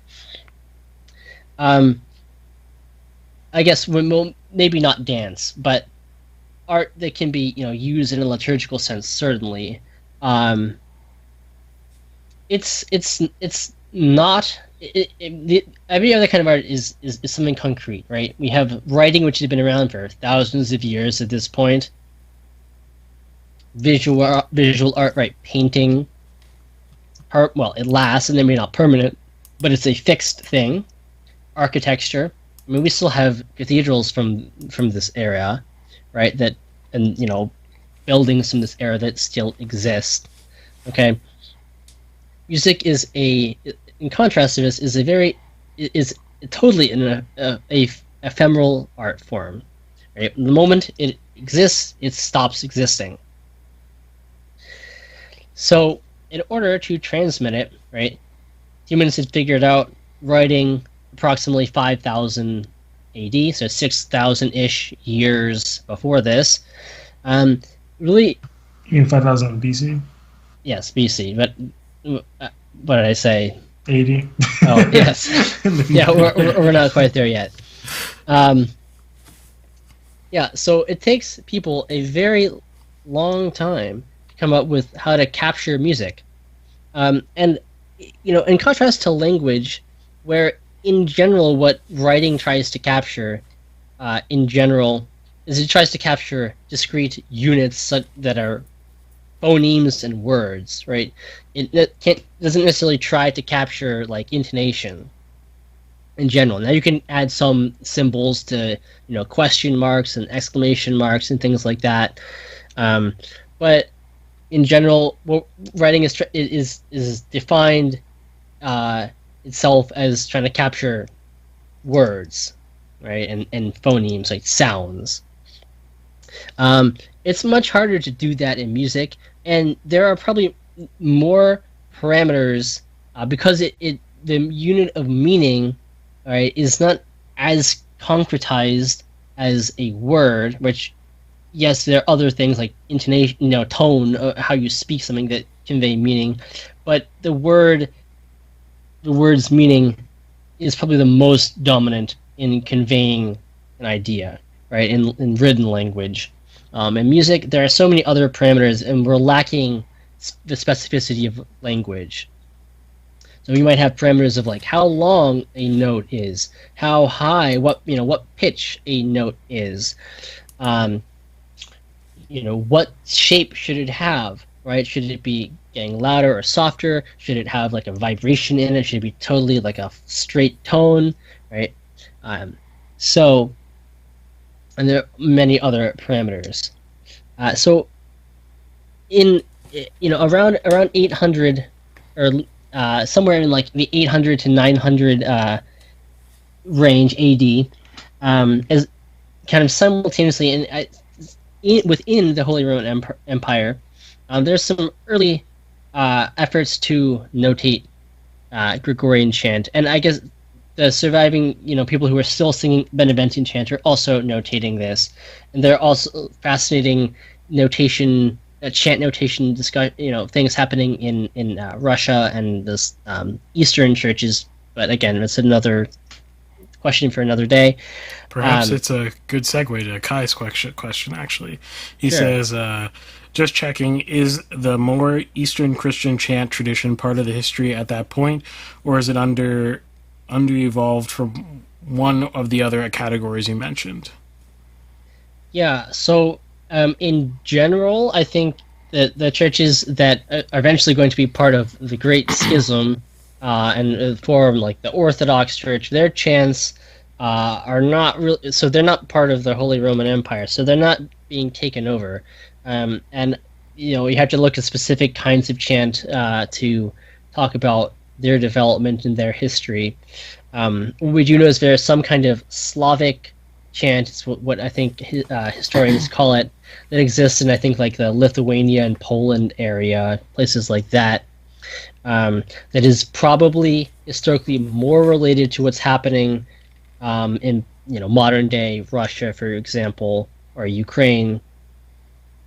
I guess maybe not dance, but art that can be used in a liturgical sense, certainly. It's not. Every other kind of art is something concrete, right? We have writing, which has been around for thousands of years at this point. Visual art, right? Painting. It lasts, and they may not permanent, but it's a fixed thing. Architecture. I mean, we still have cathedrals from this era, right? And buildings from this era that still exist. Okay. Music is in contrast to this, is totally an ephemeral art form. Right? The moment it exists, it stops existing. So, in order to transmit it, right, humans had figured out writing approximately 5,000 AD, so 6,000-ish years before this. Really, you mean 5,000 BC? Yes, BC. But what did I say? 80. Oh, yes. Yeah, we're not quite there yet. Yeah, so it takes people a very long time to come up with how to capture music. And, in contrast to language, where in general what writing tries to capture, in general, is it tries to capture discrete units that are phonemes and words, right? It doesn't necessarily try to capture like intonation in general. Now you can add some symbols to question marks and exclamation marks and things like that, but in general, writing is defined itself as trying to capture words, right, and phonemes, like sounds. It's much harder to do that in music, and there are probably more parameters because the unit of meaning, right, is not as concretized as a word. Which, yes, there are other things like intonation, tone, how you speak something that convey meaning, but the word's meaning is probably the most dominant in conveying an idea, right, in written language. In music, there are so many other parameters, and we're lacking the specificity of language. So we might have parameters of like how long a note is, how high, what pitch a note is, what shape should it have, right? Should it be getting louder or softer? Should it have like a vibration in it? Should it be totally like a straight tone, right? And there are many other parameters. So in around 800 or somewhere in like the 800 to 900 range AD, as kind of simultaneously within the Holy Roman Empire, there's some early efforts to notate Gregorian chant, and I guess the surviving people who are still singing Benedictine chant are also notating this, and there are also fascinating notation. Chant notation things happening in Russia and the Eastern churches, but again, it's another question for another day. Perhaps it's a good segue to Kai's question actually. He Sure. says, just checking, is the more Eastern Christian chant tradition part of the history at that point, or is it under-evolved from one of the other categories you mentioned? Yeah, so in general, I think that the churches that are eventually going to be part of the Great Schism and form like the Orthodox Church, their chants are not really, so they're not part of the Holy Roman Empire, so they're not being taken over. And you have to look at specific kinds of chant to talk about their development and their history. We do know is there's some kind of Slavic chant, it's what I think historians call it, that exists in I think like the Lithuania and Poland area, places like that. That is probably historically more related to what's happening in modern day Russia, for example, or Ukraine,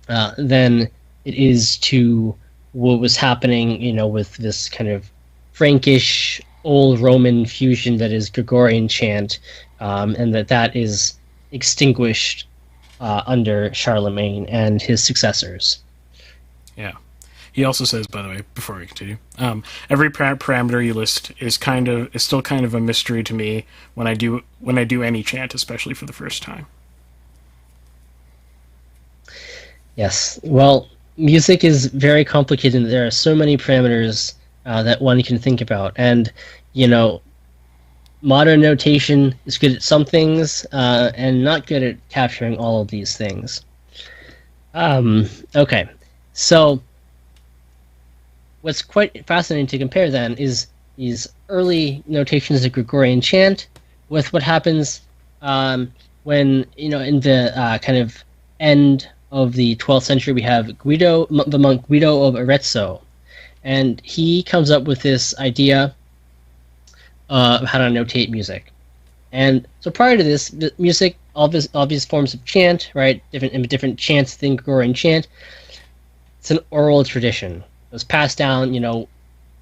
than it is to what was happening, with this kind of Frankish old Roman fusion that is Gregorian chant, and that is extinguished under Charlemagne and his successors. Yeah. He also says, by the way, before we continue, every parameter you list is still kind of a mystery to me when I do any chant, especially for the first time. Yes. Well, music is very complicated. There are so many parameters that one can think about, and modern notation is good at some things and not good at capturing all of these things. Okay, so what's quite fascinating to compare then is these early notations of Gregorian chant with what happens when in the kind of end of the 12th century we have the monk Guido of Arezzo, and he comes up with this idea of how to notate music. And so prior to this, the music, obvious forms of chant, right? Different chants than Gregorian chant. It's an oral tradition. It was passed down,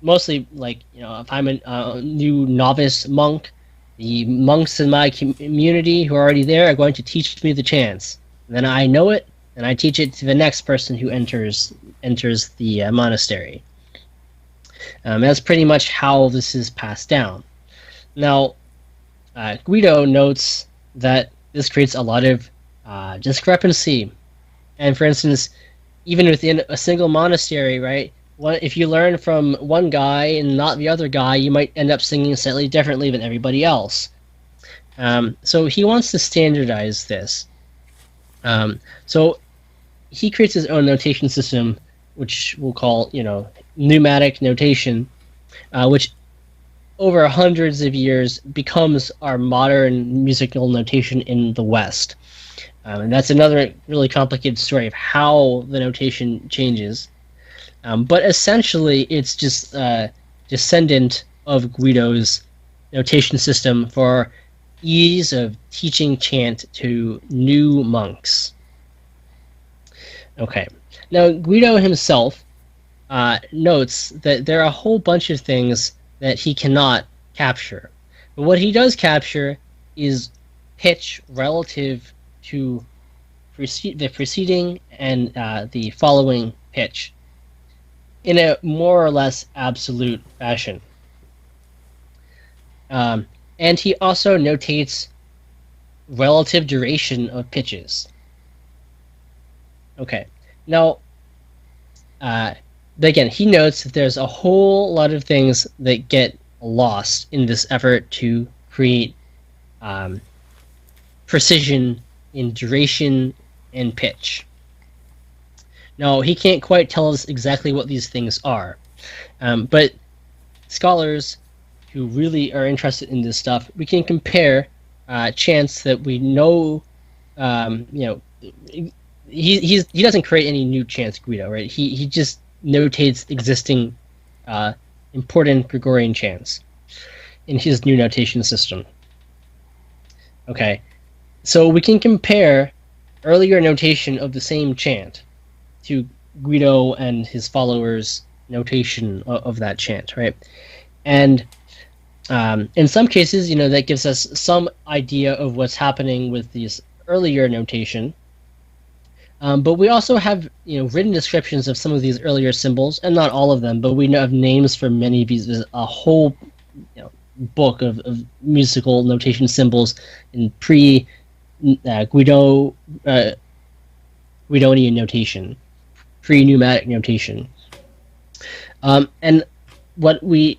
mostly like, if I'm a new novice monk, the monks in my community who are already there are going to teach me the chants. And then I know it, and I teach it to the next person who enters the monastery. That's pretty much how this is passed down. Now, Guido notes that this creates a lot of discrepancy. And for instance, even within a single monastery, right, if you learn from one guy and not the other guy, you might end up singing slightly differently than everybody else. So he wants to standardize this. So he creates his own notation system which we'll call, pneumatic notation, which over hundreds of years becomes our modern musical notation in the West. And that's another really complicated story of how the notation changes. But essentially, it's just a descendant of Guido's notation system for ease of teaching chant to new monks. Okay. Now, Guido himself notes that there are a whole bunch of things that he cannot capture. But what he does capture is pitch relative to the preceding and the following pitch in a more or less absolute fashion. And he also notates relative duration of pitches. Okay. Now, again, he notes that there's a whole lot of things that get lost in this effort to create precision in duration and pitch. Now, he can't quite tell us exactly what these things are, but scholars who really are interested in this stuff, we can compare chants that we know, he doesn't create any new chants, Guido, right? He just notates existing important Gregorian chants in his new notation system. Okay, so we can compare earlier notation of the same chant to Guido and his followers' notation of that chant, right? And in some cases, that gives us some idea of what's happening with this earlier notation. But we also have, written descriptions of some of these earlier symbols, and not all of them, but we have names for many of these. There's a whole, book of musical notation symbols in Guidonian notation, pre-pneumatic notation. And what we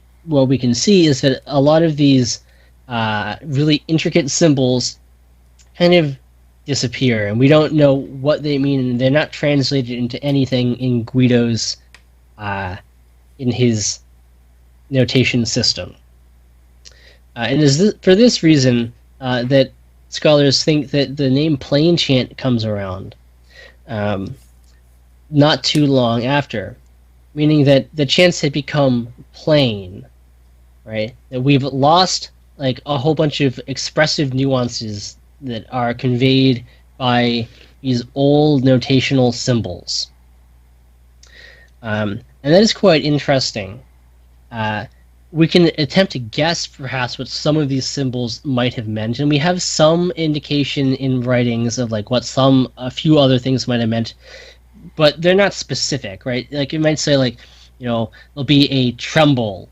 can see is that a lot of these really intricate symbols kind of disappear, and we don't know what they mean, and they're not translated into anything in Guido's in his notation system. And is for this reason that scholars think that the name plain chant comes around not too long after, meaning that the chants had become plain, right? That we've lost like a whole bunch of expressive nuances that are conveyed by these old notational symbols. And that is quite interesting. We can attempt to guess perhaps what some of these symbols might have meant, and we have some indication in writings of like what a few other things might have meant, but they're not specific, right? Like it might say like, there'll be a tremble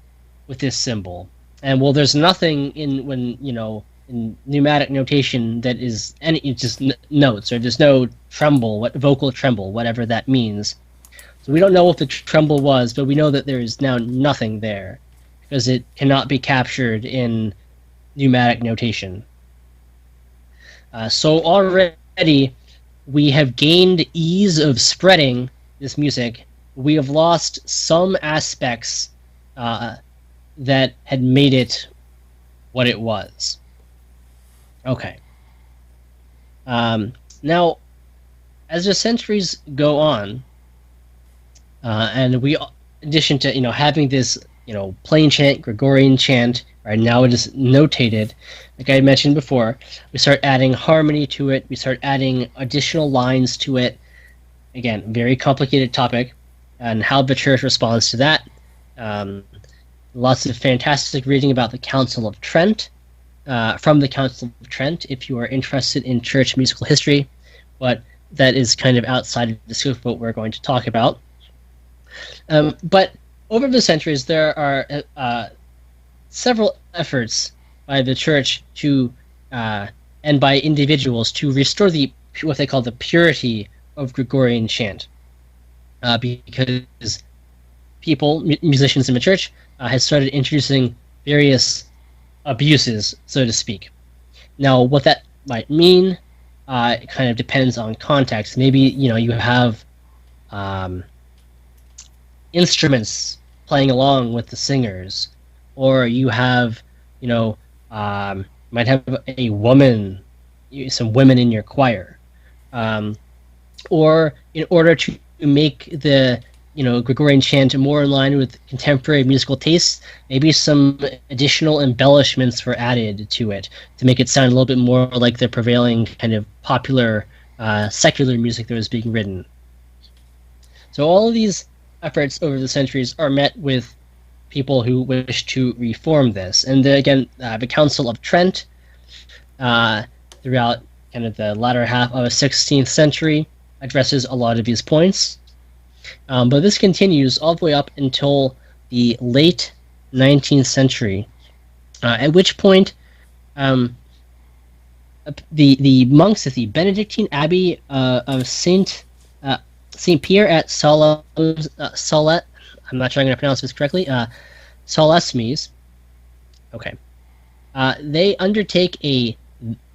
with this symbol, and well, there's nothing in pneumatic notation that is it's just notes, or there's no tremble, vocal tremble, whatever that means. So we don't know what the tremble was, but we know that there is now nothing there, because it cannot be captured in pneumatic notation. So already we have gained ease of spreading this music. We have lost some aspects that had made it what it was. Okay. Now, as the centuries go on, and we, in addition to having this plain chant, Gregorian chant, right now it is notated, like I mentioned before, we start adding harmony to it, we start adding additional lines to it. Again, very complicated topic, and how the church responds to that. Lots of fantastic reading about the Council of Trent, from the Council of Trent, if you are interested in church musical history, but that is kind of outside of the scope of what we're going to talk about. But over the centuries, there are several efforts by the church to, and by individuals, to restore what they call the purity of Gregorian chant, because people, musicians in the church, had started introducing various abuses, so to speak. Now, what that might mean, it kind of depends on context. Maybe you have instruments playing along with the singers, or you have, might have a woman, some women in your choir, or in order to make the Gregorian chant more in line with contemporary musical tastes, maybe some additional embellishments were added to it to make it sound a little bit more like the prevailing kind of popular secular music that was being written. So all of these efforts over the centuries are met with people who wish to reform this. And the Council of Trent, throughout kind of the latter half of the 16th century, addresses a lot of these points. But this continues all the way up until the late 19th century, at which point the monks at the Benedictine Abbey of Saint Pierre at Solet, I'm not sure I'm going to pronounce this correctly, Solesmes, okay, they undertake a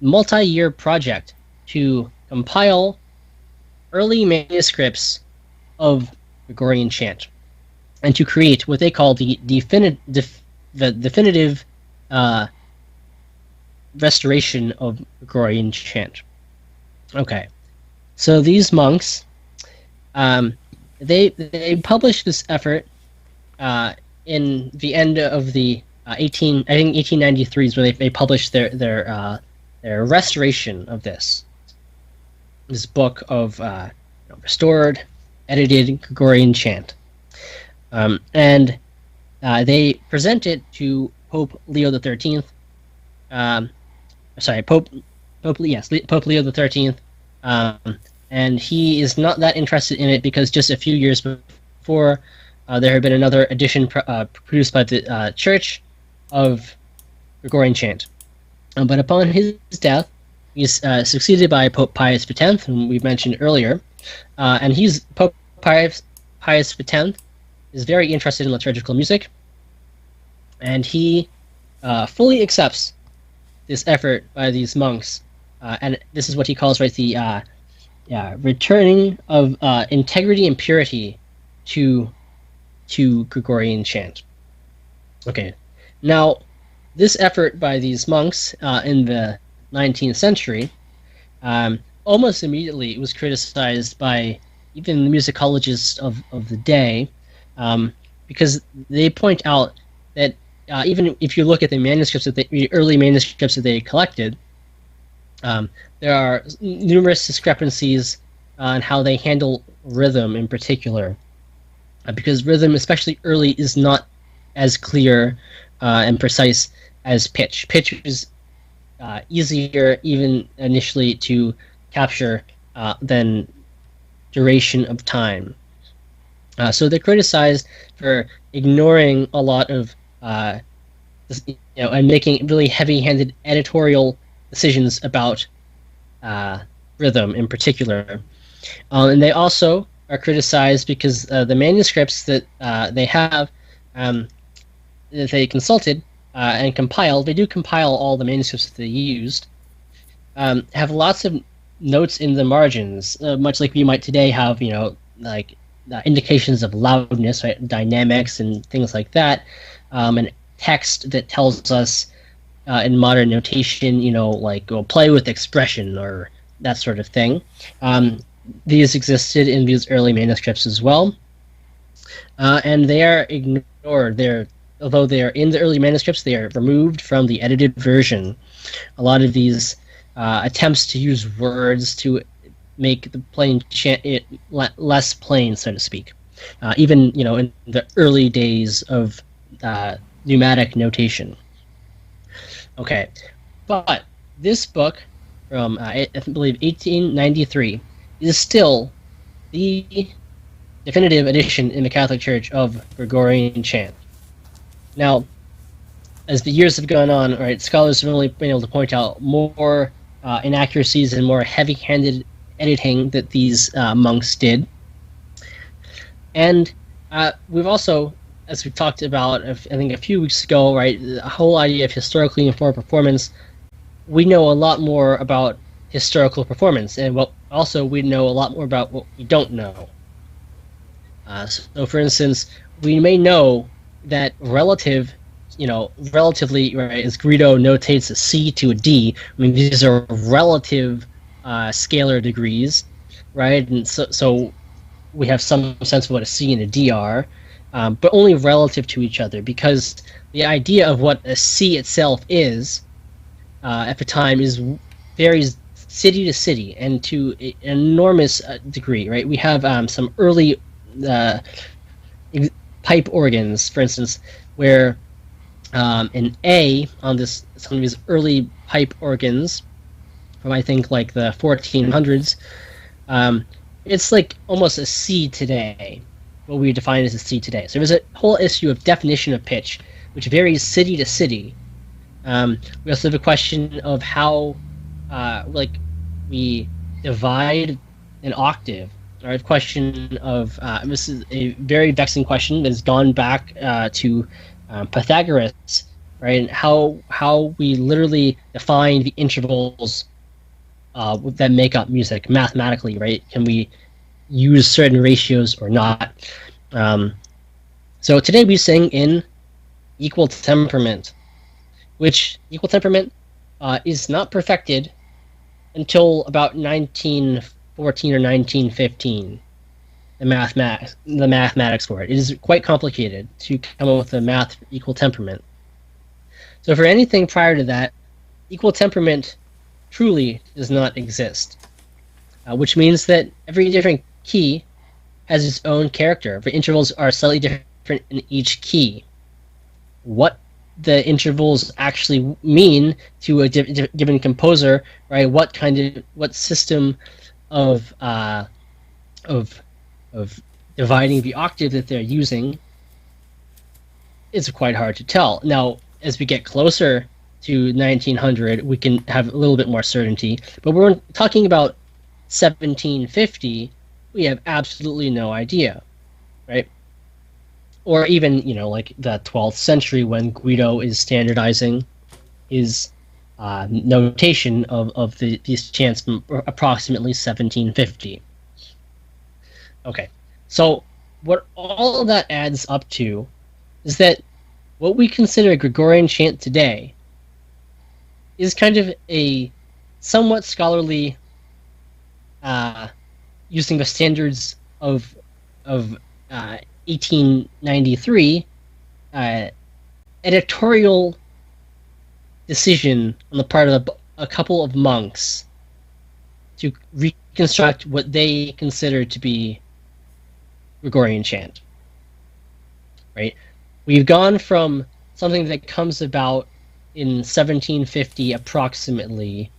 multi-year project to compile early manuscripts of Gregorian chant, and to create what they call the definitive restoration of Gregorian chant. Okay, so these monks, they published this effort in the end of the 1893 is when they published their restoration of this book of restored, edited Gregorian chant, and they present it to Pope Leo the 13th. Pope Leo the 13th, and he is not that interested in it because just a few years before, there had been another edition produced by the Church of Gregorian chant. But upon his death, he's succeeded by Pope Pius X, whom we mentioned earlier, and Pope Pius X is very interested in liturgical music, and he fully accepts this effort by these monks, and this is what he calls the returning of integrity and purity to Gregorian chant. Okay, now this effort by these monks in the 19th century almost immediately was criticized by even the musicologists of the day, because they point out that even if you look at the manuscripts the early manuscripts that they collected, there are numerous discrepancies on how they handle rhythm in particular, because rhythm, especially early, is not as clear and precise as pitch. Pitch is easier even initially to capture than duration of time. So they're criticized for ignoring a lot of and making really heavy-handed editorial decisions about rhythm in particular. And they also are criticized because the manuscripts that they have, that they consulted and compiled, they do compile all the manuscripts that they used, have lots of notes in the margins, much like you might today have, like indications of loudness, right, dynamics, and things like that, and text that tells us in modern notation, like play with expression or that sort of thing. These existed in these early manuscripts as well, and they are ignored. Although they are in the early manuscripts, they are removed from the edited version. A lot of these attempts to use words to make the plain chant less plain, so to speak. Even in the early days of pneumatic notation. Okay, but this book from I believe 1893 is still the definitive edition in the Catholic Church of Gregorian chant. Now, as the years have gone on, right, scholars have only been able to point out more inaccuracies and more heavy-handed editing that these monks did. And we've also, as we talked about, I think a few weeks ago, right, the whole idea of historically informed performance, we know a lot more about historical performance, and also we know a lot more about what we don't know. So, for instance, we may know that relatively, right, as Guido notates a C to a D, I mean, these are relative scalar degrees, right? And so we have some sense of what a C and a D are, but only relative to each other, because the idea of what a C itself is at the time varies city to city and to an enormous degree, right? We have some early pipe organs, for instance, where an A on some of these early pipe organs from, I think, like the 1400s, it's like almost a C today, what we define as a C today. So there's a whole issue of definition of pitch, which varies city to city. We also have a question of how we divide an octave. Or a question of this is a very vexing question that has gone back to Pythagoras, right? And how we literally define the intervals that make up music mathematically, right? Can we use certain ratios or not? So today we sing in equal temperament, which equal temperament is not perfected until about 1914 or 1915. The mathematics for it. It is quite complicated to come up with a math for equal temperament. So for anything prior to that, equal temperament truly does not exist, which means that every different key has its own character. The intervals are slightly different in each key. What the intervals actually mean to a given composer, right? What system of dividing the octave that they're using is quite hard to tell. Now, as we get closer to 1900, we can have a little bit more certainty. But when we're talking about 1750, we have absolutely no idea, right? Or even, like the 12th century when Guido is standardizing his notation of these chants from approximately 1750. Okay, so what all of that adds up to is that what we consider Gregorian chant today is kind of a somewhat scholarly, using the standards of 1893, editorial decision on the part of a couple of monks to reconstruct what they consider to be Gregorian chant. Right? We've gone from something that comes about in 1750 approximately,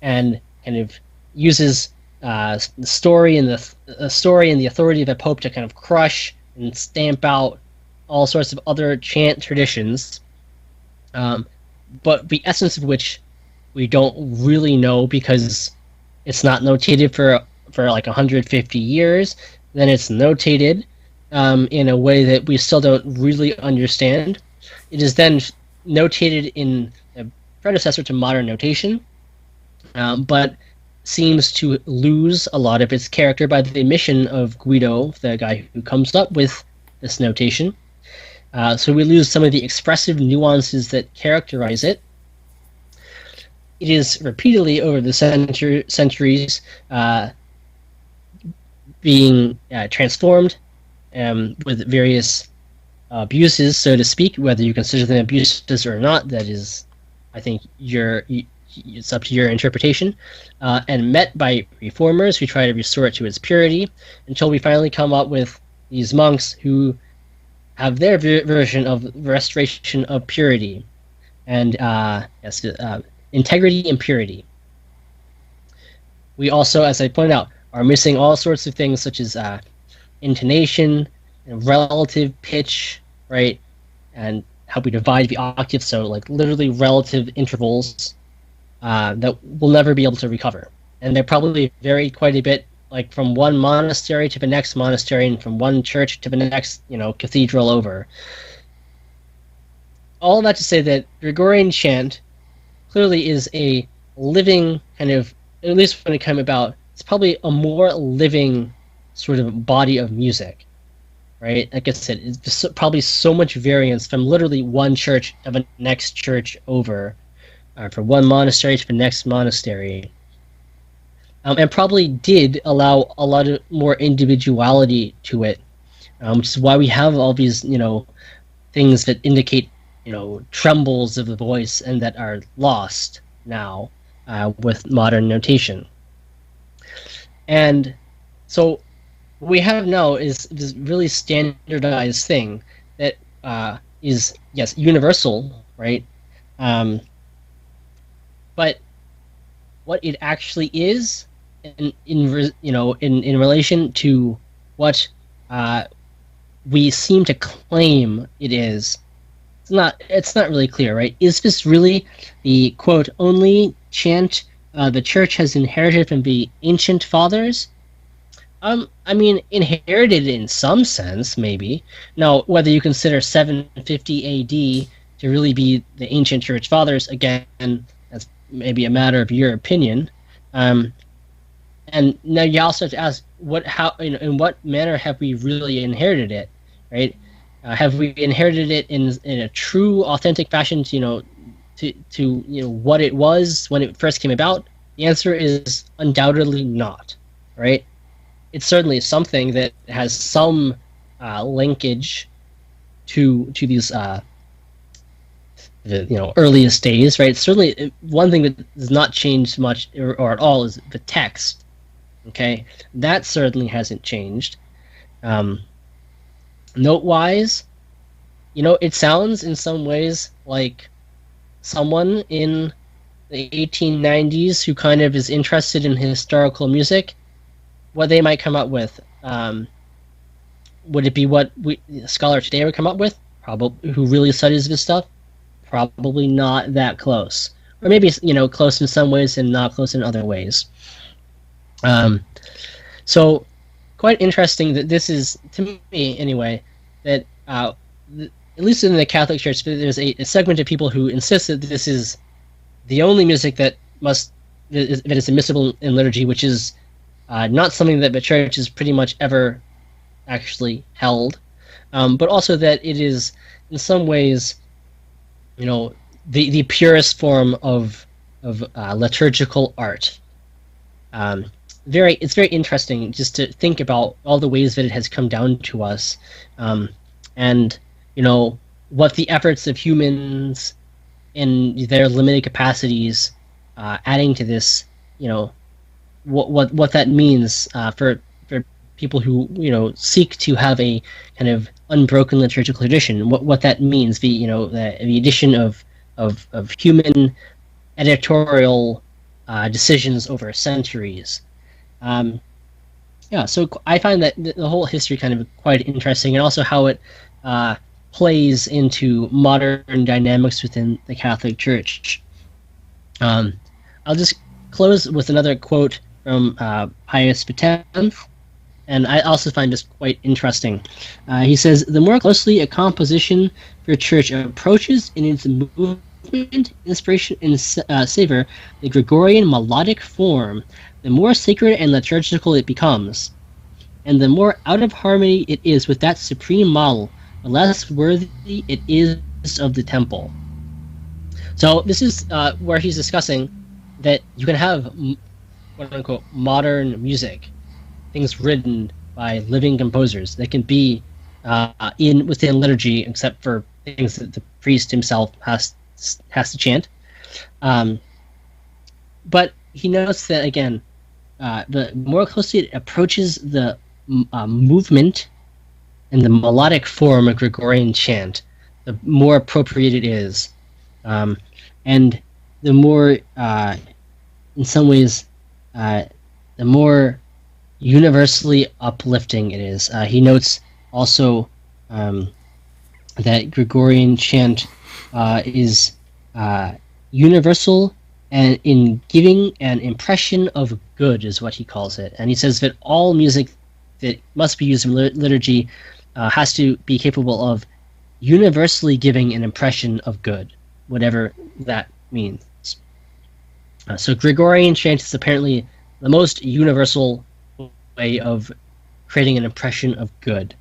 and kind of uses the story and the authority of the Pope to kind of crush and stamp out all sorts of other chant traditions, but the essence of which we don't really know because it's not notated for like 150 years. Then it's notated in a way that we still don't really understand. It is then notated in a predecessor to modern notation, but seems to lose a lot of its character by the omission of Guido, the guy who comes up with this notation. So we lose some of the expressive nuances that characterize it. It is repeatedly over the centuries being transformed with various abuses, so to speak. Whether you consider them abuses or not, that is, I think, it's up to your interpretation, and met by reformers who try to restore it to its purity, until we finally come up with these monks who have their version of restoration of purity, and integrity and purity. We also, as I pointed out, are missing all sorts of things such as intonation and relative pitch, right, and how we divide the octave, so like literally relative intervals that we'll never be able to recover. And they probably vary quite a bit, like from one monastery to the next monastery, and from one church to the next, cathedral over. All that to say that Gregorian chant clearly is a living kind of, at least when it came about, it's probably a more living sort of body of music. right? Like I said, it's probably so much variance from literally one church of a next church over, from one monastery to the next monastery. And probably did allow a lot of more individuality to it, which is why we have all these, things that indicate, trembles of the voice and that are lost now with modern notation. And so what we have now is this really standardized thing that is, yes, universal, right? But what it actually is, in relation to what we seem to claim it is, it's not really clear, right? Is this really the quote only chant the church has inherited from the ancient fathers? I mean, inherited in some sense, maybe. Now, whether you consider 750 AD to really be the ancient church fathers, again, that's maybe a matter of your opinion. And now you also have to ask, in what manner have we really inherited it, right? Have we inherited it in a true, authentic fashion, to what it was when it first came about? The answer is undoubtedly not, right? It's certainly something that has some linkage to these earliest days, right? Certainly, one thing that has not changed much or at all is the text. Okay, that certainly hasn't changed. Note-wise, it sounds in some ways like someone in the 1890s who kind of is interested in historical music, what they might come up with. Would it be what a scholar today would come up with? Probably, who really studies this stuff? Probably not that close. Or maybe, close in some ways and not close in other ways. So, quite interesting that this is, to me anyway, that at least in the Catholic Church, there's a segment of people who insist that this is the only music that is admissible in liturgy, which is not something that the Church has pretty much ever actually held, but also that it is, in some ways, the purest form of liturgical art. It's very interesting just to think about all the ways that it has come down to us, and what the efforts of humans in their limited capacities adding to this, what that means for people who seek to have a kind of unbroken liturgical tradition. What that means, the addition of human editorial decisions over centuries. So I find that the whole history kind of quite interesting, and also how it plays into modern dynamics within the Catholic Church. I'll just close with another quote from Pius X, and I also find this quite interesting. He says, "The more closely a composition for church approaches in its movement, inspiration, and savor the Gregorian melodic form, the more sacred and liturgical it becomes, and the more out of harmony it is with that supreme model, the less worthy it is of the temple." So this is where he's discussing that you can have quote-unquote modern music, things written by living composers that can be within liturgy, except for things that the priest himself has to chant. But he notes that, again, the more closely it approaches the movement and the melodic form of Gregorian chant, the more appropriate it is. And the more, in some ways, the more universally uplifting it is. He notes also that Gregorian chant is universal and in giving an impression of good, is what he calls it. And he says that all music that must be used in liturgy has to be capable of universally giving an impression of good, whatever that means. So Gregorian chant is apparently the most universal way of creating an impression of good.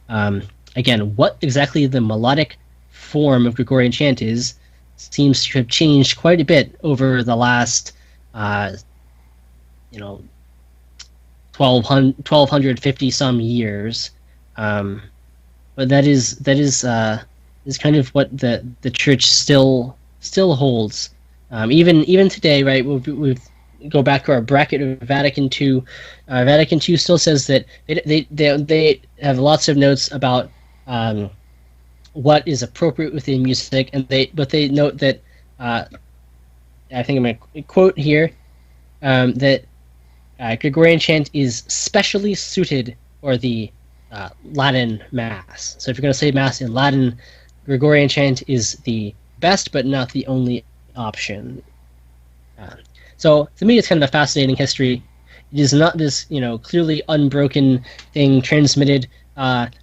Again, what exactly the melodic form of Gregorian chant is seems to have changed quite a bit over the last, 1250 some years. But that is kind of what the church still holds. Even today, right? We go back to our bracket of Vatican II. Vatican II still says that they have lots of notes about what is appropriate within music, but they note that I think I'm going to quote here that Gregorian chant is specially suited for the Latin Mass. So if you're going to say Mass in Latin, Gregorian chant is the best, but not the only option. So to me, it's kind of a fascinating history. It is not this, clearly unbroken thing transmitted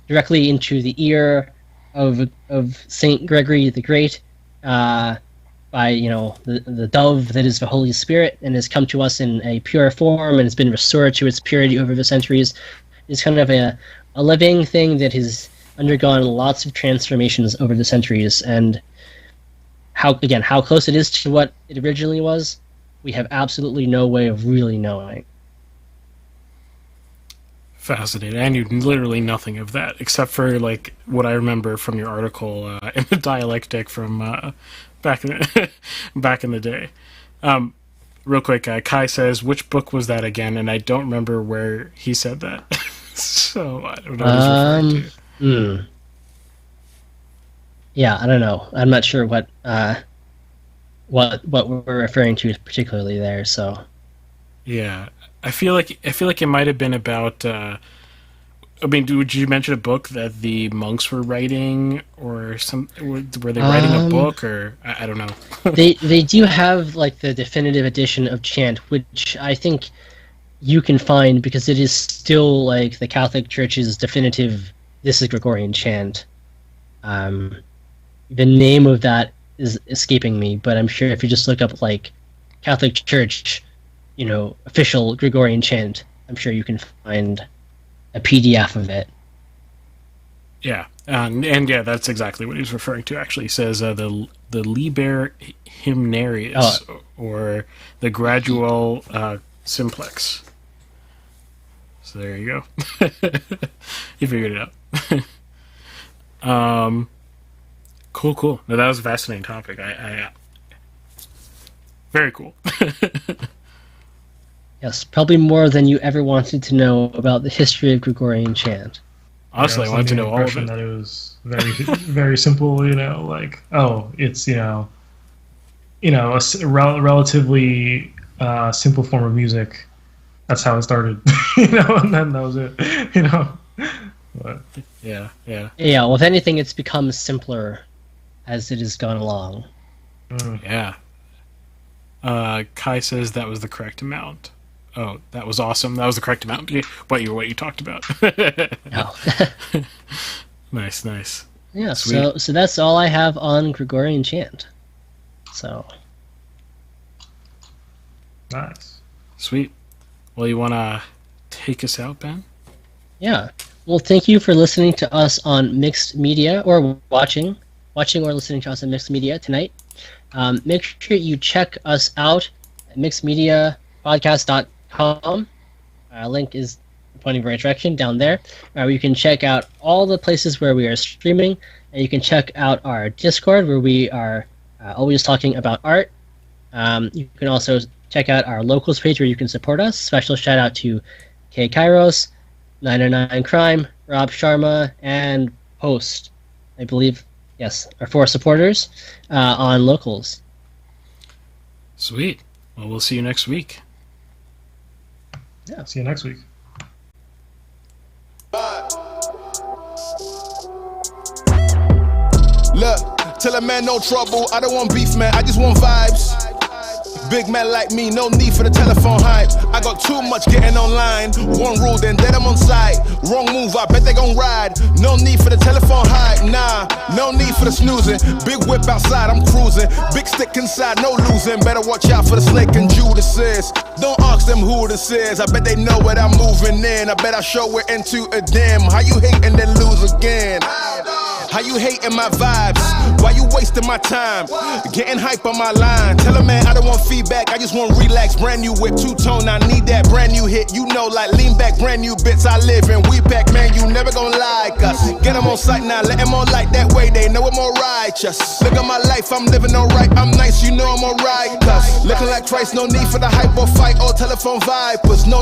directly into the ear of Saint Gregory the Great by the dove that is the Holy Spirit, and has come to us in a pure form and has been restored to its purity over the centuries. It's kind of a living thing that has undergone lots of transformations over the centuries, and how close it is to what it originally was, we have absolutely no way of really knowing. Fascinating. I knew literally nothing of that, except for like what I remember from your article in the dialectic from back in the day. Real quick, Kai says, which book was that again? And I don't remember where he said that. So I don't know what he's referring to. Yeah, I don't know. I'm not sure what we're referring to particularly there. So yeah, I feel like it might have been about. Would you mention a book that the monks were writing, or were they writing a book, or I don't know. they do have like the definitive edition of chant, which I think you can find because it is still like the Catholic Church's definitive. This is Gregorian chant. The name of that is escaping me, but I'm sure if you just look up like Catholic Church, official Gregorian chant, I'm sure you can find a PDF of it. Yeah, and yeah, that's exactly what he's referring to. Actually, he says the Liber Hymnarius, or the Gradual Simplex. So there you go. You figured it out. Cool. No, that was a fascinating topic. I very cool. Yes, probably more than you ever wanted to know about the history of Gregorian chant. Honestly, I wanted to know all of it. That it was very, very simple. It's a relatively simple form of music. That's how it started. And then that was it. But, yeah. Yeah. Well, if anything, it's become simpler as it has gone along. Yeah. Kai says that was the correct amount. Oh, that was awesome. That was the correct amount. What you talked about. Oh. Nice. Yeah. Sweet. So that's all I have on Gregorian chant. So. nice. Sweet. Well, you want to take us out, Ben? Yeah. Well, thank you for listening to us on Mixed Media, or watching or listening to us on Mixed Media tonight. Make sure you check us out at mixedmediapodcast.com. Link is pointing in the right direction down there. Where you can check out all the places where we are streaming, and you can check out our Discord where we are always talking about art. You can also check out our locals page where you can support us. Special shout out to K Kairos, 909 Crime, Rob Sharma, and Post. I believe, yes, our 4 supporters on locals. Sweet. Well, we'll see you next week. Yeah, see you next week. Look, tell a man no trouble. I don't want beef, man. I just want vibes. Big man like me, no need for the telephone hype. I got too much getting online. One rule, then dead I'm on site. Wrong move, I bet they gon' ride. No need for the telephone hype, nah. No need for the snoozing. Big whip outside, I'm cruising. Big stick inside, no losing. Better watch out for the snake and Judas is. Don't ask them who this is. I bet they know what I'm moving in. I bet I show it into a dim. How you hate and then lose again? How you hating my vibes? Why you wasting my time? Getting hype on my line. Tell a man I don't want feedback, I just want relax. Brand new whip, two-tone, I need that brand new hit. You know, like lean back, brand new bits I live in. We pack, man, you never gon' like us. Get them on sight now, let them on light. That way they know I'm more righteous. Look at my life, I'm living alright. I'm nice, you know I'm alright. Cause looking like Christ, no need for the hype or fight or telephone vipers. No